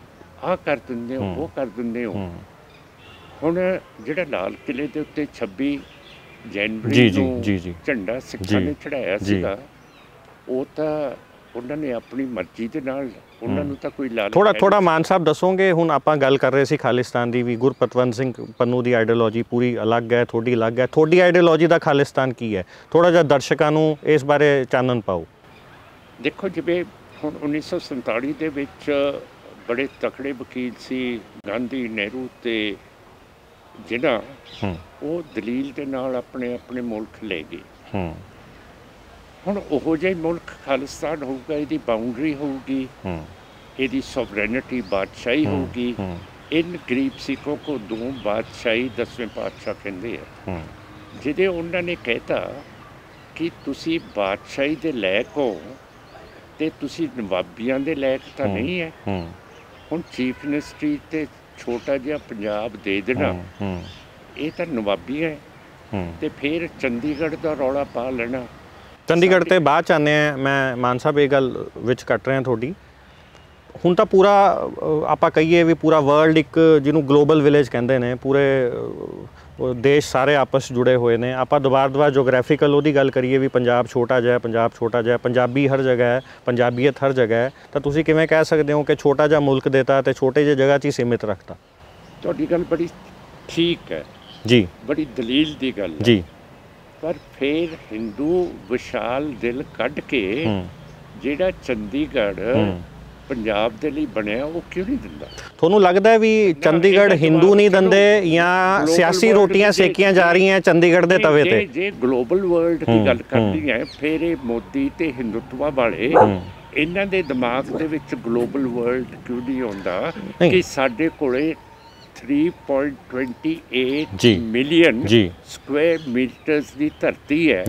ਆਹ ਕਰ ਦਿੰਦੇ ਹੋ, ਉਹ ਕਰ ਦਿੰਦੇ ਹੋ। ਹੁਣ ਜਿਹੜਾ ਲਾਲ ਕਿਲੇ ਦੇ ਉੱਤੇ 26 ਜਨਵਰੀ ਨੂੰ ਝੰਡਾ ਸਿੱਖਾਂ ਨੇ ਚੜਾਇਆ ਸੀਗਾ, ਉਹ ਤਾਂ ਉਹਨਾਂ ਨੇ ਆਪਣੀ ਮਰਜ਼ੀ ਦੇ ਨਾਲ, ਉਹਨਾਂ ਨੂੰ ਤਾਂ ਕੋਈ ਲਾਲਚ। ਥੋੜਾ ਮਾਨ ਸਾਹਿਬ ਦੱਸੋਗੇ, ਹੁਣ ਆਪਾਂ ਗੱਲ ਕਰ ਰਹੇ ਸੀ ਖਾਲਿਸਤਾਨ ਦੀ ਵੀ, ਗੁਰਪਤਵੰਤ ਸਿੰਘ ਪੰਨੂ ਦੀ ਆਈਡੀਓਲੋਜੀ ਪੂਰੀ ਅਲੱਗ ਹੈ, ਤੁਹਾਡੀ ਅਲੱਗ ਹੈ। ਤੁਹਾਡੀ ਆਈਡੀਓਲੋਜੀ ਦਾ ਖਾਲਿਸਤਾਨ ਕੀ ਹੈ? ਥੋੜਾ ਜਿਹਾ ਦਰਸ਼ਕਾਂ ਨੂੰ ਇਸ ਬਾਰੇ ਚਾਨਣ ਪਾਓ। ਦੇਖੋ ਜਿਵੇਂ ਹੁਣ 1947 ਦੇ ਵਿੱਚ ਬੜੇ ਤਕੜੇ ਵਕੀਲ ਸੀ ਗਾਂਧੀ, ਨਹਿਰੂ ਤੇ ਜਿਨ੍ਹਾਂ, ਉਹ ਦਲੀਲ ਦੇ ਨਾਲ ਆਪਣੇ ਆਪਣੇ ਮੁਲਕ ਲੈ ਗਏ। ਹੁਣ ਉਹੋ ਜਿਹਾ ਮੁਲਕ ਖਾਲਿਸਤਾਨ ਹੋਊਗਾ, ਇਹਦੀ ਬਾਉਂਡਰੀ ਹੋਊਗੀ, ਇਹਦੀ ਸੋਵਰੇਨਿਟੀ ਬਾਦਸ਼ਾਹੀ ਹੋਊਗੀ। ਇਨ ਗਰੀਬ ਸਿੱਖੋਂ ਕੋ ਦੋ ਬਾਦਸ਼ਾਹੀ 10ਵੇਂ ਪਾਤਸ਼ਾਹ ਕਹਿੰਦੇ ਆ। ਜਿਹਦੇ ਉਹਨਾਂ ਨੇ ਕਹਿਤਾ ਕਿ ਤੁਸੀਂ ਬਾਦਸ਼ਾਹੀ ਦੇ ਲਾਇਕ ਹੋ ਤੇ ਤੁਸੀਂ ਨਵਾਬੀਆਂ ਦੇ ਲਾਇਕ ਤਾਂ ਨਹੀਂ ਹੈ। ਹੁਣ ਚੀਫ ਮਿਨਿਸਟਰੀ ਤੇ ਛੋਟਾ ਜਿਹਾ ਪੰਜਾਬ ਦੇ ਦੇਣਾ, ਇਹ ਤਾਂ ਨਵਾਬੀ ਹੈ। ਤੇ ਫਿਰ ਚੰਡੀਗੜ੍ਹ ਦਾ ਰੌਲਾ ਪਾ ਲੈਣਾ। ਚੰਡੀਗੜ੍ਹ ਤੇ ਬਾਅਦ ਚ ਆਉਂਦੇ ਹਾਂ। ਮੈਂ ਮਾਨ ਸਾਹਿਬ ਇਹ ਗੱਲ ਵਿੱਚ ਕੱਟ ਰਿਹਾ ਤੁਹਾਡੀ। ਹੁਣ ਤਾਂ ਪੂਰਾ ਆਪਾਂ ਕਹੀਏ ਵੀ ਪੂਰਾ ਵਰਲਡ ਇੱਕ ਜਿਹਨੂੰ ਗਲੋਬਲ ਵਿਲੇਜ ਕਹਿੰਦੇ ਨੇ, ਪੂਰੇ ਦੇਸ਼ ਸਾਰੇ ਆਪਸ ਜੁੜੇ ਹੋਏ ਨੇ। ਆਪਾਂ ਦੁਬਾਰਾ ਜੋਗ੍ਰਾਫੀਕਲ ਉਹਦੀ ਗੱਲ ਕਰੀਏ ਵੀ ਪੰਜਾਬ ਛੋਟਾ ਜਿਹਾ, ਪੰਜਾਬ ਛੋਟਾ ਜਿਹਾ, ਪੰਜਾਬੀ ਹਰ ਜਗ੍ਹਾ ਹੈ, ਪੰਜਾਬੀਅਤ ਹਰ ਜਗ੍ਹਾ ਹੈ, ਤਾਂ ਤੁਸੀਂ ਕਿਵੇਂ ਕਹਿ ਸਕਦੇ ਹੋ ਕਿ ਛੋਟਾ ਜਿਹਾ ਮੁਲਕ ਦੇਤਾ ਤੇ ਛੋਟੇ ਜਿਹੇ ਜਗ੍ਹਾ 'ਚ ਹੀ ਸੀਮਿਤ ਰੱਖਤਾ? ਤੁਹਾਡੀ ਗੱਲ ਬੜੀ ਠੀਕ ਹੈ ਜੀ, ਬੜੀ ਦਲੀਲ ਦੀ ਗੱਲ ਹੈ ਜੀ। ਪਰ ਫਿਰ ਹਿੰਦੂ ਵਿਸ਼ਾਲ ਦਿਲ ਕੱਢ ਕੇ ਜਿਹੜਾ ਚੰਡੀਗੜ੍ਹ ਪੰਜਾਬ ਦੇ ਲਈ ਬਣਿਆ, ਉਹ ਕਿਉਂ ਨਹੀਂ ਦਿੰਦਾ? ਤੁਹਾਨੂੰ ਲੱਗਦਾ ਵੀ ਚੰਡੀਗੜ੍ਹ ਹਿੰਦੂ ਨਹੀਂ ਦਿੰਦੇ ਜਾਂ ਸਿਆਸੀ ਰੋਟੀਆਂ ਸੇਕੀਆਂ ਜਾ ਰਹੀਆਂ ਚੰਡੀਗੜ੍ਹ ਦੇ ਤਵੇ ਤੇ? ਜੇ ਗਲੋਬਲ ਵਰਲਡ ਦੀ ਗੱਲ ਕਰਦੀ ਹੈ, ਫਿਰ ਇਹ ਮੋਦੀ ਤੇ ਹਿੰਦੂਤਵਾ ਵਾਲੇ, ਇਹਨਾਂ ਦੇ ਦਿਮਾਗ ਦੇ ਵਿੱਚ ਗਲੋਬਲ ਵਰਲਡ ਕਿਉਂ ਨਹੀਂ ਆਉਂਦਾ ਕਿ ਸਾਡੇ ਕੋਲੇ 3.28 ਮਿਲੀਅਨ ਸਕੁਆਇਰ ਮੀਟਰਸ ਦੀ ਧਰਤੀ ਹੈ।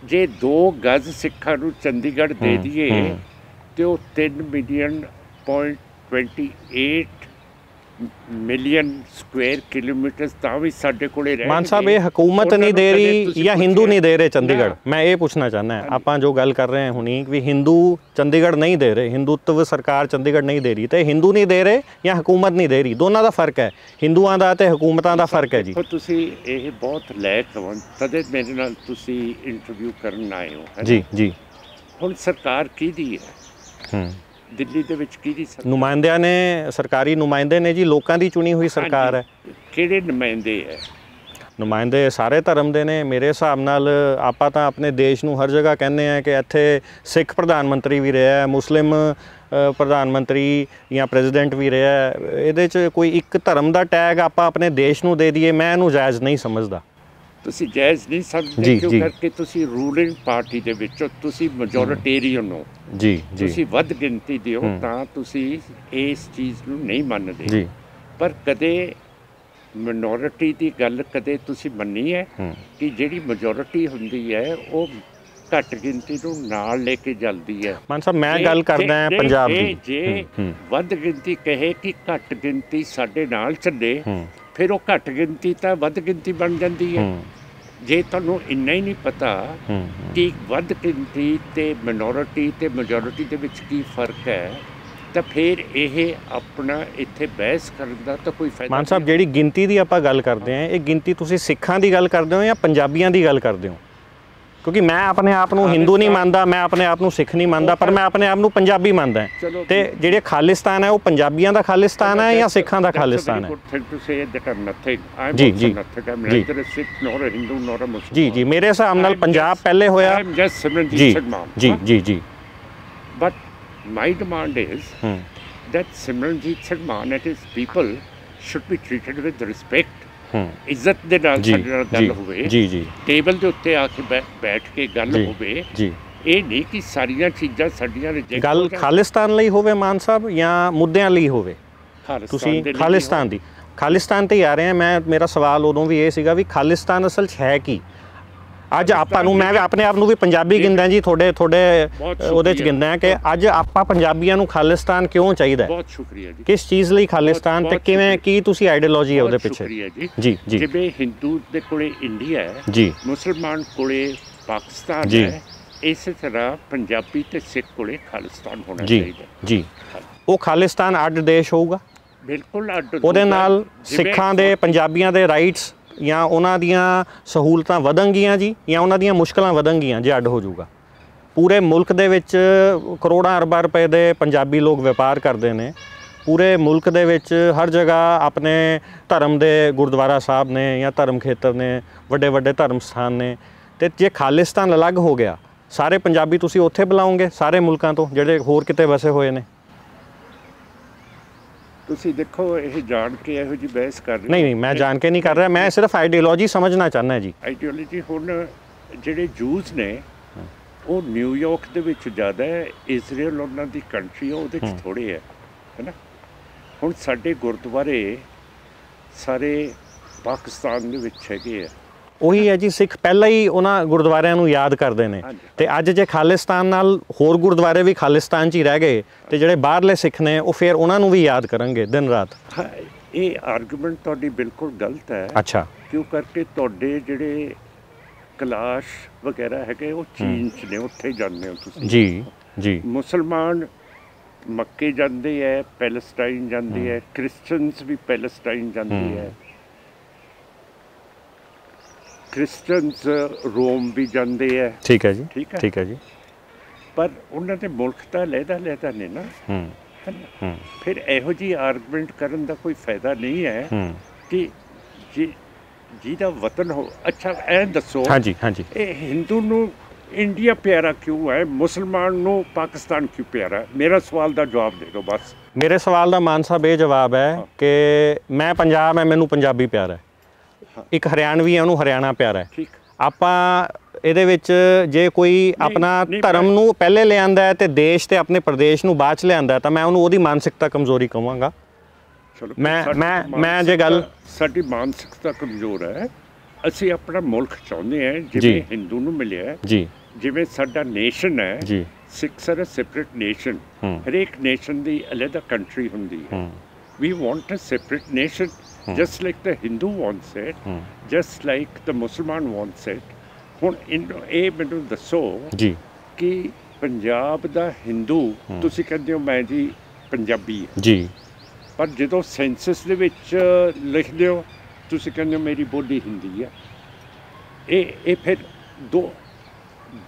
ਜੇ 2 ਗਜ਼ ਸਿੱਖਾਂ ਨੂੰ ਚੰਡੀਗੜ੍ਹ ਦੇ ਦਈਏ ਤੇ ਉਹ 3.28 ਮਿਲੀਅਨ ਸਕੁਆਇਰ ਕਿਲੋਮੀਟਰ ਤਾਂ ਵੀ ਸਾਡੇ ਕੋਲੇ ਰਹਿ। ਮਾਨ ਸਾਹਿਬ, ਇਹ ਹਕੂਮਤ ਨਹੀਂ ਦੇ ਰਹੀ ਜਾਂ ਹਿੰਦੂ ਨਹੀਂ ਦੇ ਰਹੇ ਚੰਡੀਗੜ੍ਹ? ਮੈਂ ਇਹ ਪੁੱਛਣਾ ਚਾਹੁੰਦਾ। ਆਪਾਂ ਜੋ ਗੱਲ ਕਰ ਰਹੇ ਹਾਂ ਹੁਣੀ ਵੀ ਹਿੰਦੂ ਚੰਡੀਗੜ੍ਹ ਨਹੀਂ ਦੇ ਰਹੇ, ਹਿੰਦੂਤਵ ਸਰਕਾਰ ਚੰਡੀਗੜ੍ਹ ਨਹੀਂ ਦੇ ਰਹੀ, ਤੇ ਹਿੰਦੂ ਨਹੀਂ ਦੇ ਰਹੇ ਜਾਂ ਹਕੂਮਤ ਨਹੀਂ ਦੇ ਰਹੀ? ਦੋਨਾਂ ਦਾ ਫਰਕ ਹੈ, ਹਿੰਦੂਆਂ ਦਾ ਤੇ ਹਕੂਮਤਾਂ ਦਾ ਫਰਕ ਹੈ ਜੀ। ਤੁਸੀਂ ਇਹ ਬਹੁਤ ਲਾਇਕ ਹੋ, ਤਦੇ ਮੇਰੇ ਨਾਲ ਤੁਸੀਂ ਇੰਟਰਵਿਊ ਕਰਨ ਆਏ ਹੋ। ਜੀ ਜੀ। ਹੁਣ ਸਰਕਾਰ ਕਿਹਦੀ ਹੈ? ਦਿੱਲੀ ਦੇ ਵਿੱਚ ਕਿਹਦੀ ਨੁਮਾਇੰਦਿਆਂ ਨੇ, ਸਰਕਾਰੀ ਨੁਮਾਇੰਦੇ ਨੇ ਜੀ, ਲੋਕਾਂ ਦੀ ਚੁਣੀ ਹੋਈ ਸਰਕਾਰ ਹੈ। ਕਿਹੜੇ ਨੁਮਾਇੰਦੇ ਹੈ? ਨੁਮਾਇੰਦੇ ਸਾਰੇ ਧਰਮ ਦੇ ਨੇ ਮੇਰੇ ਹਿਸਾਬ ਨਾਲ। ਆਪਾਂ ਤਾਂ ਆਪਣੇ ਦੇਸ਼ ਨੂੰ ਹਰ ਜਗ੍ਹਾ ਕਹਿੰਦੇ ਆ ਕਿ ਇੱਥੇ ਸਿੱਖ ਪ੍ਰਧਾਨ ਮੰਤਰੀ ਵੀ ਰਿਹਾ, ਮੁਸਲਿਮ ਪ੍ਰਧਾਨ ਮੰਤਰੀ ਜਾਂ ਪ੍ਰੈਜ਼ੀਡੈਂਟ ਵੀ ਰਿਹਾ। ਇਹਦੇ 'ਚ ਕੋਈ ਇੱਕ ਧਰਮ ਦਾ ਟੈਗ ਆਪਾਂ ਆਪਣੇ ਦੇਸ਼ ਨੂੰ ਦੇ ਦਈਏ, ਮੈਂ ਇਹਨੂੰ ਜਾਇਜ਼ ਨਹੀਂ ਸਮਝਦਾ। ਤੁਸੀਂ ਜਾਇਜ਼ ਨਹੀਂ ਸਮਝਦੇ ਕਿਉਂ? ਕਰਕੇ ਤੁਸੀਂ ਰੂਲਿੰਗ ਪਾਰਟੀ ਦੇ ਵਿੱਚ ਤੁਸੀਂ ਮੈਜੋਰਿਟੇਰੀਅਨ ਹੋ ਜੀ, ਤੁਸੀਂ ਵੱਧ ਗਿਣਤੀ ਦੇ ਹੋ, ਤਾਂ ਤੁਸੀਂ ਇਸ ਚੀਜ਼ ਨੂੰ ਨਹੀਂ ਮੰਨਦੇ ਜੀ। ਪਰ ਕਦੇ ਮਿਨੋਰਿਟੀ ਦੀ ਗੱਲ ਕਦੇ ਤੁਸੀਂ ਮੰਨੀ ਹੈ ਕਿ ਜਿਹੜੀ ਮੈਜੋਰਿਟੀ ਹੁੰਦੀ ਹੈ ਉਹ ਘੱਟ ਗਿਣਤੀ ਨੂੰ ਨਾਲ ਲੈ ਕੇ ਚੱਲਦੀ ਹੈ? ਮਾਨ ਸਾਹਿਬ, ਮੈਂ ਗੱਲ ਕਰਦਾ ਹਾਂ ਪੰਜਾਬ ਦੀ। ਜੇ ਵੱਧ ਗਿਣਤੀ ਕਹੇ ਕਿ ਘੱਟ ਗਿਣਤੀ ਸਾਡੇ ਨਾਲ ਚੱਲੇ, ਫਿਰ ਉਹ ਘੱਟ ਗਿਣਤੀ ਤਾਂ ਵੱਧ ਗਿਣਤੀ ਬਣ ਜਾਂਦੀ ਹੈ। ਜੇ ਤੁਹਾਨੂੰ ਇੰਨਾ ਹੀ ਨਹੀਂ ਪਤਾ ਕਿ ਵੱਧ ਗਿਣਤੀ ਤੇ ਮਿਨੋਰਿਟੀ ਤੇ ਮੈਜੋਰਿਟੀ ਦੇ ਵਿੱਚ ਕੀ ਫਰਕ ਹੈ, ਤਾਂ ਫਿਰ ਇਹ ਆਪਣਾ ਇੱਥੇ ਬਹਿਸ ਕਰਨ ਦਾ ਤਾਂ ਕੋਈ ਫਾਇਦਾ। ਮਾਨ ਸਾਹਿਬ, ਜਿਹੜੀ ਗਿਣਤੀ ਦੀ ਆਪਾਂ ਗੱਲ ਕਰਦੇ ਹਾਂ, ਇਹ ਗਿਣਤੀ ਤੁਸੀਂ ਸਿੱਖਾਂ ਦੀ ਗੱਲ ਕਰਦੇ ਹੋ ਜਾਂ ਪੰਜਾਬੀਆਂ ਦੀ ਗੱਲ ਕਰਦੇ ਹੋ? ਕਿਉਂਕਿ ਮੈਂ ਆਪਣੇ ਆਪ ਨੂੰ ਹਿੰਦੂ ਨਹੀਂ ਮੰਨਦਾ, ਮੈਂ ਆਪਣੇ ਆਪ ਨੂੰ ਸਿੱਖ ਨਹੀਂ ਮੰਨਦਾ, ਪਰ ਮੈਂ ਆਪਣੇ ਆਪ ਨੂੰ ਪੰਜਾਬੀ ਮੰਨਦਾ। ਤੇ ਜਿਹੜੇ ਖਾਲਿਸਤਾਨ ਹੈ ਉਹ ਪੰਜਾਬੀਆਂ ਦਾ ਖਾਲਿਸਤਾਨ ਹੈ ਜਾਂ ਸਿੱਖਾਂ ਦਾ ਖਾਲਿਸਤਾਨ ਹੈ? ਜੀ ਜੀ ਜੀ ਜੀ। ਮੇਰੇ ਹਿਸਾਬ ਨਾਲ ਪੰਜਾਬ ਪਹਿਲੇ ਹੋਇਆ। ਜੀ ਜੀ ਜੀ ਜੀ। But my demand is that Simranjit Sharma and his people should be treated with respect, ਇੱਜ਼ਤ ਦੇ ਨਾਲ ਸਾਡੇ ਨਾਲ ਗੱਲ ਹੋਵੇ, ਟੇਬਲ ਦੇ ਉੱਤੇ ਆ ਕੇ ਬੈਠ ਕੇ ਗੱਲ ਹੋਵੇ। ਇਹ ਨਹੀਂ ਕਿ ਸਾਰੀਆਂ ਚੀਜ਼ਾਂ ਸਾਡੀਆਂ ਰਿਜੈਕਟ ਗੱਲ ਖਾਲਿਸਤਾਨ ਲਈ ਹੋਵੇ ਮਾਨ ਸਾਹਿਬ ਜਾਂ ਮੁੱਦਿਆਂ ਲਈ ਹੋਵੇ। ਤੁਸੀਂ ਖਾਲਿਸਤਾਨ ਤੇ ਹੀ ਆ ਰਹੇ ਆ। ਮੇਰਾ ਸਵਾਲ ਉਦੋਂ ਵੀ ਇਹ ਸੀਗਾ ਵੀ ਖਾਲਿਸਤਾਨ ਅਸਲ 'ਚ ਹੈ ਕੀ? ਅੱਜ ਆਪਾਂ ਨੂੰ, ਮੈਂ ਆਪਣੇ ਆਪ ਨੂੰ ਵੀ ਪੰਜਾਬੀ ਗਿਣਦਾ ਜੀ, ਤੁਹਾਡੇ ਉਹਦੇ 'ਚ ਗਿਣਦਾ ਕਿ ਅੱਜ ਆਪਾਂ ਪੰਜਾਬੀਆਂ ਨੂੰ ਖਾਲਿਸਤਾਨ ਕਿਉਂ ਚਾਹੀਦਾ? ਬਹੁਤ ਸ਼ੁਕਰੀਆ ਜੀ। ਕਿਸ ਚੀਜ਼ ਲਈ ਖਾਲਿਸਤਾਨ ਤੇ ਕਿਵੇਂ, ਕੀ ਤੁਸੀਂ ਆਈਡੀਓਲੋਜੀ ਹੈ ਉਹਦੇ ਪਿੱਛੇ? ਜੀ ਜਿਵੇਂ ਹਿੰਦੂ ਦੇ ਕੋਲੇ ਇੰਡੀਆ ਹੈ ਜੀ, ਮੁਸਲਮਾਨ ਕੋਲੇ ਪਾਕਿਸਤਾਨ ਹੈ, ਇਸੇ ਤਰ੍ਹਾਂ ਪੰਜਾਬੀ ਤੇ ਸਿੱਖ ਕੋਲੇ ਖਾਲਿਸਤਾਨ ਹੋਣਾ ਚਾਹੀਦਾ ਜੀ। ਉਹ ਖਾਲਿਸਤਾਨ ਅੱਡ ਦੇਸ਼ ਹੋਊਗਾ, ਬਿਲਕੁਲ ਅੱਡ। ਉਹਦੇ ਨਾਲ ਸਿੱਖਾਂ ਦੇ, ਪੰਜਾਬੀਆਂ ਦੇ ਰਾਈਟਸ ਜਾਂ ਉਹਨਾਂ ਦੀਆਂ ਸਹੂਲਤਾਂ ਵਧਣਗੀਆਂ ਜੀ, ਜਾਂ ਉਹਨਾਂ ਦੀਆਂ ਮੁਸ਼ਕਲਾਂ ਵਧਣਗੀਆਂ ਜੇ ਅੱਡ ਹੋ ਜਾਊਗਾ। ਪੂਰੇ ਮੁਲਕ ਦੇ ਵਿੱਚ ਕਰੋੜਾਂ ਅਰਬਾਂ ਰੁਪਏ ਦੇ ਪੰਜਾਬੀ ਲੋਕ ਵਪਾਰ ਕਰਦੇ ਨੇ। ਪੂਰੇ ਮੁਲਕ ਦੇ ਵਿੱਚ ਹਰ ਜਗ੍ਹਾ ਆਪਣੇ ਧਰਮ ਦੇ ਗੁਰਦੁਆਰਾ ਸਾਹਿਬ ਨੇ ਜਾਂ ਧਰਮ ਖੇਤਰ ਨੇ, ਵੱਡੇ ਵੱਡੇ ਧਰਮ ਸਥਾਨ ਨੇ। ਅਤੇ ਜੇ ਖਾਲਿਸਤਾਨ ਅਲੱਗ ਹੋ ਗਿਆ, ਸਾਰੇ ਪੰਜਾਬੀ ਤੁਸੀਂ ਉੱਥੇ ਬੁਲਾਓਗੇ ਸਾਰੇ ਮੁਲਕਾਂ ਤੋਂ ਜਿਹੜੇ ਹੋਰ ਕਿਤੇ ਵਸੇ ਹੋਏ ਨੇ? ਤੁਸੀਂ ਦੇਖੋ, ਇਹ ਜਾਣ ਕੇ ਇਹੋ ਜਿਹੀ ਬਹਿਸ ਕਰ ਰਹੇ? ਨਹੀਂ, ਮੈਂ ਜਾਣ ਕੇ ਨਹੀਂ ਕਰ ਰਿਹਾ, ਮੈਂ ਸਿਰਫ ਆਈਡੀਓਲੋਜੀ ਸਮਝਣਾ ਚਾਹੁੰਦਾ ਜੀ। ਆਈਡੀਓਲੋਜੀ ਹੁਣ ਜਿਹੜੇ ਜੂਸ ਨੇ ਉਹ ਨਿਊਯਾਰਕ ਦੇ ਵਿੱਚ ਜ਼ਿਆਦਾ ਹੈ, ਇਜ਼ਰਾਈਲ ਉਹਨਾਂ ਦੀ ਕੰਟਰੀ ਹੈ, ਉਹਦੇ 'ਚ ਥੋੜ੍ਹੇ ਹੈ ਨਾ। ਹੁਣ ਸਾਡੇ ਗੁਰਦੁਆਰੇ ਸਾਰੇ ਪਾਕਿਸਤਾਨ ਦੇ ਵਿੱਚ ਹੈਗੇ ਆ। ਉਹੀ ਹੈ ਜੀ, ਸਿੱਖ ਪਹਿਲਾਂ ਹੀ ਉਹਨਾਂ ਗੁਰਦੁਆਰਿਆਂ ਨੂੰ ਯਾਦ ਕਰਦੇ ਨੇ। ਅਤੇ ਅੱਜ ਜੇ ਖਾਲਿਸਤਾਨ ਨਾਲ ਹੋਰ ਗੁਰਦੁਆਰੇ ਵੀ ਖਾਲਿਸਤਾਨ 'ਚ ਹੀ ਰਹਿ ਗਏ ਅਤੇ ਜਿਹੜੇ ਬਾਹਰਲੇ ਸਿੱਖ ਨੇ ਉਹ ਫਿਰ ਉਹਨਾਂ ਨੂੰ ਵੀ ਯਾਦ ਕਰਨਗੇ ਦਿਨ ਰਾਤ। ਇਹ ਆਰਗੂਮੈਂਟ ਤੁਹਾਡੀ ਬਿਲਕੁਲ ਗਲਤ ਹੈ। ਅੱਛਾ। ਕਿਉਂ ਕਰਕੇ ਤੁਹਾਡੇ ਜਿਹੜੇ ਕਲਾਸ਼ ਵਗੈਰਾ ਹੈਗੇ ਉਹ ਚੀਨ 'ਚ ਨੇ, ਉੱਥੇ ਜਾਂਦੇ ਹੋ ਤੁਸੀਂ। ਜੀ। ਮੁਸਲਮਾਨ ਮੱਕੇ ਜਾਂਦੇ ਹੈ, ਪੈਲਸਟਾਈਨ ਜਾਂਦੇ ਹੈ, ਕ੍ਰਿਸਚਨਸ ਵੀ ਪੈਲਸਟਾਈਨ ਜਾਂਦੇ ਹੈ, ਕ੍ਰਿਸਚਨਸ ਰੋਮ ਵੀ ਜਾਂਦੇ ਹੈ। ਠੀਕ ਹੈ ਜੀ। ਪਰ ਉਹਨਾਂ ਦੇ ਮੁਲਕ ਤਾਂ ਲਹਿਦਾ ਨੇ ਨਾ। ਫਿਰ ਇਹੋ ਜਿਹੀ ਆਰਗੂਮੈਂਟ ਕਰਨ ਦਾ ਕੋਈ ਫਾਇਦਾ ਨਹੀਂ ਹੈ ਕਿ ਜਿਹਦਾ ਵਤਨ ਹੋ। ਅੱਛਾ, ਇਹ ਦੱਸੋ, ਇਹ ਹਿੰਦੂ ਨੂੰ ਇੰਡੀਆ ਪਿਆਰਾ ਕਿਉਂ ਹੈ, ਮੁਸਲਮਾਨ ਨੂੰ ਪਾਕਿਸਤਾਨ ਕਿਉਂ ਪਿਆਰਾ? ਮੇਰਾ ਸਵਾਲ ਦਾ ਜਵਾਬ ਦੇ ਦਿਓ ਬਸ। ਮੇਰੇ ਸਵਾਲ ਦਾ ਮਾਨ ਸਾਹਿਬ ਇਹ ਜਵਾਬ ਹੈ ਕਿ ਮੈਂ ਪੰਜਾਬ ਹੈ, ਮੈਨੂੰ ਪੰਜਾਬੀ ਪਿਆਰਾ ਹੈ। ਇੱਕ ਹਰਿਆਣਵੀ ਹੈ, ਉਹਨੂੰ ਹਰਿਆਣਾ ਪਿਆਰਾ ਹੈ। ਆਪਾਂ ਇਹਦੇ ਵਿੱਚ ਜੇ ਕੋਈ ਆਪਣਾ ਧਰਮ ਨੂੰ ਪਹਿਲੇ ਲਿਆਂਦਾ ਹੈ ਅਤੇ ਦੇਸ਼ ਅਤੇ ਆਪਣੇ ਪ੍ਰਦੇਸ਼ ਨੂੰ ਬਾਅਦ 'ਚ ਲਿਆਂਦਾ ਤਾਂ ਮੈਂ ਉਹਨੂੰ ਉਹਦੀ ਮਾਨਸਿਕਤਾ ਕਮਜ਼ੋਰੀ ਕਹਾਂਗਾ। ਮੈਂ ਜੇ ਗੱਲ, ਸਾਡੀ ਮਾਨਸਿਕਤਾ ਕਮਜ਼ੋਰ ਹੈ। ਅਸੀਂ ਆਪਣਾ ਮੁਲਕ ਚਾਹੁੰਦੇ ਹਾਂ ਜਿਵੇਂ ਹਿੰਦੂ ਨੂੰ ਮਿਲਿਆ ਜੀ, ਜਿਵੇਂ ਸਾਡਾ ਨੇਸ਼ਨ ਹੈ ਜੀ। Sikhs are a separate nation. ਹਰੇਕ ਨੇਸ਼ਨ ਦੀ ਅਲੱਗ ਕੰਟਰੀ ਹੁੰਦੀ ਹੈ। We want a separate nation, just like the Hindu wants it, just like the Muslim wants it. ਹੁਣ ਇਹ ਮੈਨੂੰ ਦੱਸੋ ਜੀ ਕਿ ਪੰਜਾਬ ਦਾ ਹਿੰਦੂ, ਤੁਸੀਂ ਕਹਿੰਦੇ ਹੋ ਮੈਂ ਜੀ ਪੰਜਾਬੀ ਜੀ, ਪਰ ਜਦੋਂ ਸੈਂਸਸ ਦੇ ਵਿੱਚ ਲਿਖਦੇ ਹੋ ਤੁਸੀਂ ਕਹਿੰਦੇ ਹੋ ਮੇਰੀ ਬੋਲੀ ਹਿੰਦੀ ਹੈ। ਇਹ ਫਿਰ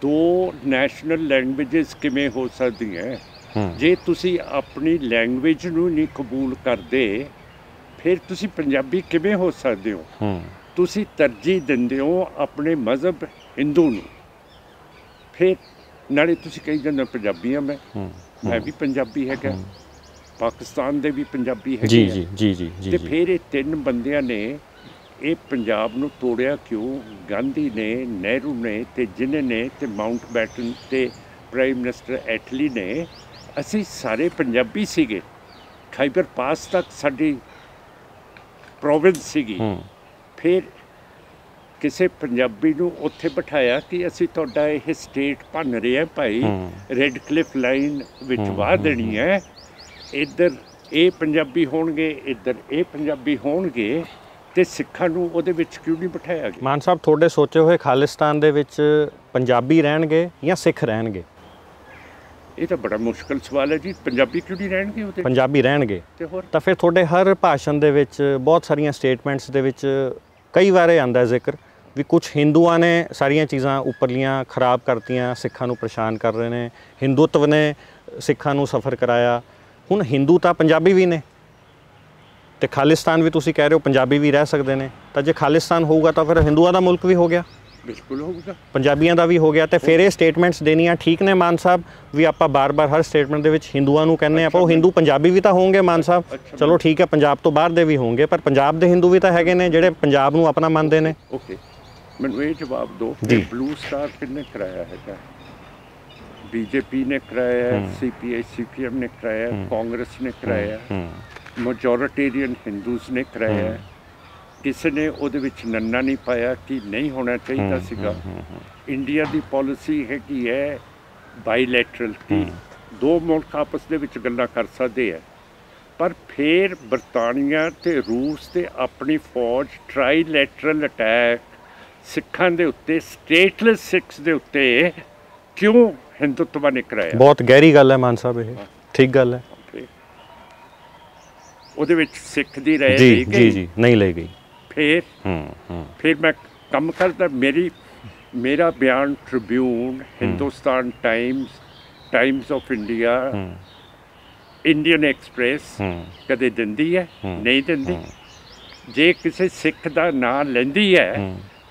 ਦੋ ਨੈਸ਼ਨਲ ਲੈਂਗੁਏਜਸ ਕਿਵੇਂ ਹੋ ਸਕਦੀਆਂ? ਜੇ ਤੁਸੀਂ ਆਪਣੀ ਲੈਂਗੁਏਜ ਨੂੰ ਨਹੀਂ ਕਬੂਲ ਕਰਦੇ ਫਿਰ ਤੁਸੀਂ ਪੰਜਾਬੀ ਕਿਵੇਂ ਹੋ ਸਕਦੇ ਹੋ? ਤੁਸੀਂ ਤਰਜੀਹ ਦਿੰਦੇ ਹੋ ਆਪਣੇ ਮਜ਼ਹਬ ਹਿੰਦੂ ਨੂੰ। ਫਿਰ ਨਾਲੇ ਤੁਸੀਂ ਕਹੀ ਜਾਂਦੇ ਪੰਜਾਬੀ ਹਾਂ ਮੈਂ ਵੀ ਪੰਜਾਬੀ ਹੈਗਾ, ਪਾਕਿਸਤਾਨ ਦੇ ਵੀ ਪੰਜਾਬੀ ਹੈਗੇ ਜੀ। ਤੇ ਫਿਰ ਇਹ ਤਿੰਨ ਬੰਦਿਆਂ ਨੇ ਇਹ ਪੰਜਾਬ ਨੂੰ ਤੋੜਿਆ ਕਿਉਂ? ਗਾਂਧੀ ਨੇ, ਨਹਿਰੂ ਨੇ ਤੇ ਜਿੰਨੇ ਨੇ ਤੇ ਮਾਊਂਟ ਬੈਟਨ ਤੇ ਪ੍ਰਾਈਮ ਮਿਨਿਸਟਰ ਐਟਲੀ ਨੇ। ਅਸੀਂ ਸਾਰੇ ਪੰਜਾਬੀ ਸੀਗੇ। ਖਾਈਬਰ ਪਾਸ ਤੱਕ ਸਾਡੀ ਪ੍ਰੋਵਿੰਸ ਸੀਗੀ। ਫਿਰ ਕਿਸੇ ਪੰਜਾਬੀ ਨੂੰ ਉੱਥੇ ਬਿਠਾਇਆ ਕਿ ਅਸੀਂ ਤੁਹਾਡਾ ਇਹ ਸਟੇਟ ਭੰਨ ਰਹੇ ਹਾਂ ਭਾਈ, ਰੈੱਡ ਕਲਿਫ ਲਾਈਨ ਵਿੱਚ ਵਾਹ ਦੇਣੀ ਹੈ। ਇੱਧਰ ਇਹ ਪੰਜਾਬੀ ਹੋਣਗੇ, ਇੱਧਰ ਇਹ ਪੰਜਾਬੀ ਹੋਣਗੇ, ਤੇ ਸਿੱਖਾਂ ਨੂੰ ਉਹਦੇ ਵਿੱਚ ਕਿਉਂ ਨਹੀਂ ਬਿਠਾਇਆ ਗਿਆ? ਮਾਨ ਸਾਹਿਬ, ਤੁਹਾਡੇ ਸੋਚੇ ਹੋਏ ਖਾਲਿਸਤਾਨ ਦੇ ਵਿੱਚ ਪੰਜਾਬੀ ਰਹਿਣਗੇ ਜਾਂ ਸਿੱਖ ਰਹਿਣਗੇ? ਇਹ ਤਾਂ ਬੜਾ ਮੁਸ਼ਕਲ ਸਵਾਲ ਹੈ ਜੀ। ਪੰਜਾਬੀ ਕਿਉਂ ਨਹੀਂ ਰਹਿਣਗੇ ਉਹਦੇ? ਪੰਜਾਬੀ ਰਹਿਣਗੇ। ਤਾਂ ਫਿਰ ਤੁਹਾਡੇ ਹਰ ਭਾਸ਼ਣ ਦੇ ਵਿੱਚ, ਬਹੁਤ ਸਾਰੀਆਂ ਸਟੇਟਮੈਂਟਸ ਦੇ ਵਿੱਚ ਕਈ ਵਾਰ ਇਹ ਆਉਂਦਾ ਜ਼ਿਕਰ ਵੀ ਕੁਝ ਹਿੰਦੂਆਂ ਨੇ ਸਾਰੀਆਂ ਚੀਜ਼ਾਂ ਉੱਪਰਲੀਆਂ ਖਰਾਬ ਕਰਤੀਆਂ, ਸਿੱਖਾਂ ਨੂੰ ਪਰੇਸ਼ਾਨ ਕਰ ਰਹੇ ਨੇ, ਹਿੰਦੂਤਵ ਨੇ ਸਿੱਖਾਂ ਨੂੰ ਸਫਰ ਕਰਾਇਆ। ਹੁਣ ਹਿੰਦੂ ਤਾਂ ਪੰਜਾਬੀ ਵੀ ਨੇ ਅਤੇ ਖਾਲਿਸਤਾਨ ਵੀ ਤੁਸੀਂ ਕਹਿ ਰਹੇ ਹੋ ਪੰਜਾਬੀ ਵੀ ਰਹਿ ਸਕਦੇ ਨੇ। ਤਾਂ ਜੇ ਖਾਲਿਸਤਾਨ ਹੋਊਗਾ ਤਾਂ ਫਿਰ ਹਿੰਦੂਆਂ ਦਾ ਮੁਲਕ ਵੀ ਹੋ ਗਿਆ। ਬਿਲਕੁਲ ਹੋਊਗਾ। ਪੰਜਾਬੀਆਂ ਦਾ ਵੀ ਹੋ ਗਿਆ ਤੇ ਫਿਰ ਇਹ ਸਟੇਟਮੈਂਟਸ ਦੇਣੀਆਂ ਠੀਕ ਨੇ ਮਾਨ ਸਾਹਿਬ ਵੀ ਆਪਾਂ ਬਾਰ-ਬਾਰ ਹਰ ਸਟੇਟਮੈਂਟ ਦੇ ਵਿੱਚ ਹਿੰਦੂਆਂ ਨੂੰ ਕਹਿੰਦੇ ਆਪਾਂ, ਉਹ ਹਿੰਦੂ ਪੰਜਾਬੀ ਵੀ ਤਾਂ ਹੋਣਗੇ ਮਾਨ ਸਾਹਿਬ। ਚਲੋ ਠੀਕ ਹੈ, ਪੰਜਾਬ ਤੋਂ ਬਾਹਰ ਦੇ ਵੀ ਹੋਣਗੇ, ਪਰ ਪੰਜਾਬ ਦੇ ਹਿੰਦੂ ਵੀ ਤਾਂ ਹੈਗੇ ਨੇ ਜਿਹੜੇ ਪੰਜਾਬ ਨੂੰ ਆਪਣਾ ਮੰਨਦੇ ਨੇ। ਓਕੇ, ਮੈਨੂੰ ਇਹ ਜਵਾਬ ਦਿਓ, ਬਲੂ ਸਟਾਰ ਕਿੰਨੇ ਕਰਾਇਆ ਹੈਗਾ? बीजेपी ने कराया है, CPI CPM ने कराया है, कांग्रेस ने कराया है, मेजोरिटेरियन हिंदूज ने कराया है। किसी ने ਉਹਦੇ ਵਿੱਚ ਨੰਨਾ ਨਹੀਂ ਪਾਇਆ ਕਿ नहीं होना चाहिए ਸੀਗਾ। इंडिया ਦੀ पॉलिसी है कि है बाईलैटरल की दो मुल्क आपस ਦੇ ਵਿੱਚ ਗੱਲਾਂ ਕਰ ਸਕਦੇ ਹੈ, पर फिर बरतानिया ते रूस ते अपनी फौज ट्राईलैटरल अटैक सिखां दे उत्ते, स्टेटलैस सिक्स दे उत्ते क्यों हिंदुत्व ने कराया? बहुत गहरी गल है मान साहब, ये ठीक गल है। ਉਹਦੇ ਵਿੱਚ ਸਿੱਖ ਦੀ ਰਾਏ जी जी जी नहीं ले गई। फिर मैं कम करता, मेरा बयान Tribune, Hindustan times, times of India, Indian express कदे दिंदी है नहीं दिंदी। जे किसी सिख का नां लैंदी है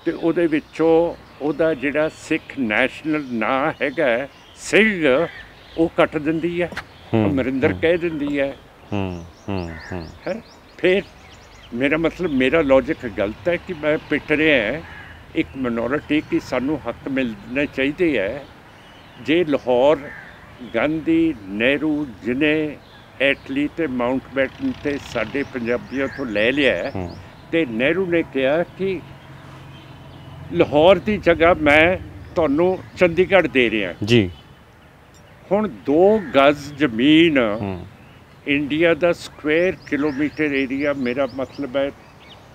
तो ਉਹਦੇ ਵਿੱਚੋਂ ਉਹਦਾ ਜਿਹੜਾ ਸਿੱਖ ਨੈਸ਼ਨਲ ਨਾਂ ਹੈਗਾ ਸਿੰਘ ਉਹ ਕੱਟ ਦਿੰਦੀ ਹੈ, ਅਮਰਿੰਦਰ ਕਹਿ ਦਿੰਦੀ ਹੈ। फिर मेरा मतलब, मेरा लॉजिक गलत है कि मैं पिट रहा है एक मिनोरिटी की सानू हक मिलने चाहिए है। जे लाहौर गांधी, नेहरू, जिने एटली ते माउंटबैटन ते साडे पंजाबियों तो ले लिया है, ते नेहरू ने कहा कि लाहौर की जगह मैं तुहानू चंडीगढ़ दे रहा जी। हुण 2 गज जमीन इंडिया का स्क्वायर किलोमीटर एरिया, मेरा मतलब है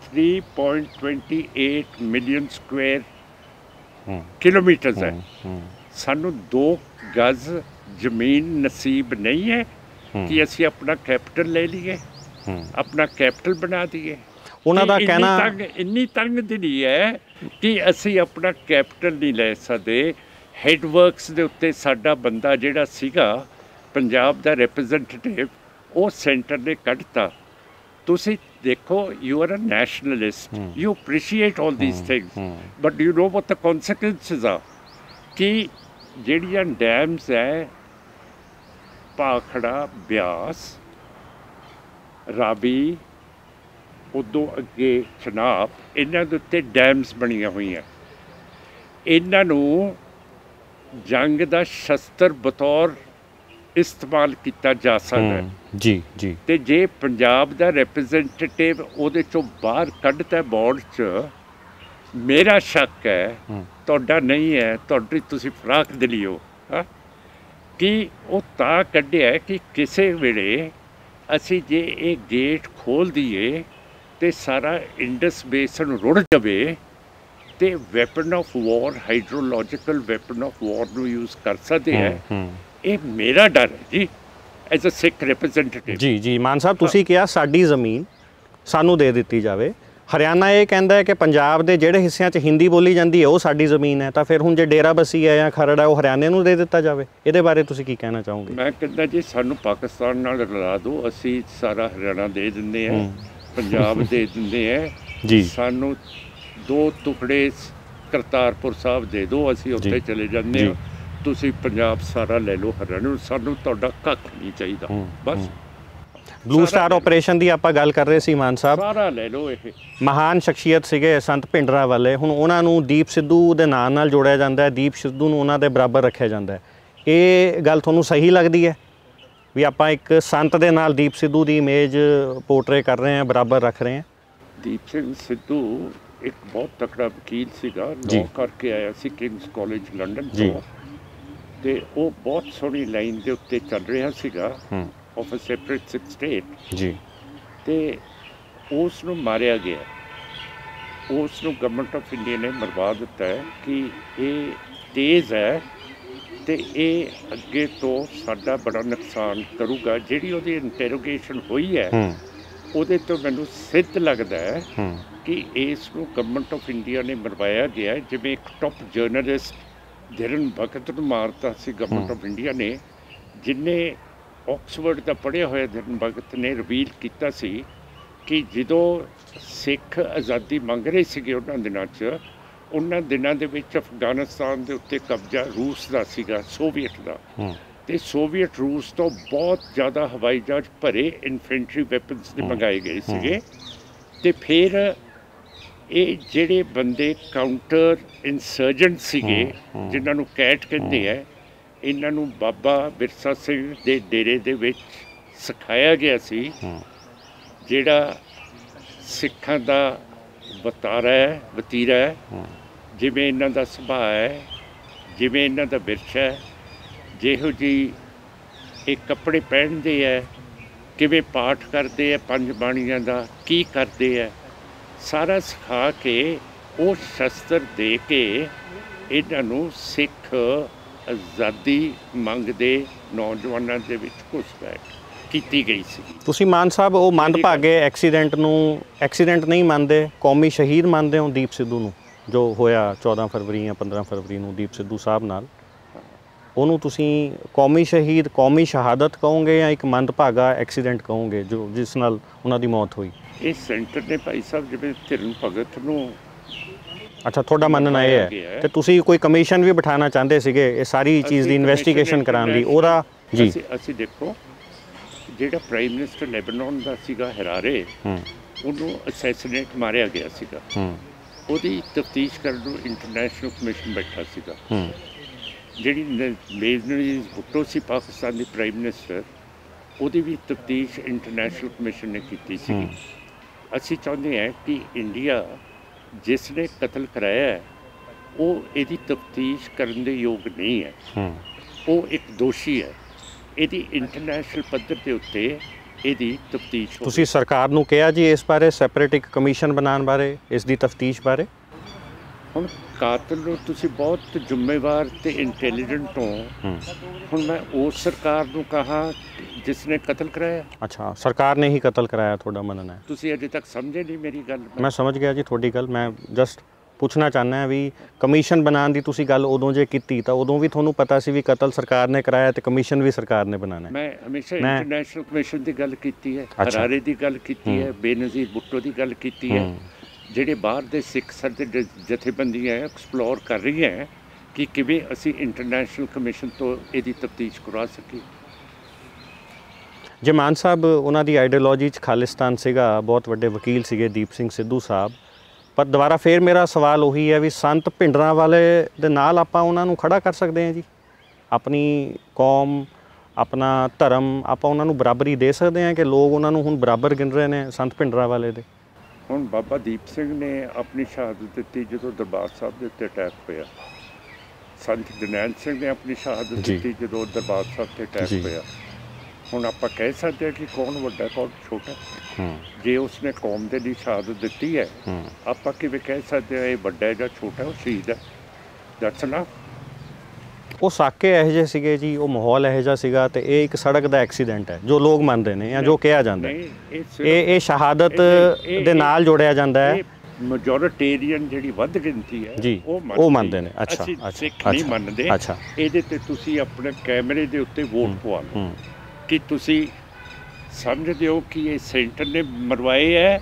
3.28 मिलियन स्क्वायर किलोमीटर है। सानू 2 गज जमीन नसीब नहीं है कि असी अपना कैपिटल ले लिए, अपना कैपिटल बना दिए। उन्होंने कहना इन्नी तंग दिली है कि असी अपना कैपिटल नहीं ले सकते। हैडवर्क्स के उत्ते साडा बंदा जिहड़ा सीगा पंजाब दा रिप्रजेंटेटिव, वो सेंटर ने कढ़ता। तुसी देखो, you are a nationalist, you appreciate all these things, but you know what the consequences are कि जिहड़ियां डैम्स है भाखड़ा, ब्यास, रावी, उदों अगे चनाब, इन्हां दे उत्ते डैम्स बणियां होईयां। इन्हां नूं जंग दा शस्त्र बतौर इस्तेमाल किया जा सकता है जी जी। ते जे पंजाब दा रिप्रजेंटेटिव उहदे चों बाहर कढ़ता बोर्ड च, मेरा शक है तुहाडा नहीं है, तुहाडी तुसीं फराक दिली हो कि वो तां कढ़िया कि किसी वेले असी जे ये गेट खोल दईए ते सारा इंडस बेसन रुड़ जावे ते weapon of war, hydrological weapon of war नूं यूज़ कर सकते हैं। ये मेरा डर है जी, एज अ सिख रिप्रजेंटेटिव। जी जी मान साहब, तुसीं किहा साडी ਜ਼ਮੀਨ ਸਾਨੂੰ ਦੇ ਦਿੱਤੀ ਜਾਵੇ। ਹਰਿਆਣਾ ਇਹ ਕਹਿੰਦਾ ਹੈ ਕਿ ਪੰਜਾਬ ਦੇ ਜਿਹੜੇ ਹਿੱਸਿਆਂ 'ਚ ਹਿੰਦੀ ਬੋਲੀ ਜਾਂਦੀ ਹੈ ਉਹ ਸਾਡੀ ਜ਼ਮੀਨ ਹੈ, ਤਾਂ ਫਿਰ ਹੁਣ ਜੇ ਡੇਰਾ ਬੱਸੀ ਹੈ ਜਾਂ ਖਰੜ ਹੈ ਉਹ ਹਰਿਆਣੇ ਨੂੰ ਦੇ ਦਿੱਤਾ ਜਾਵੇ। ਇਹਦੇ ਬਾਰੇ ਤੁਸੀਂ ਕੀ ਕਹਿਣਾ ਚਾਹੋਗੇ? ਮੈਂ ਕਹਿੰਦਾ ਜੀ ਸਾਨੂੰ ਪਾਕਿਸਤਾਨ ਨਾਲ ਰਲਾ ਦਿਓ, ਅਸੀਂ ਸਾਰਾ ਹਰਿਆਣਾ ਦੇ ਦਿੰਦੇ ਹਾਂ, ਪੰਜਾਬ ਦੇ ਦਿੰਦੇ ਹਾਂ ਜੀ। ਸਾਨੂੰ 2 ਟੁਕੜੇ ਕਰਤਾਰਪੁਰ ਸਾਹਿਬ ਦੇ ਦਿਓ, ਅਸੀਂ ਉੱਥੇ ਚਲੇ ਜਾਂਦੇ ਹਾਂ। ਤੁਸੀਂ ਪੰਜਾਬ ਸਾਰਾ ਲੈ ਲਓ, ਹਰਿਆਣਾ ਨੂੰ, ਸਾਨੂੰ ਤੁਹਾਡਾ ਕੱਖ ਨਹੀਂ ਚਾਹੀਦਾ ਬਸ। ਬਲੂ ਸਟਾਰ ਆਪਰੇਸ਼ਨ ਦੀ ਆਪਾਂ ਗੱਲ ਕਰ ਰਹੇ ਸੀ ਮਾਨ ਸਾਹਿਬ, ਸਾਰਾ ਲੈ ਲਓ। ਇਹ ਮਹਾਨ ਸ਼ਖਸੀਅਤ ਸੀਗੇ ਸੰਤ ਭਿੰਡਰਾਂ ਵਾਲੇ, ਹੁਣ ਉਹਨਾਂ ਨੂੰ ਦੀਪ ਸਿੱਧੂ ਦੇ ਨਾਂ ਨਾਲ ਜੋੜਿਆ ਜਾਂਦਾ ਹੈ, ਦੀਪ ਸਿੱਧੂ ਨੂੰ ਉਹਨਾਂ ਦੇ ਬਰਾਬਰ ਰੱਖਿਆ ਜਾਂਦਾ ਹੈ। ਇਹ ਗੱਲ ਤੁਹਾਨੂੰ ਸਹੀ ਲੱਗਦੀ ਹੈ ਵੀ ਆਪਾਂ ਇੱਕ ਸੰਤ ਦੇ ਨਾਲ ਦੀਪ ਸਿੱਧੂ ਦੀ ਇਮੇਜ ਪੋਰਟਰੇ ਕਰ ਰਹੇ ਹਾਂ, ਬਰਾਬਰ ਰੱਖ ਰਹੇ ਹਾਂ? ਦੀਪ ਸਿੰਘ ਸਿੱਧੂ ਇੱਕ ਬਹੁਤ ਤਕੜਾ ਵਕੀਲ ਸੀਗਾ, ਲਾਅ ਕਰਕੇ ਆਇਆ ਸੀ ਕਿੰਗਸ ਕਾਲਜ ਲੰਡਨ ਤੋਂ, ਤੇ ਉਹ ਬਹੁਤ ਸੋਹਣੀ ਲਾਈਨ ਦੇ ਉੱਤੇ ਚੱਲ ਰਿਹਾ ਸੀਗਾ of a separate state जी। ਤੇ ਉਸ ਨੂੰ ਮਾਰਿਆ ਗਿਆ, ਉਸ ਨੂੰ ਗਵਰਨਮੈਂਟ ਆਫ ਇੰਡੀਆ ਨੇ ਮਰਵਾ ਦਿੱਤਾ ਹੈ ਕਿ ਇਹ ਤੇਜ਼ ਹੈ ਤੇ ਇਹ ਅੱਗੇ ਤੋਂ ਸਾਡਾ ਬੜਾ ਨੁਕਸਾਨ ਕਰੂਗਾ। ਜਿਹੜੀ ਉਹਦੀ ਇੰਟਰੋਗੇਸ਼ਨ ਹੋਈ ਹੈ ਉਹਦੇ ਤੋਂ ਮੈਨੂੰ ਸਿੱਧ ਲੱਗਦਾ ਹੈ ਕਿ ਇਸ ਨੂੰ ਗਵਰਨਮੈਂਟ ਆਫ ਇੰਡੀਆ ਨੇ ਮਰਵਾਇਆ ਗਿਆ, ਜਿਵੇਂ ਇੱਕ ਟੌਪ ਜਰਨਲਿਸਟ ਧਿਰਨ ਭਗਤ ਨੂੰ ਮਾਰਤਾ ਸੀ ਗਵਰਨਮੈਂਟ ਆਫ ਇੰਡੀਆ ਨੇ, ਜਿਨੇ ਆਕਸਫੋਰਡ ਦਾ ਪੜ੍ਹਿਆ ਹੋਇਆ ਧਿਰਨ ਭਗਤ ਨੇ ਰਿਵੀਲ ਕੀਤਾ ਸੀ ਕਿ ਜਦੋਂ ਸਿੱਖ ਆਜ਼ਾਦੀ ਮੰਗ ਰਹੇ ਸੀਗੇ ਉਹਨਾਂ ਦਿਨਾਂ 'ਚ, ਉਹਨਾਂ ਦਿਨਾਂ ਦੇ ਵਿੱਚ ਅਫਗਾਨਿਸਤਾਨ ਦੇ ਉੱਤੇ ਕਬਜ਼ਾ ਰੂਸ ਦਾ ਸੀਗਾ, ਸੋਵੀਅਤ ਦਾ। ਤੇ ਸੋਵੀਅਤ ਰੂਸ ਤੋਂ ਬਹੁਤ ਜ਼ਿਆਦਾ ਹਵਾਈ ਜਹਾਜ਼ ਭਰੇ ਇਨਫੈਂਟਰੀ ਵੈਪਨਸ ਦੇ ਮੰਗਾਏ ਗਏ ਸੀਗੇ। ਤੇ ਫਿਰ ਇਹ ਜਿਹੜੇ ਬੰਦੇ ਕਾਊਂਟਰ ਇਨਸਰਜੈਂਟ ਸੀਗੇ, ਜਿਨ੍ਹਾਂ ਨੂੰ ਕੈਟ ਕਹਿੰਦੇ ਆ, ਇਹਨਾਂ ਨੂੰ ਬਾਬਾ ਬਿਰਸਾ ਸਿੰਘ ਦੇ ਡੇਰੇ ਦੇ ਵਿੱਚ ਸਿਖਾਇਆ ਗਿਆ ਸੀ, ਜਿਹੜਾ ਸਿੱਖਾਂ ਦਾ ਵਤੀਰਾ ਹੈ, ਜਿਵੇਂ ਇਹਨਾਂ ਦਾ ਸੁਭਾਅ ਹੈ, ਜਿਵੇਂ ਇਹਨਾਂ ਦਾ ਵਿਰਸਾ ਹੈ, ਜਿਹੋ ਜਿਹੀ ਇਹ ਕੱਪੜੇ ਪਹਿਨਦੇ ਹੈ, ਕਿਵੇਂ ਪਾਠ ਕਰਦੇ ਆ ਪੰਜ ਬਾਣੀਆਂ ਦਾ, ਕੀ ਕਰਦੇ ਆ, ਸਾਰਾ ਸਿਖਾ ਕੇ ਉਹ ਸ਼ਸਤਰ ਦੇ ਕੇ ਇਹਨਾਂ ਨੂੰ ਸਿੱਖ ਆਜ਼ਾਦੀ ਮੰਗਦੇ ਨੌਜਵਾਨਾਂ ਦੇ ਵਿੱਚ ਘੁਸਪੈਠ ਕੀਤੀ ਗਈ ਸੀ। ਤੁਸੀਂ ਮਾਨ ਸਾਹਿਬ ਉਹ ਮੰਦਭਾਗੇ ਐਕਸੀਡੈਂਟ ਨੂੰ ਐਕਸੀਡੈਂਟ ਨਹੀਂ ਮੰਨਦੇ, ਕੌਮੀ ਸ਼ਹੀਦ ਮੰਨਦੇ ਹੋ ਦੀਪ ਸਿੱਧੂ ਨੂੰ, ਜੋ ਹੋਇਆ 14 ਫਰਵਰੀ ਜਾਂ 15 ਫਰਵਰੀ ਨੂੰ ਦੀਪ ਸਿੱਧੂ ਸਾਹਿਬ ਨਾਲ? ਉਹਨੂੰ ਤੁਸੀਂ ਕੌਮੀ ਸ਼ਹੀਦ, ਕੌਮੀ ਸ਼ਹਾਦਤ ਕਹੋਗੇ ਜਾਂ ਇੱਕ ਮੰਦਭਾਗਾ ਐਕਸੀਡੈਂਟ ਕਹੋਗੇ ਜੋ ਜਿਸ ਨਾਲ ਉਹਨਾਂ ਦੀ ਮੌਤ ਹੋਈ? ਇਹ ਸੈਂਟਰ ਨੇ ਭਾਈ ਸਾਹਿਬ ਜਿਵੇਂ ਧਿਰਨ ਭਗਤ ਨੂੰ, ਅੱਛਾ ਤੁਹਾਡਾ ਮੰਨਣਾ ਇਹ ਹੈ ਤੇ ਤੁਸੀਂ ਕੋਈ ਕਮਿਸ਼ਨ ਵੀ ਬਿਠਾਉਣਾ ਚਾਹੁੰਦੇ ਸੀਗੇ ਇਹ ਸਾਰੀ ਚੀਜ਼ ਦੀ ਇਨਵੈਸਟੀਗੇਸ਼ਨ ਕਰਾਉਣ ਲਈ? ਉਹਦਾ ਜੀ ਅਸੀਂ ਦੇਖੋ, ਜਿਹੜਾ ਪ੍ਰਾਈਮ ਮਿਨਿਸਟਰ ਲੈਬਨਾਨ ਦਾ ਸੀਗਾ ਹਰਾਰੇ, ਉਹਨੂੰ ਅਸੈਸੀਨੇਟ ਮਾਰਿਆ ਗਿਆ ਸੀਗਾ, ਉਹਦੀ ਤਫਤੀਸ਼ ਕਰਨ ਨੂੰ ਇੰਟਰਨੈਸ਼ਨਲ ਕਮਿਸ਼ਨ ਬੈਠਾ ਸੀਗਾ। ਜਿਹੜੀ ਬੇਨਜ਼ੀਰ ਭੁੱਟੋ ਸੀ ਪਾਕਿਸਤਾਨ ਦੀ ਪ੍ਰਾਈਮ ਮਿਨਿਸਟਰ, ਉਹਦੀ ਵੀ ਤਫਤੀਸ਼ ਇੰਟਰਨੈਸ਼ਨਲ ਕਮਿਸ਼ਨ ਨੇ ਕੀਤੀ ਸੀ। ਅਸੀਂ ਚਾਹੁੰਦੇ ਹਾਂ ਕਿ ਇੰਡੀਆ ਜਿਸ ਨੇ ਕਤਲ ਕਰਾਇਆ ਉਹ ਇਹਦੀ ਤਫਤੀਸ਼ ਕਰਨ ਦੇ ਯੋਗ ਨਹੀਂ ਹੈ, ਉਹ ਇੱਕ ਦੋਸ਼ੀ ਹੈ, ਇਹਦੀ ਇੰਟਰਨੈਸ਼ਨਲ ਪੱਧਰ ਦੇ ਉੱਤੇ ਇਹਦੀ ਤਫਤੀਸ਼। ਤੁਸੀਂ ਸਰਕਾਰ ਨੂੰ ਕਿਹਾ ਜੀ ਇਸ ਬਾਰੇ ਸੈਪਰੇਟ ਇੱਕ ਕਮਿਸ਼ਨ ਬਣਾਉਣ ਬਾਰੇ, ਇਸ ਦੀ ਤਫਤੀਸ਼ ਬਾਰੇ? ਹੁਣ ਕਾਤਲ ਨੂੰ ਤੁਸੀਂ ਬਹੁਤ ਜ਼ਿੰਮੇਵਾਰ ਤੇ ਇੰਟੈਲੀਜੈਂਟ ਹੋ, ਹੁਣ ਮੈਂ ਉਸ ਸਰਕਾਰ ਨੂੰ ਕਹਾ ਜਿਸ ਨੇ ਕਤਲ ਕਰਾਇਆ। ਅੱਛਾ ਸਰਕਾਰ ਨੇ ਹੀ ਕਤਲ ਕਰਾਇਆ ਤੁਹਾਡਾ ਮੰਨਣਾ ਹੈ? ਤੁਸੀਂ ਅਜੇ ਤੱਕ ਸਮਝੇ ਨਹੀਂ ਮੇਰੀ ਗੱਲ। ਮੈਂ ਸਮਝ ਗਿਆ ਜੀ ਤੁਹਾਡੀ ਗੱਲ, ਮੈਂ ਜਸਟ ਪੁੱਛਣਾ ਚਾਹੁੰਦਾ ਵੀ ਕਮਿਸ਼ਨ ਬਣਾਉਣ ਦੀ ਤੁਸੀਂ ਗੱਲ ਉਦੋਂ ਜੇ ਕੀਤੀ ਤਾਂ ਉਦੋਂ ਵੀ ਤੁਹਾਨੂੰ ਪਤਾ ਸੀ ਵੀ ਕਤਲ ਸਰਕਾਰ ਨੇ ਕਰਾਇਆ ਤੇ ਕਮਿਸ਼ਨ ਵੀ ਸਰਕਾਰ ਨੇ ਬਣਾਉਣਾ? ਮੈਂ ਹਮੇਸ਼ਾ ਇੰਟਰਨੈਸ਼ਨਲ ਕਮਿਸ਼ਨ ਦੀ ਗੱਲ ਕੀਤੀ ਹੈ, ਹਰਾਰੇ ਦੀ ਗੱਲ ਕੀਤੀ ਹੈ, ਬੇਨਜ਼ੀਰ ਭੁੱਟੋ ਦੀ ਗੱਲ ਕੀਤੀ ਹੈ। ਜਿਹੜੇ ਬਾਹਰ ਦੇ ਸਿੱਖ ਦੇ ਜਥੇਬੰਦੀਆਂ ਐਕਸਪਲੋਰ ਕਰ ਰਹੀਆਂ ਕਿ ਕਿਵੇਂ ਅਸੀਂ ਇੰਟਰਨੈਸ਼ਨਲ ਕਮਿਸ਼ਨ ਤੋਂ ਇਹਦੀ ਤਫਤੀਸ਼ ਕਰਵਾ ਸਕੀਏ। ਜੇ ਮਾਨ ਸਾਹਿਬ ਉਹਨਾਂ ਦੀ ਆਈਡੀਓਲੋਜੀ 'ਚ ਖਾਲਿਸਤਾਨ ਸੀਗਾ, ਬਹੁਤ ਵੱਡੇ ਵਕੀਲ ਸੀਗੇ ਦੀਪ ਸਿੰਘ ਸਿੱਧੂ ਸਾਹਿਬ, ਪਰ ਦੁਬਾਰਾ ਫੇਰ ਮੇਰਾ ਸਵਾਲ ਉਹੀ ਹੈ ਵੀ ਸੰਤ ਭਿੰਡਰਾਂਵਾਲੇ ਦੇ ਨਾਲ ਆਪਾਂ ਉਹਨਾਂ ਨੂੰ ਖੜਾ ਕਰ ਸਕਦੇ ਹਾਂ ਜੀ? ਆਪਣੀ ਕੌਮ, ਆਪਣਾ ਧਰਮ, ਆਪਾਂ ਉਹਨਾਂ ਨੂੰ ਬਰਾਬਰੀ ਦੇ ਸਕਦੇ ਹਾਂ ਕਿ ਲੋਕ ਉਹਨਾਂ ਨੂੰ ਹੁਣ ਬਰਾਬਰ ਗਿਣ ਰਹੇ ਨੇ ਸੰਤ ਭਿੰਡਰਾਂਵਾਲੇ ਦੇ? ਹੁਣ ਬਾਬਾ ਦੀਪ ਸਿੰਘ ਨੇ ਆਪਣੀ ਸ਼ਹਾਦਤ ਦਿੱਤੀ ਜਦੋਂ ਦਰਬਾਰ ਸਾਹਿਬ ਦੇ ਉੱਤੇ ਅਟੈਕ ਹੋਇਆ। ਸੰਤ ਜਰਨੈਲ ਸਿੰਘ ਨੇ ਆਪਣੀ ਸ਼ਹਾਦਤ ਦਿੱਤੀ ਜਦੋਂ ਦਰਬਾਰ ਸਾਹਿਬ 'ਤੇ ਅਟੈਕ ਹੋਇਆ। ਹੁਣ ਆਪਾਂ ਕਹਿ ਸਕਦੇ ਹਾਂ ਕਿ ਕੌਣ ਵੱਡਾ ਕੌਣ ਛੋਟਾ? ਜੇ ਉਸਨੇ ਕੌਮ ਦੇ ਲਈ ਸ਼ਹਾਦਤ ਦਿੱਤੀ ਹੈ, ਆਪਾਂ ਕਿਵੇਂ ਕਹਿ ਸਕਦੇ ਹਾਂ ਇਹ ਵੱਡਾ ਜਾਂ ਛੋਟਾ? ਉਹ ਸ਼ਹੀਦ ਹੈ, ਦੈਟਸ ਨਾ। ਉਹ ਸਾਕੇ ਇਹੋ ਜਿਹੇ ਸੀਗੇ ਜੀ, ਉਹ ਮਾਹੌਲ ਇਹੋ ਜਿਹਾ ਸੀਗਾ ਤੇ ਇਹ ਇੱਕ ਸੜਕ ਦਾ ਐਕਸੀਡੈਂਟ ਹੈ ਜੋ ਲੋਕ ਮੰਨਦੇ ਨੇ ਜਾਂ ਜੋ ਕਿਹਾ ਜਾਂਦਾ ਹੈ। ਇਹ ਸ਼ਹਾਦਤ ਦੇ ਨਾਲ ਜੋੜਿਆ ਜਾਂਦਾ ਹੈ। ਮੈਜੋਰਿਟੇਰੀਅਨ ਜਿਹੜੀ ਵੱਧ ਗਿਣਤੀ ਹੈ ਜੀ ਉਹ ਮੰਨਦੇ ਨੇ। ਅੱਛਾ ਸਿੱਖ ਨਹੀਂ ਮੰਨਦੇ। ਇਹਦੇ ਤੇ ਤੁਸੀਂ ਆਪਣੇ ਕੈਮਰੇ ਦੇ ਉੱਤੇ ਵੋਟ ਪਵਾ ਲਓ ਕਿ ਤੁਸੀਂ ਸਮਝਦੇ ਹੋ ਕਿ ਇਹ ਸੈਂਟਰ ਨੇ ਮਰਵਾਏ ਹੈ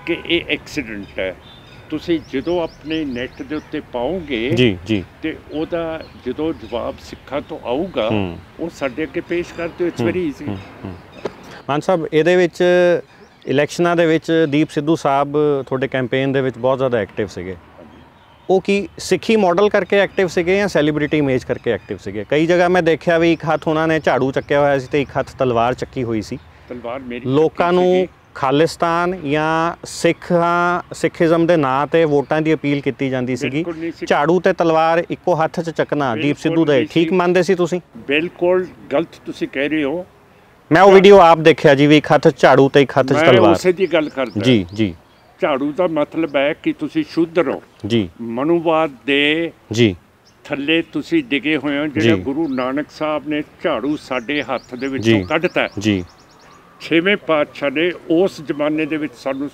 ਕਿ ਇਹ ਐਕਸੀਡੈਂਟ ਹੈ। ਤੁਸੀਂ ਜਦੋਂ ਆਪਣੇ ਨੈੱਟ ਦੇ ਉੱਤੇ ਪਾਓਗੇ ਜੀ ਤੇ ਉਹਦਾ ਜਦੋਂ ਜਵਾਬ ਸਿੱਖਾਂ ਤੋਂ ਆਊਗਾ ਉਹ ਸਾਡੇ ਅੱਗੇ ਪੇਸ਼ ਕਰ ਦਿਓ। It's very easy. Mann Sahib ਇਹਦੇ ਵਿੱਚ ਇਲੈਕਸ਼ਨਾਂ ਦੇ ਵਿੱਚ ਦੀਪ ਸਿੱਧੂ ਸਾਹਿਬ ਤੁਹਾਡੇ ਕੈਂਪੇਨ ਦੇ ਵਿੱਚ ਬਹੁਤ ਜ਼ਿਆਦਾ ਐਕਟਿਵ ਸੀਗੇ। ਉਹ ਕੀ ਸਿੱਖੀ ਮਾਡਲ ਕਰਕੇ ਐਕਟਿਵ ਸੀਗੇ ਜਾਂ ਸੈਲੀਬ੍ਰਿਟੀ ਇਮੇਜ ਕਰਕੇ ਐਕਟਿਵ ਸੀਗੇ? ਕਈ ਜਗ੍ਹਾ ਮੈਂ ਦੇਖਿਆ ਵੀ ਇੱਕ ਹੱਥ ਉਹਨਾਂ ਨੇ ਝਾੜੂ ਚੱਕਿਆ ਹੋਇਆ ਸੀ ਤੇ ਇੱਕ ਹੱਥ ਤਲਵਾਰ ਚੱਕੀ ਹੋਈ ਸੀ। ਤਲਵਾਰ ਮੇਰੀ ਲੋਕਾਂ ਨੂੰ ਖਾਲਿਸਤਾਨ ਜਾਂ ਸਿੱਖਿਜ਼ਮ ਦੇ ਨਾਂ ਤੇ ਵੋਟਾਂ ਦੀ ਅਪੀਲ ਕੀਤੀ ਜਾਂਦੀ ਸੀਗੀ। ਝਾੜੂ ਤੇ ਤਲਵਾਰ ਇੱਕੋ ਹੱਥ 'ਚ ਚੱਕਣਾ ਦੀਪ ਸਿੱਧੂ ਦੇ ਠੀਕ ਮੰਨਦੇ ਸੀ ਤੁਸੀਂ? ਬਿਲਕੁਲ ਗਲਤ ਤੁਸੀਂ ਕਹਿ ਰਹੇ ਹੋ। ਮੈਂ ਉਹ ਵੀਡੀਓ ਆਪ ਦੇਖਿਆ ਜੀ ਵੀ ਇੱਕ ਹੱਥ ਝਾੜੂ ਤੇ ਇੱਕ ਹੱਥ 'ਚ ਤਲਵਾਰ। ਮੈਂ ਉਸੇ ਦੀ ਗੱਲ ਕਰਦਾ। ਜੀ ਝਾੜੂ ਦਾ ਮਤਲਬ ਹੈ ਕਿ ਤੁਸੀਂ ਸ਼ੁੱਧ ਰਹੋ ਜੀ, ਮਨੂਵਾਦ ਦੇ ਜੀ ਥੱਲੇ ਤੁਸੀਂ ਡਿੱਗੇ ਹੋਏ ਹੋ। ਜਿਹੜਾ ਗੁਰੂ ਨਾਨਕ ਸਾਹਿਬ ਨੇ ਝਾੜੂ ਸਾਡੇ ਹੱਥ ਦੇ ਵਿੱਚੋਂ ਕੱਢਤਾ ਜੀ। 6ਵੇਂ ਪਾਤਸ਼ਾਹ ਨੇ ਉਸ ਜ਼ਮਾਨੇ ਦੇ ਵਿੱਚ ਸਾਨੂੰ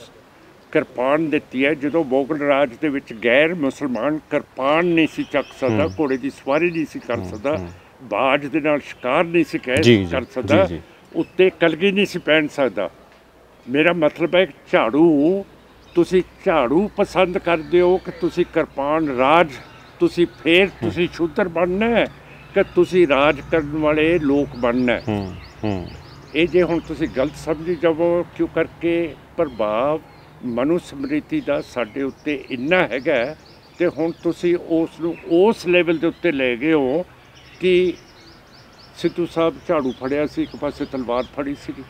ਕਿਰਪਾਨ ਦਿੱਤੀ ਹੈ। ਜਦੋਂ ਮੁਗਲ ਰਾਜ ਦੇ ਵਿੱਚ ਗੈਰ ਮੁਸਲਮਾਨ ਕਿਰਪਾਨ ਨਹੀਂ ਸੀ ਚੱਕ ਸਕਦਾ, ਘੋੜੇ ਦੀ ਸਵਾਰੀ ਨਹੀਂ ਸੀ ਕਰ ਸਕਦਾ, ਬਾਜ ਦੇ ਨਾਲ ਸ਼ਿਕਾਰ ਨਹੀਂ ਸੀ ਕਰ ਸਕਦਾ, ਉੱਤੇ ਕਲਗੀ ਨਹੀਂ ਸੀ ਪਹਿਨ ਸਕਦਾ। ਮੇਰਾ ਮਤਲਬ ਹੈ ਝਾੜੂ ਤੁਸੀਂ ਝਾੜੂ ਪਸੰਦ ਕਰਦੇ ਹੋ ਕਿ ਤੁਸੀਂ ਕਿਰਪਾਨ ਰਾਜ, ਤੁਸੀਂ ਫਿਰ ਤੁਸੀਂ ਸ਼ੂਦਰ ਬਣਨਾ ਹੈ ਕਿ ਤੁਸੀਂ ਰਾਜ ਕਰਨ ਵਾਲੇ ਲੋਕ ਬਣਨਾ ਹੈ। ਇਹ ਜੇ ਹੁਣ ਤੁਸੀਂ ਗਲਤ ਸਮਝੀ ਜਾਵੋ, ਕਿਉਂ ਕਰਕੇ ਪ੍ਰਭਾਵ ਮਨੁ ਸਮ੍ਰਿਤੀ ਦਾ ਸਾਡੇ ਉੱਤੇ ਇੰਨਾ ਹੈਗਾ, ਤੇ ਹੁਣ ਤੁਸੀਂ ਉਸ ਨੂੰ ਉਸ ਲੈਵਲ ਦੇ ਉੱਤੇ ਲੈ ਗਏ ਹੋ ਕਿ ਸਿੱਧੂ ਸਾਹਿਬ ਝਾੜੂ ਫੜਿਆ ਸੀ, ਇੱਕ ਪਾਸੇ ਤਲਵਾਰ ਫੜੀ ਸੀਗੀ,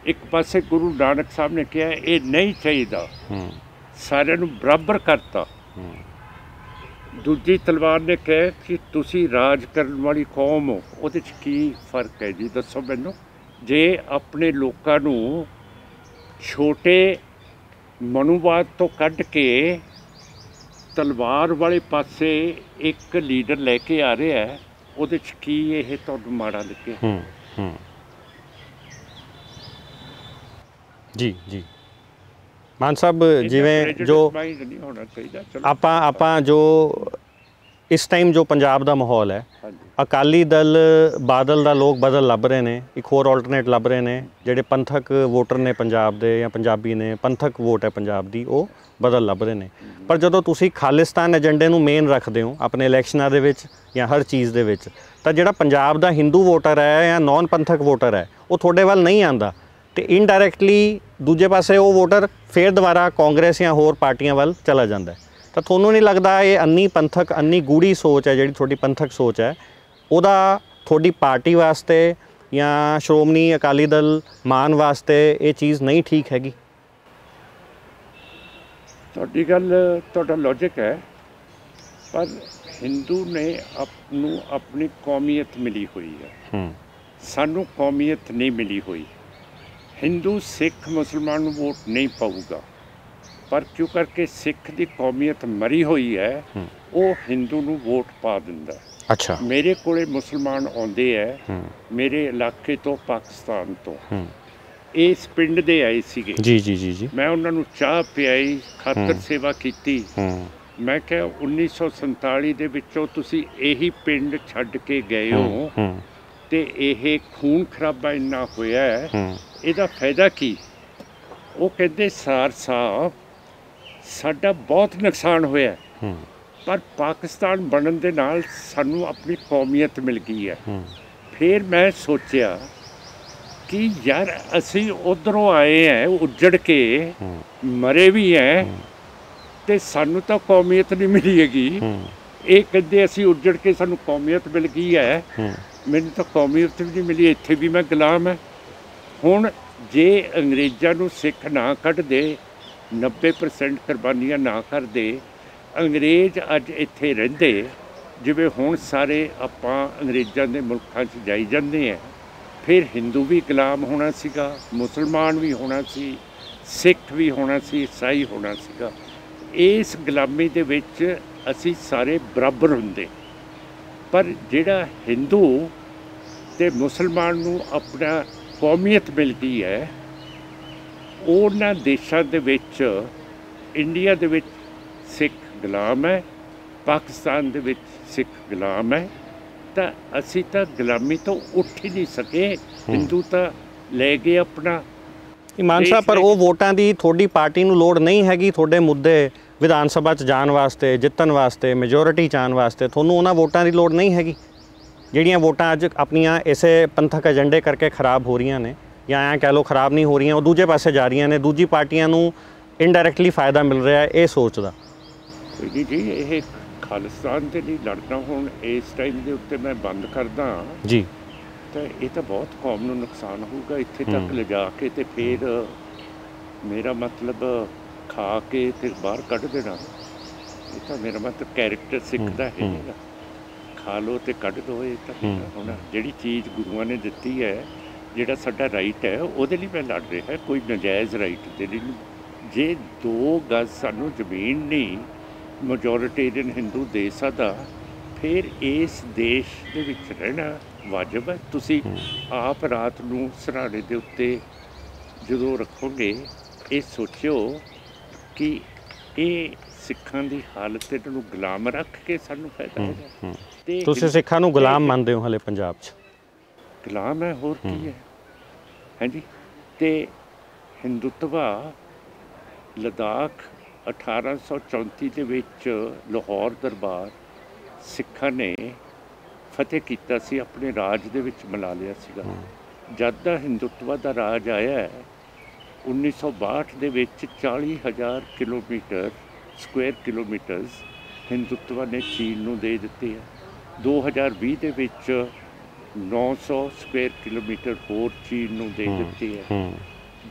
ਇੱਕ ਪਾਸੇ ਗੁਰੂ ਨਾਨਕ ਸਾਹਿਬ ਨੇ ਕਿਹਾ ਇਹ ਨਹੀਂ ਚਾਹੀਦਾ, ਸਾਰਿਆਂ ਨੂੰ ਬਰਾਬਰ ਕਰਤਾ। ਦੂਜੀ ਤਲਵਾਰ ਨੇ ਕਿਹਾ ਕਿ ਤੁਸੀਂ ਰਾਜ ਕਰਨ ਵਾਲੀ ਕੌਮ ਹੋ। ਉਹਦੇ 'ਚ ਕੀ ਫਰਕ ਹੈ ਜੀ, ਦੱਸੋ ਮੈਨੂੰ। ਜੇ ਆਪਣੇ ਲੋਕਾਂ ਨੂੰ ਛੋਟੇ ਮਨੋਵਾਦ ਤੋਂ ਕੱਢ ਕੇ ਤਲਵਾਰ ਵਾਲੇ ਪਾਸੇ ਇੱਕ ਲੀਡਰ ਲੈ ਕੇ ਆ ਰਿਹਾ ਹੈ, ਉਹਦੇ 'ਚ ਕੀ ਇਹ ਤੁਹਾਨੂੰ ਮਾੜਾ ਲੱਗਿਆ? ਜੀ ਜੀ ਮਾਨ ਸਾਹਿਬ, ਜਿਵੇਂ ਜੋ ਆਪਾਂ ਜੋ ਇਸ ਟਾਈਮ ਜੋ ਪੰਜਾਬ ਦਾ ਮਾਹੌਲ ਹੈ, ਅਕਾਲੀ ਦਲ ਬਾਦਲ ਦਾ ਲੋਕ ਬਦਲ ਲੱਭ ਰਹੇ ਨੇ, ਇੱਕ ਹੋਰ ਆਲਟਰਨੇਟ ਲੱਭ ਰਹੇ ਨੇ, ਜਿਹੜੇ ਪੰਥਕ ਵੋਟਰ ਨੇ ਪੰਜਾਬ ਦੇ ਜਾਂ ਪੰਜਾਬੀ ਨੇ, ਪੰਥਕ ਵੋਟ ਹੈ ਪੰਜਾਬ ਦੀ, ਉਹ ਬਦਲ ਲੱਭ ਰਹੇ ਨੇ। ਪਰ ਜਦੋਂ ਤੁਸੀਂ ਖਾਲਿਸਤਾਨ ਏਜੰਡੇ ਨੂੰ ਮੇਨ ਰੱਖਦੇ ਹੋ ਆਪਣੇ ਇਲੈਕਸ਼ਨਾਂ ਦੇ ਵਿੱਚ ਜਾਂ ਹਰ ਚੀਜ਼ ਦੇ ਵਿੱਚ, ਤਾਂ ਜਿਹੜਾ ਪੰਜਾਬ ਦਾ ਹਿੰਦੂ ਵੋਟਰ ਹੈ ਜਾਂ ਨੌਨ ਪੰਥਕ ਵੋਟਰ ਹੈ, ਉਹ ਤੁਹਾਡੇ ਵੱਲ ਨਹੀਂ ਆਉਂਦਾ, ਤੇ ਇਨਡਾਇਰੈਕਟਲੀ ਦੂਜੇ ਪਾਸੇ ਉਹ ਵੋਟਰ ਫਿਰ ਦੁਬਾਰਾ ਕਾਂਗਰਸ ਜਾਂ ਹੋਰ ਪਾਰਟੀਆਂ ਵੱਲ ਚਲਾ ਜਾਂਦਾ। ਤਾਂ ਤੁਹਾਨੂੰ ਨਹੀਂ ਲੱਗਦਾ ਇਹ ਅੰਨੀ ਪੰਥਕ, ਅੰਨੀ ਗੂੜੀ ਸੋਚ ਹੈ ਜਿਹੜੀ ਤੁਹਾਡੀ ਪੰਥਕ ਸੋਚ ਹੈ, ਉਹਦਾ ਤੁਹਾਡੀ ਪਾਰਟੀ ਵਾਸਤੇ ਜਾਂ ਸ਼੍ਰੋਮਣੀ ਅਕਾਲੀ ਦਲ ਮਾਨ ਵਾਸਤੇ ਇਹ ਚੀਜ਼ ਨਹੀਂ ਠੀਕ ਹੈਗੀ? ਤੁਹਾਡੀ ਗੱਲ, ਤੁਹਾਡਾ ਲੌਜਿਕ ਹੈ, ਪਰ ਹਿੰਦੂ ਨੇ ਨੂੰ ਆਪਣੀ ਕੌਮੀਅਤ ਮਿਲੀ ਹੋਈ ਹੈ, ਸਾਨੂੰ ਕੌਮੀਅਤ ਨਹੀਂ ਮਿਲੀ ਹੋਈ। ਹਿੰਦੂ ਸਿੱਖ ਮੁਸਲਮਾਨ ਨੂੰ ਵੋਟ ਨਹੀਂ ਪਾਊਗਾ, ਪਰ ਕਿਉਂ ਕਰਕੇ ਸਿੱਖ ਦੀ ਕੌਮੀਅਤ ਮਰੀ ਹੋਈ ਹੈ, ਉਹ ਹਿੰਦੂ ਨੂੰ ਵੋਟ ਪਾ ਦਿੰਦਾ। ਅੱਛਾ, ਮੇਰੇ ਕੋਲੇ ਮੁਸਲਮਾਨ ਆਉਂਦੇ ਹੈ ਮੇਰੇ ਇਲਾਕੇ ਤੋਂ, ਪਾਕਿਸਤਾਨ ਤੋਂ, ਇਸ ਪਿੰਡ ਦੇ ਆਏ ਸੀਗੇ। ਜੀ ਜੀ ਜੀ ਜੀ ਮੈਂ ਉਹਨਾਂ ਨੂੰ ਚਾਹ ਪਿਆਈ, ਖਾਤਰ ਸੇਵਾ ਕੀਤੀ। ਮੈਂ ਕਿਹਾ 1947 ਦੇ ਵਿੱਚੋਂ ਤੁਸੀਂ ਇਹੀ ਪਿੰਡ ਛੱਡ ਕੇ ਗਏ ਹੋ, ਤੇ ਇਹ ਖੂਨ ਖਰਾਬਾ ਇੰਨਾ ਹੋਇਆ ਹੈ, ਇਹਦਾ ਫਾਇਦਾ ਕੀ? ਉਹ ਕਹਿੰਦੇ ਸਾਰ ਸਾਹਿਬ ਸਾਡਾ ਬਹੁਤ ਨੁਕਸਾਨ ਹੋਇਆ, ਪਰ ਪਾਕਿਸਤਾਨ ਬਣਨ ਦੇ ਨਾਲ ਸਾਨੂੰ ਆਪਣੀ ਕੌਮੀਅਤ ਮਿਲ ਗਈ ਹੈ। ਫਿਰ ਮੈਂ ਸੋਚਿਆ ਕਿ ਯਾਰ ਅਸੀਂ ਉੱਧਰੋਂ ਆਏ ਹੈ ਉੱਜੜ ਕੇ, ਮਰੇ ਵੀ ਹੈ, ਤੇ ਸਾਨੂੰ ਤਾਂ ਕੌਮੀਅਤ ਨਹੀਂ ਮਿਲੀ ਹੈਗੀ। ਇਹ ਕਹਿੰਦੇ ਅਸੀਂ ਉੱਜੜ ਕੇ ਸਾਨੂੰ ਕੌਮੀਅਤ ਮਿਲ ਗਈ ਹੈ, ਮੈਨੂੰ ਤਾਂ ਕੌਮੀਅਤ ਵੀ ਨਹੀਂ ਮਿਲੀ, ਇੱਥੇ ਵੀ ਮੈਂ ਗੁਲਾਮ ਹੈ। ਹੁਣ ਜੇ ਅੰਗਰੇਜ਼ਾਂ ਨੂੰ ਸਿੱਖ ਨਾ ਕੱਢਦੇ, 90% ਕੁਰਬਾਨੀਆਂ ਨਾ ਕਰਦੇ, ਅੰਗਰੇਜ਼ ਅੱਜ ਇੱਥੇ ਰਹਿੰਦੇ, ਜਿਵੇਂ ਹੁਣ ਸਾਰੇ ਆਪਾਂ ਅੰਗਰੇਜ਼ਾਂ ਦੇ ਮੁਲਕਾਂ 'ਚ ਜਾਈ ਜਾਂਦੇ ਹਾਂ, ਫਿਰ ਹਿੰਦੂ ਵੀ ਗੁਲਾਮ ਹੋਣਾ ਸੀਗਾ, ਮੁਸਲਮਾਨ ਵੀ ਹੋਣਾ ਸੀ, ਸਿੱਖ ਵੀ ਹੋਣਾ ਸੀ, ਈਸਾਈ ਹੋਣਾ ਸੀਗਾ। ਇਸ ਗੁਲਾਮੀ ਦੇ ਵਿੱਚ ਅਸੀਂ ਸਾਰੇ ਬਰਾਬਰ ਹੁੰਦੇ। ਪਰ ਜਿਹੜਾ ਹਿੰਦੂ ਤੇ ਮੁਸਲਮਾਨ ਨੂੰ ਆਪਣਾ ਕੌਮੀਅਤ ਮਿਲ ਗਈ ਹੈ, ਉਹਨਾਂ ਦੇਸ਼ਾਂ ਦੇ ਵਿੱਚ, ਇੰਡੀਆ ਦੇ ਵਿੱਚ ਸਿੱਖ ਗੁਲਾਮ ਹੈ, ਪਾਕਿਸਤਾਨ ਦੇ ਵਿੱਚ ਸਿੱਖ ਗੁਲਾਮ ਹੈ, ਤਾਂ ਅਸੀਂ ਤਾਂ ਗੁਲਾਮੀ ਤੋਂ ਉੱਠ ਹੀ ਨਹੀਂ ਸਕੇ। ਹਿੰਦੂ ਤਾਂ ਲੈ ਗਏ ਆਪਣਾ। ਮਾਨ ਸਾਹਿਬ, ਪਰ ਉਹ ਵੋਟਾਂ ਦੀ ਤੁਹਾਡੀ ਪਾਰਟੀ ਨੂੰ ਲੋੜ ਨਹੀਂ ਹੈਗੀ, ਤੁਹਾਡੇ ਮੁੱਦੇ ਵਿਧਾਨ ਸਭਾ 'ਚ ਜਾਣ ਵਾਸਤੇ, ਜਿੱਤਣ ਵਾਸਤੇ, ਮੈਜੋਰਿਟੀ 'ਚ ਆਉਣ ਵਾਸਤੇ ਤੁਹਾਨੂੰ ਉਹਨਾਂ ਵੋਟਾਂ ਦੀ ਲੋੜ ਨਹੀਂ ਹੈਗੀ, ਜਿਹੜੀਆਂ ਵੋਟਾਂ ਅੱਜ ਆਪਣੀਆਂ ਇਸੇ ਪੰਥਕ ਏਜੰਡੇ ਕਰਕੇ ਖਰਾਬ ਹੋ ਰਹੀਆਂ ਨੇ, ਜਾਂ ਐਂ ਕਹਿ ਲਓ ਖਰਾਬ ਨਹੀਂ ਹੋ ਰਹੀਆਂ, ਉਹ ਦੂਜੇ ਪਾਸੇ ਜਾ ਰਹੀਆਂ ਨੇ, ਦੂਜੀ ਪਾਰਟੀਆਂ ਨੂੰ ਇਨਡਾਇਰੈਕਟਲੀ ਫਾਇਦਾ ਮਿਲ ਰਿਹਾ ਹੈ ਇਹ ਸੋਚ ਦਾ। ਜੀ ਇਹ ਖਾਲਿਸਤਾਨ ਦੇ ਲਈ ਲੜਨਾ ਹੁਣ ਇਸ ਟਾਈਮ ਦੇ ਉੱਤੇ ਮੈਂ ਬੰਦ ਕਰਦਾ ਜੀ, ਤਾਂ ਇਹ ਤਾਂ ਬਹੁਤ ਕੌਮ ਨੂੰ ਨੁਕਸਾਨ ਹੋਊਗਾ। ਇੱਥੇ ਤੱਕ ਲਿਜਾ ਕੇ ਤੇ ਫਿਰ ਮੇਰਾ ਮਤਲਬ ਖਾ ਕੇ ਤੇ ਬਾਹਰ ਕੱਢ ਦੇਣਾ, ਇਹ ਤਾਂ ਮੇਰਾ ਮਤਲਬ ਕੈਰੈਕਟਰ ਸਿੱਖ ਦਾ ਹੈ ਨਹੀਂ, ਖਾ ਲਓ ਤੇ ਕੱਢ ਦਿਓ। ਇਹ ਤਾਂ ਹੁਣ ਜਿਹੜੀ ਚੀਜ਼ ਗੁਰੂਆਂ ਨੇ ਦਿੱਤੀ ਹੈ, ਜਿਹੜਾ ਸਾਡਾ ਰਾਈਟ ਹੈ, ਉਹਦੇ ਲਈ ਮੈਂ ਲੜ ਰਿਹਾ, ਕੋਈ ਨਜਾਇਜ਼ ਰਾਈਟ ਦੇ ਲਈ ਨਹੀਂ। ਜੇ 2 ਗਜ਼ ਸਾਨੂੰ ਜ਼ਮੀਨ ਨਹੀਂ ਮੈਜੋਰਿਟੇਰੀਅਨ ਹਿੰਦੂ ਦੇ ਸਕਦਾ, ਫਿਰ ਇਸ ਦੇਸ਼ ਦੇ ਵਿੱਚ ਰਹਿਣਾ ਵਾਜਬ ਹੈ। ਤੁਸੀਂ ਆਪ ਰਾਤ ਨੂੰ ਸਿਰਹਾਣੇ ਦੇ ਉੱਤੇ ਜਦੋਂ ਰੱਖੋਗੇ, ਇਹ ਸੋਚਿਓ ਕਿ ਇਹ ਸਿੱਖਾਂ ਦੀ ਹਾਲਤ, ਇਹਨਾਂ ਨੂੰ ਗੁਲਾਮ ਰੱਖ ਕੇ ਸਾਨੂੰ ਫਾਇਦਾ ਹੈਗਾ। ਤੇ ਤੁਸੀਂ ਸਿੱਖਾਂ ਨੂੰ ਗੁਲਾਮ ਮੰਨਦੇ ਹੋ ਹਲੇ ਪੰਜਾਬ 'ਚ? ਗੁਲਾਮ ਹੈ, ਹੋਰ ਕੀ ਹੈ। ਹਾਂਜੀ, ਤੇ ਹਿੰਦੂਤਵਾ ਲਦਾਖ 1834 ਦੇ ਵਿੱਚ ਲਾਹੌਰ ਦਰਬਾਰ ਸਿੱਖਾਂ ਨੇ ਫਤਿਹ ਕੀਤਾ ਸੀ, ਆਪਣੇ ਰਾਜ ਦੇ ਵਿੱਚ ਮਿਲਾ ਲਿਆ ਸੀਗਾ। ਜਦ ਦਾ ਹਿੰਦੁਤਵਾ ਦਾ ਰਾਜ ਆਇਆ ਹੈ 1962 ਦੇ ਵਿੱਚ 40,000 ਕਿਲੋਮੀਟਰ ਸਕੁਆਇਰ ਕਿਲੋਮੀਟਰਸ ਹਿੰਦੁਤਵਾ ਨੇ ਚੀਨ ਨੂੰ ਦੇ ਦਿੱਤੇ ਹੈ। 2020 ਦੇ ਵਿੱਚ 900 ਸਕੁਆਇਰ ਕਿਲੋਮੀਟਰ ਹੋਰ ਚੀਨ ਨੂੰ ਦੇ ਦਿੱਤੇ ਹੈ।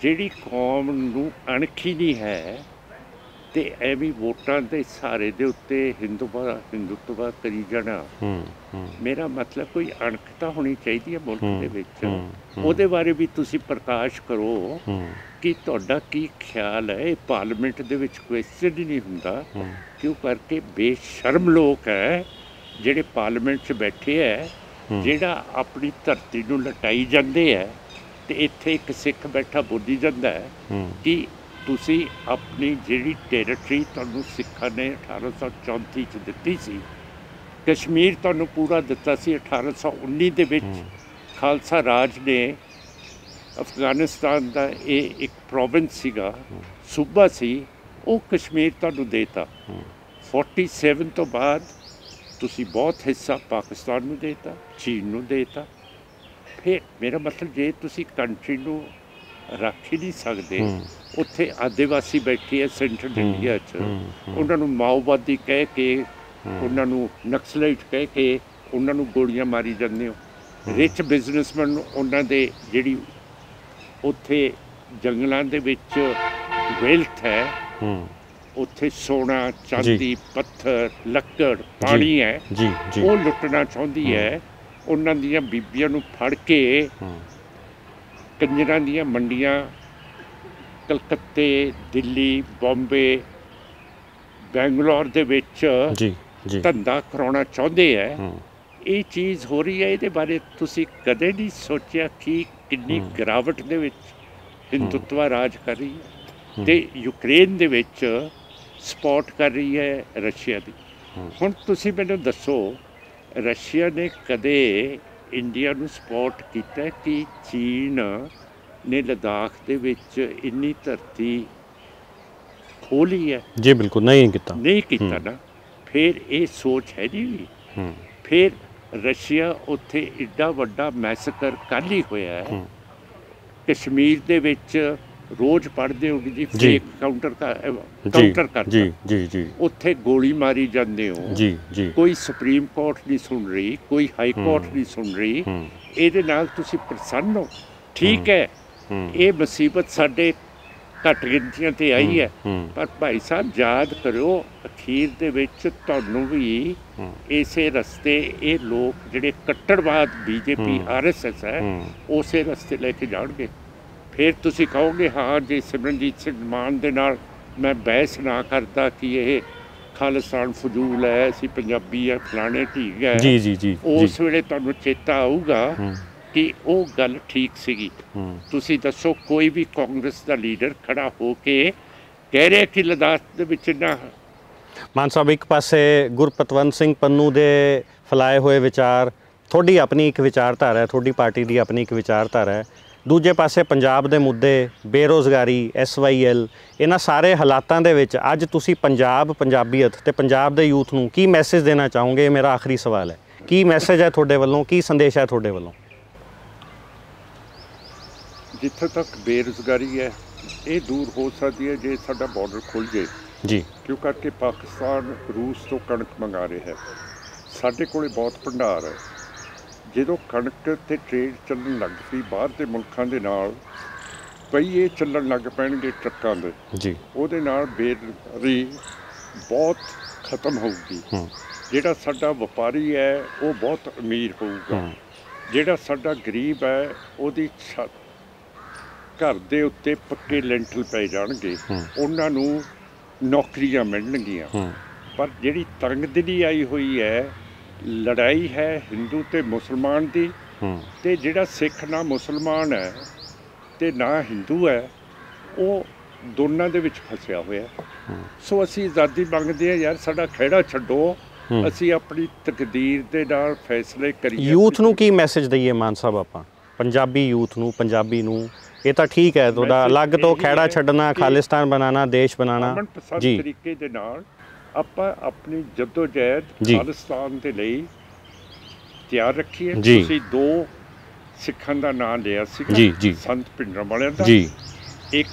ਜਿਹੜੀ ਕੌਮ ਨੂੰ ਅਣਖੀ ਨਹੀਂ ਹੈ ਤੇ ਐਵੇਂ ਵੋਟਾਂ ਦੇ ਸਹਾਰੇ ਦੇ ਉੱਤੇ ਹਿੰਦੁਤਵਾ ਕਰੀ ਜਾਣਾ, ਮੇਰਾ ਮਤਲਬ ਕੋਈ ਅਣਖ ਤਾਂ ਹੋਣੀ ਚਾਹੀਦੀ ਹੈ ਮੁਲਕ ਦੇ ਵਿੱਚ। ਉਹਦੇ ਬਾਰੇ ਵੀ ਤੁਸੀਂ ਪ੍ਰਕਾਸ਼ ਕਰੋ ਕਿ ਤੁਹਾਡਾ ਕੀ ਖਿਆਲ ਹੈ। ਇਹ ਪਾਰਲੀਮੈਂਟ ਦੇ ਵਿੱਚ ਕੁਐਸਚਨ ਹੀ ਨਹੀਂ ਹੁੰਦਾ, ਕਿਉਂ ਕਰਕੇ ਬੇਸ਼ਰਮ ਲੋਕ ਹੈ ਜਿਹੜੇ ਪਾਰਲੀਮੈਂਟ 'ਚ ਬੈਠੇ ਹੈ, ਜਿਹੜਾ ਆਪਣੀ ਧਰਤੀ ਨੂੰ ਲਟਾਈ ਜਾਂਦੇ ਹੈ। ਤੇ ਇੱਥੇ ਇੱਕ ਸਿੱਖ ਬੈਠਾ ਬੋਲੀ ਜਾਂਦਾ ਹੈ ਕਿ ਤੁਸੀਂ ਆਪਣੀ ਜਿਹੜੀ ਟੈਰੀਟਰੀ ਤੁਹਾਨੂੰ ਸਿੱਖਾਂ ਨੇ 1834 'ਚ ਦਿੱਤੀ ਸੀ, ਕਸ਼ਮੀਰ ਤੁਹਾਨੂੰ ਪੂਰਾ ਦਿੱਤਾ ਸੀ 1819 ਦੇ ਵਿੱਚ। ਖਾਲਸਾ ਰਾਜ ਨੇ ਅਫਗਾਨਿਸਤਾਨ ਦਾ ਇਹ ਇੱਕ ਪ੍ਰੋਵਿੰਸ ਸੀਗਾ, ਸੂਬਾ ਸੀ, ਉਹ ਕਸ਼ਮੀਰ ਤੁਹਾਨੂੰ ਦੇਤਾ। 47 ਤੋਂ ਬਾਅਦ ਤੁਸੀਂ ਬਹੁਤ ਹਿੱਸਾ ਪਾਕਿਸਤਾਨ ਨੂੰ ਦੇਤਾ, ਚੀਨ ਨੂੰ ਦੇਤਾ। ਫਿਰ ਮੇਰਾ ਮਤਲਬ ਜੇ ਤੁਸੀਂ ਕੰਟਰੀ ਨੂੰ ਰੱਖ ਹੀ ਨਹੀਂ ਸਕਦੇ, ਉੱਥੇ ਆਦਿਵਾਸੀ ਬੈਠੇ ਹੈ ਸੈਂਟਰਲ ਇੰਡੀਆ 'ਚ, ਉਹਨਾਂ ਨੂੰ ਮਾਓਵਾਦੀ ਕਹਿ ਕੇ, ਉਹਨਾਂ ਨੂੰ ਨਕਸਲਾਈਟ ਕਹਿ ਕੇ ਉਹਨਾਂ ਨੂੰ ਗੋਲੀਆਂ ਮਾਰੀ ਜਾਂਦੇ ਹੋ। ਰਿਚ ਬਿਜ਼ਨਸਮੈਨ ਉਹਨਾਂ ਦੇ ਜਿਹੜੀ ਉੱਥੇ ਜੰਗਲਾਂ ਦੇ ਵਿੱਚ ਵੈਲਥ ਹੈ, ਉੱਥੇ ਸੋਨਾ, ਚਾਂਦੀ, ਪੱਥਰ, ਲੱਕੜ, ਪਾਣੀ ਹੈ, ਉਹ ਲੁੱਟਣਾ ਚਾਹੁੰਦੀ ਹੈ। ਉਹਨਾਂ ਦੀਆਂ ਬੀਬੀਆਂ ਨੂੰ ਫੜ ਕੇ ਕੰਜਰਾਂ ਦੀਆਂ ਮੰਡੀਆਂ ਕਲਕੱਤੇ, ਦਿੱਲੀ, ਬੰਬੇ, ਬੈਂਗਲੌਰ ਦੇ ਵਿੱਚ ਧੰਦਾ ਕਰਾਉਣਾ ਚਾਹੁੰਦੇ ਹੈ। ਇਹ ਚੀਜ਼ ਹੋ ਰਹੀ ਹੈ, ਇਹਦੇ ਬਾਰੇ ਤੁਸੀਂ ਕਦੇ ਨਹੀਂ ਸੋਚਿਆ ਕਿ ਕਿੰਨੀ ਗਿਰਾਵਟ ਦੇ ਵਿੱਚ ਹਿੰਦੁਤਵਾ ਰਾਜ ਕਰ ਰਹੀ ਹੈ ਤੇ ਯੂਕਰੇਨ ਦੇ ਵਿੱਚ ਸਪੋਰਟ ਕਰ ਰਹੀ ਹੈ ਰਸ਼ੀਆ ਦੀ। ਹੁਣ ਤੁਸੀਂ ਮੈਨੂੰ ਦੱਸੋ, ਰਸ਼ੀਆ ਨੇ ਕਦੇ ਇੰਡੀਆ ਨੂੰ ਸਪੋਰਟ ਕੀਤਾ ਕਿ ਚੀਨ ਨੇ ਲਦਾਖ ਦੇ ਵਿੱਚ ਇੰਨੀ ਧਰਤੀ ਖੋਲੀ ਹੈ? ਜੀ ਬਿਲਕੁਲ ਨਹੀਂ ਕੀਤਾ ਨਾ। ਫਿਰ ਇਹ ਸੋਚ ਹੈ ਜੀ। ਫਿਰ ਰਸ਼ੀਆ ਉੱਥੇ ਏਡਾ ਵੱਡਾ ਮੈਸੇਕਰ ਕੱਲ੍ਹ ਹੀ ਹੋਇਆ ਹੈ। ਕਸ਼ਮੀਰ ਦੇ ਵਿੱਚ ਰੋਜ਼ ਪੜ੍ਹਦੇ ਹੋ ਜੀ, ਫੇਕ ਕਾਊਂਟਰ ਕਰਦਾ ਜੀ, ਉੱਥੇ ਗੋਲੀ ਮਾਰੀ ਜਾਂਦੇ ਹੋ ਜੀ। ਕੋਈ ਸੁਪਰੀਮ ਕੋਰਟ ਨਹੀਂ ਸੁਣ ਰਹੀ, ਕੋਈ ਹਾਈ ਕੋਰਟ ਨਹੀਂ ਸੁਣ ਰਹੀ। ਇਹਦੇ ਨਾਲ ਤੁਸੀਂ ਪ੍ਰਸੰਨ ਹੋ? ਠੀਕ ਹੈ, ਇਹ ਮੁਸੀਬਤ ਸਾਡੇ ਘੱਟ ਗਿਣਤੀਆਂ 'ਤੇ ਆਈ ਹੈ, ਪਰ ਭਾਈ ਸਾਹਿਬ ਯਾਦ ਕਰਿਓ ਅਖੀਰ ਦੇ ਵਿੱਚ ਤੁਹਾਨੂੰ ਵੀ ਇਸੇ ਰਸਤੇ ਇਹ ਲੋਕ ਜਿਹੜੇ ਕੱਟੜਵਾਦ BJP RSS ਹੈ ਉਸੇ ਰਸਤੇ ਲੈ ਕੇ ਜਾਣਗੇ। ਫਿਰ ਤੁਸੀਂ ਕਹੋਗੇ ਹਾਂ ਜੇ ਸਿਮਰਨਜੀਤ ਸਿੰਘ ਮਾਨ ਦੇ ਨਾਲ ਮੈਂ ਬਹਿਸ ਨਾ ਕਰਦਾ ਕਿ ਇਹ ਖਾਲਿਸਤਾਨ ਫਜ਼ੂਲ ਹੈ, ਅਸੀਂ ਪੰਜਾਬੀ ਹੈ, ਫਲਾਣੇ ਠੀਕ ਹੈ, ਉਸ ਵੇਲੇ ਤੁਹਾਨੂੰ ਚੇਤਾ ਆਊਗਾ ਕਿ ਉਹ ਗੱਲ ਠੀਕ ਸੀਗੀ। ਤੁਸੀਂ ਦੱਸੋ ਕੋਈ ਵੀ ਕਾਂਗਰਸ ਦਾ ਲੀਡਰ ਖੜਾ ਹੋ ਕੇ ਕਹਿ ਰਿਹਾ ਕਿ ਲਦਾਖ ਦੇ ਵਿੱਚ ਨਾ। ਮਾਨ ਸਾਹਿਬ, ਇੱਕ ਪਾਸੇ ਗੁਰਪਤਵੰਤ ਸਿੰਘ ਪੰਨੂ ਦੇ ਫੈਲਾਏ ਹੋਏ ਵਿਚਾਰ, ਤੁਹਾਡੀ ਆਪਣੀ ਇੱਕ ਵਿਚਾਰਧਾਰਾ ਹੈ, ਤੁਹਾਡੀ ਪਾਰਟੀ ਦੀ ਆਪਣੀ ਇੱਕ ਵਿਚਾਰਧਾਰਾ ਹੈ। ਦੂਜੇ ਪਾਸੇ ਪੰਜਾਬ ਦੇ ਮੁੱਦੇ, ਬੇਰੁਜ਼ਗਾਰੀ, SYL, ਇਹਨਾਂ ਸਾਰੇ ਹਾਲਾਤਾਂ ਦੇ ਵਿੱਚ ਅੱਜ ਤੁਸੀਂ ਪੰਜਾਬੀਅਤ ਤੇ ਪੰਜਾਬ ਦੇ ਯੂਥ ਨੂੰ ਕੀ ਮੈਸੇਜ ਦੇਣਾ ਚਾਹੋਗੇ? ਮੇਰਾ ਆਖਰੀ ਸਵਾਲ ਹੈ, ਕੀ ਮੈਸੇਜ ਹੈ ਤੁਹਾਡੇ ਵੱਲੋਂ, ਕੀ ਸੰਦੇਸ਼ ਹੈ ਤੁਹਾਡੇ ਵੱਲੋਂ? ਜਿੱਥੇ ਤੱਕ ਬੇਰੁਜ਼ਗਾਰੀ ਹੈ ਇਹ ਦੂਰ ਹੋ ਸਕਦੀ ਹੈ ਜੇ ਸਾਡਾ ਬਾਰਡਰ ਖੁੱਲ੍ਹ ਜੇ ਜੀ, ਕਿਉਂ ਕਰਕੇ ਪਾਕਿਸਤਾਨ ਰੂਸ ਤੋਂ ਕਣਕ ਮੰਗਾ ਰਿਹਾ ਹੈ, ਸਾਡੇ ਕੋਲ ਬਹੁਤ ਭੰਡਾਰ ਹੈ। ਜਦੋਂ ਕਣਕ ਤੇ ਟ੍ਰੇਡ ਚੱਲਣ ਲੱਗ ਪਈ ਬਾਹਰ ਦੇ ਮੁਲਕਾਂ ਦੇ ਨਾਲ, ਪਹੀਏ ਚੱਲਣ ਲੱਗ ਪੈਣਗੇ ਟਰੱਕਾਂ ਦੇ ਜੀ, ਉਹਦੇ ਨਾਲ ਬੇਰੁਜ਼ਗਾਰੀ ਬਹੁਤ ਖਤਮ ਹੋਊਗੀ। ਜਿਹੜਾ ਸਾਡਾ ਵਪਾਰੀ ਹੈ ਉਹ ਬਹੁਤ ਅਮੀਰ ਹੋਊਗਾ, ਜਿਹੜਾ ਸਾਡਾ ਗਰੀਬ ਹੈ ਉਹਦੀ ਘਰ ਦੇ ਉੱਤੇ ਪੱਕੇ ਲੈਂਟਲ ਪੈ ਜਾਣਗੇ, ਉਹਨਾਂ ਨੂੰ ਨੌਕਰੀਆਂ ਮਿਲਣਗੀਆਂ। ਪਰ ਜਿਹੜੀ ਤੰਗਦਿਲੀ ਆਈ ਹੋਈ ਹੈ, ਲੜਾਈ ਹੈ ਹਿੰਦੂ ਤੇ ਮੁਸਲਮਾਨ ਦੀ, ਤੇ ਜਿਹੜਾ ਸਿੱਖ ਨਾ ਮੁਸਲਮਾਨ ਹੈ ਤੇ ਨਾ ਹਿੰਦੂ ਹੈ, ਉਹ ਦੋਨਾਂ ਦੇ ਵਿੱਚ ਫਸਿਆ ਹੋਇਆ। ਸੋ ਅਸੀਂ ਆਜ਼ਾਦੀ ਮੰਗਦੇ ਹਾਂ ਯਾਰ, ਸਾਡਾ ਖਹਿੜਾ ਛੱਡੋ, ਅਸੀਂ ਆਪਣੀ ਤਕਦੀਰ ਦੇ ਨਾਲ ਫੈਸਲੇ ਕਰੀਏ। ਯੂਥ ਨੂੰ ਕੀ ਮੈਸੇਜ ਦਈਏ ਮਾਨ ਸਾਹਿਬ ਆਪਾਂ, ਪੰਜਾਬੀ ਯੂਥ ਨੂੰ, ਪੰਜਾਬੀ ਨੂੰ, ਇਹ ਤਾਂ ਠੀਕ ਹੈ ਤੁਹਾਡਾ ਅਲੱਗ ਤੋਂ ਖਹਿੜਾ ਛੱਡਣਾ, ਖਾਲਿਸਤਾਨ ਬਣਾਉਣਾ, ਦੇਸ਼ ਬਣਾਉਣਾ। ਅਮਨਪਸੰਦ ਜੀ ਤਰੀਕੇ ਦੇ ਨਾਲ ਆਪਾਂ ਆਪਣੀ ਜਦੋਜਹਿਦ ਜੀ। ਖਾਲਿਸਤਾਨ ਦੇ ਲਈ ਤਿਆਰ ਰੱਖੀਏ। ਜੀ। ਤੁਸੀਂ ਦੋ ਸਿੱਖਾਂ ਦਾ ਨਾਮ ਲਿਆ ਸੀਗਾ, ਜੀ, ਜੀ। ਸੰਤ ਭਿੰਡਰਾਂਵਾਲਿਆਂ ਦਾ, ਜੀ ਇੱਕ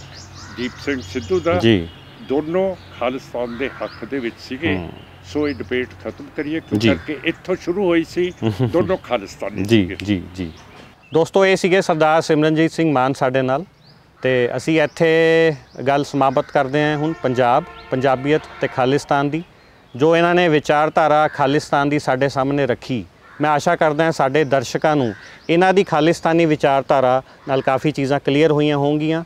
ਦੀਪ ਸਿੰਘ ਸਿੱਧੂ ਦਾ, ਜੀ ਦੋਨੋਂ ਖਾਲਿਸਤਾਨ ਦੇ ਹੱਕ ਦੇ ਵਿੱਚ ਸੀਗੇ। ਸੋ ਇਹ ਡਿਬੇਟ ਖਤਮ ਕਰੀਏ ਜੀ। ਕਿਉਂਕਿ ਇੱਥੋਂ ਸ਼ੁਰੂ ਹੋਈ ਸੀ, ਦੋਨੋਂ ਖਾਲਿਸਤਾਨੀ ਜੀ ਸੀਗੇ। ਜੀ ਜੀ ਦੋਸਤੋ, ਇਹ ਸੀਗੇ ਸਰਦਾਰ ਸਿਮਰਨਜੀਤ ਸਿੰਘ ਮਾਨ ਸਾਡੇ ਨਾਲ, ਤੇ ਅਸੀਂ ਇੱਥੇ ਗੱਲ ਸਮਾਪਤ ਕਰਦੇ ਹਾਂ ਹੁਣ ਪੰਜਾਬੀਅਤ ਤੇ ਖਾਲਿਸਤਾਨ ਦੀ। ਜੋ ਇਹਨਾਂ ਨੇ ਵਿਚਾਰਧਾਰਾ ਖਾਲਿਸਤਾਨ ਦੀ ਸਾਡੇ ਸਾਹਮਣੇ ਰੱਖੀ, ਮੈਂ ਆਸ਼ਾ ਕਰਦਾ ਹਾਂ ਸਾਡੇ ਦਰਸ਼ਕਾਂ ਨੂੰ ਇਹਨਾਂ ਦੀ ਖਾਲਿਸਤਾਨੀ ਵਿਚਾਰਧਾਰਾ ਨਾਲ ਕਾਫੀ ਚੀਜ਼ਾਂ ਕਲੀਅਰ ਹੋਈਆਂ ਹੋਣਗੀਆਂ,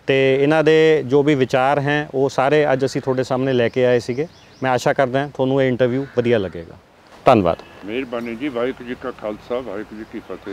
ਤੇ ਇਹਨਾਂ ਦੇ ਜੋ ਵੀ ਵਿਚਾਰ ਹੈ ਉਹ ਸਾਰੇ ਅੱਜ ਅਸੀਂ ਤੁਹਾਡੇ ਸਾਹਮਣੇ ਲੈ ਕੇ ਆਏ ਸੀਗੇ। ਮੈਂ ਆਸ਼ਾ ਕਰਦਾ ਹਾਂ ਤੁਹਾਨੂੰ ਇਹ ਇੰਟਰਵਿਊ ਵਧੀਆ ਲੱਗੇਗਾ। ਧੰਨਵਾਦ। ਮਿਹਰਬਾਨੀ ਜੀ। ਵਾਹਿਗੁਰੂ ਜੀ ਕਾ ਖਾਲਸਾ, ਵਾਹਿਗੁਰੂ ਜੀ ਕੀ ਫਤਿਹ।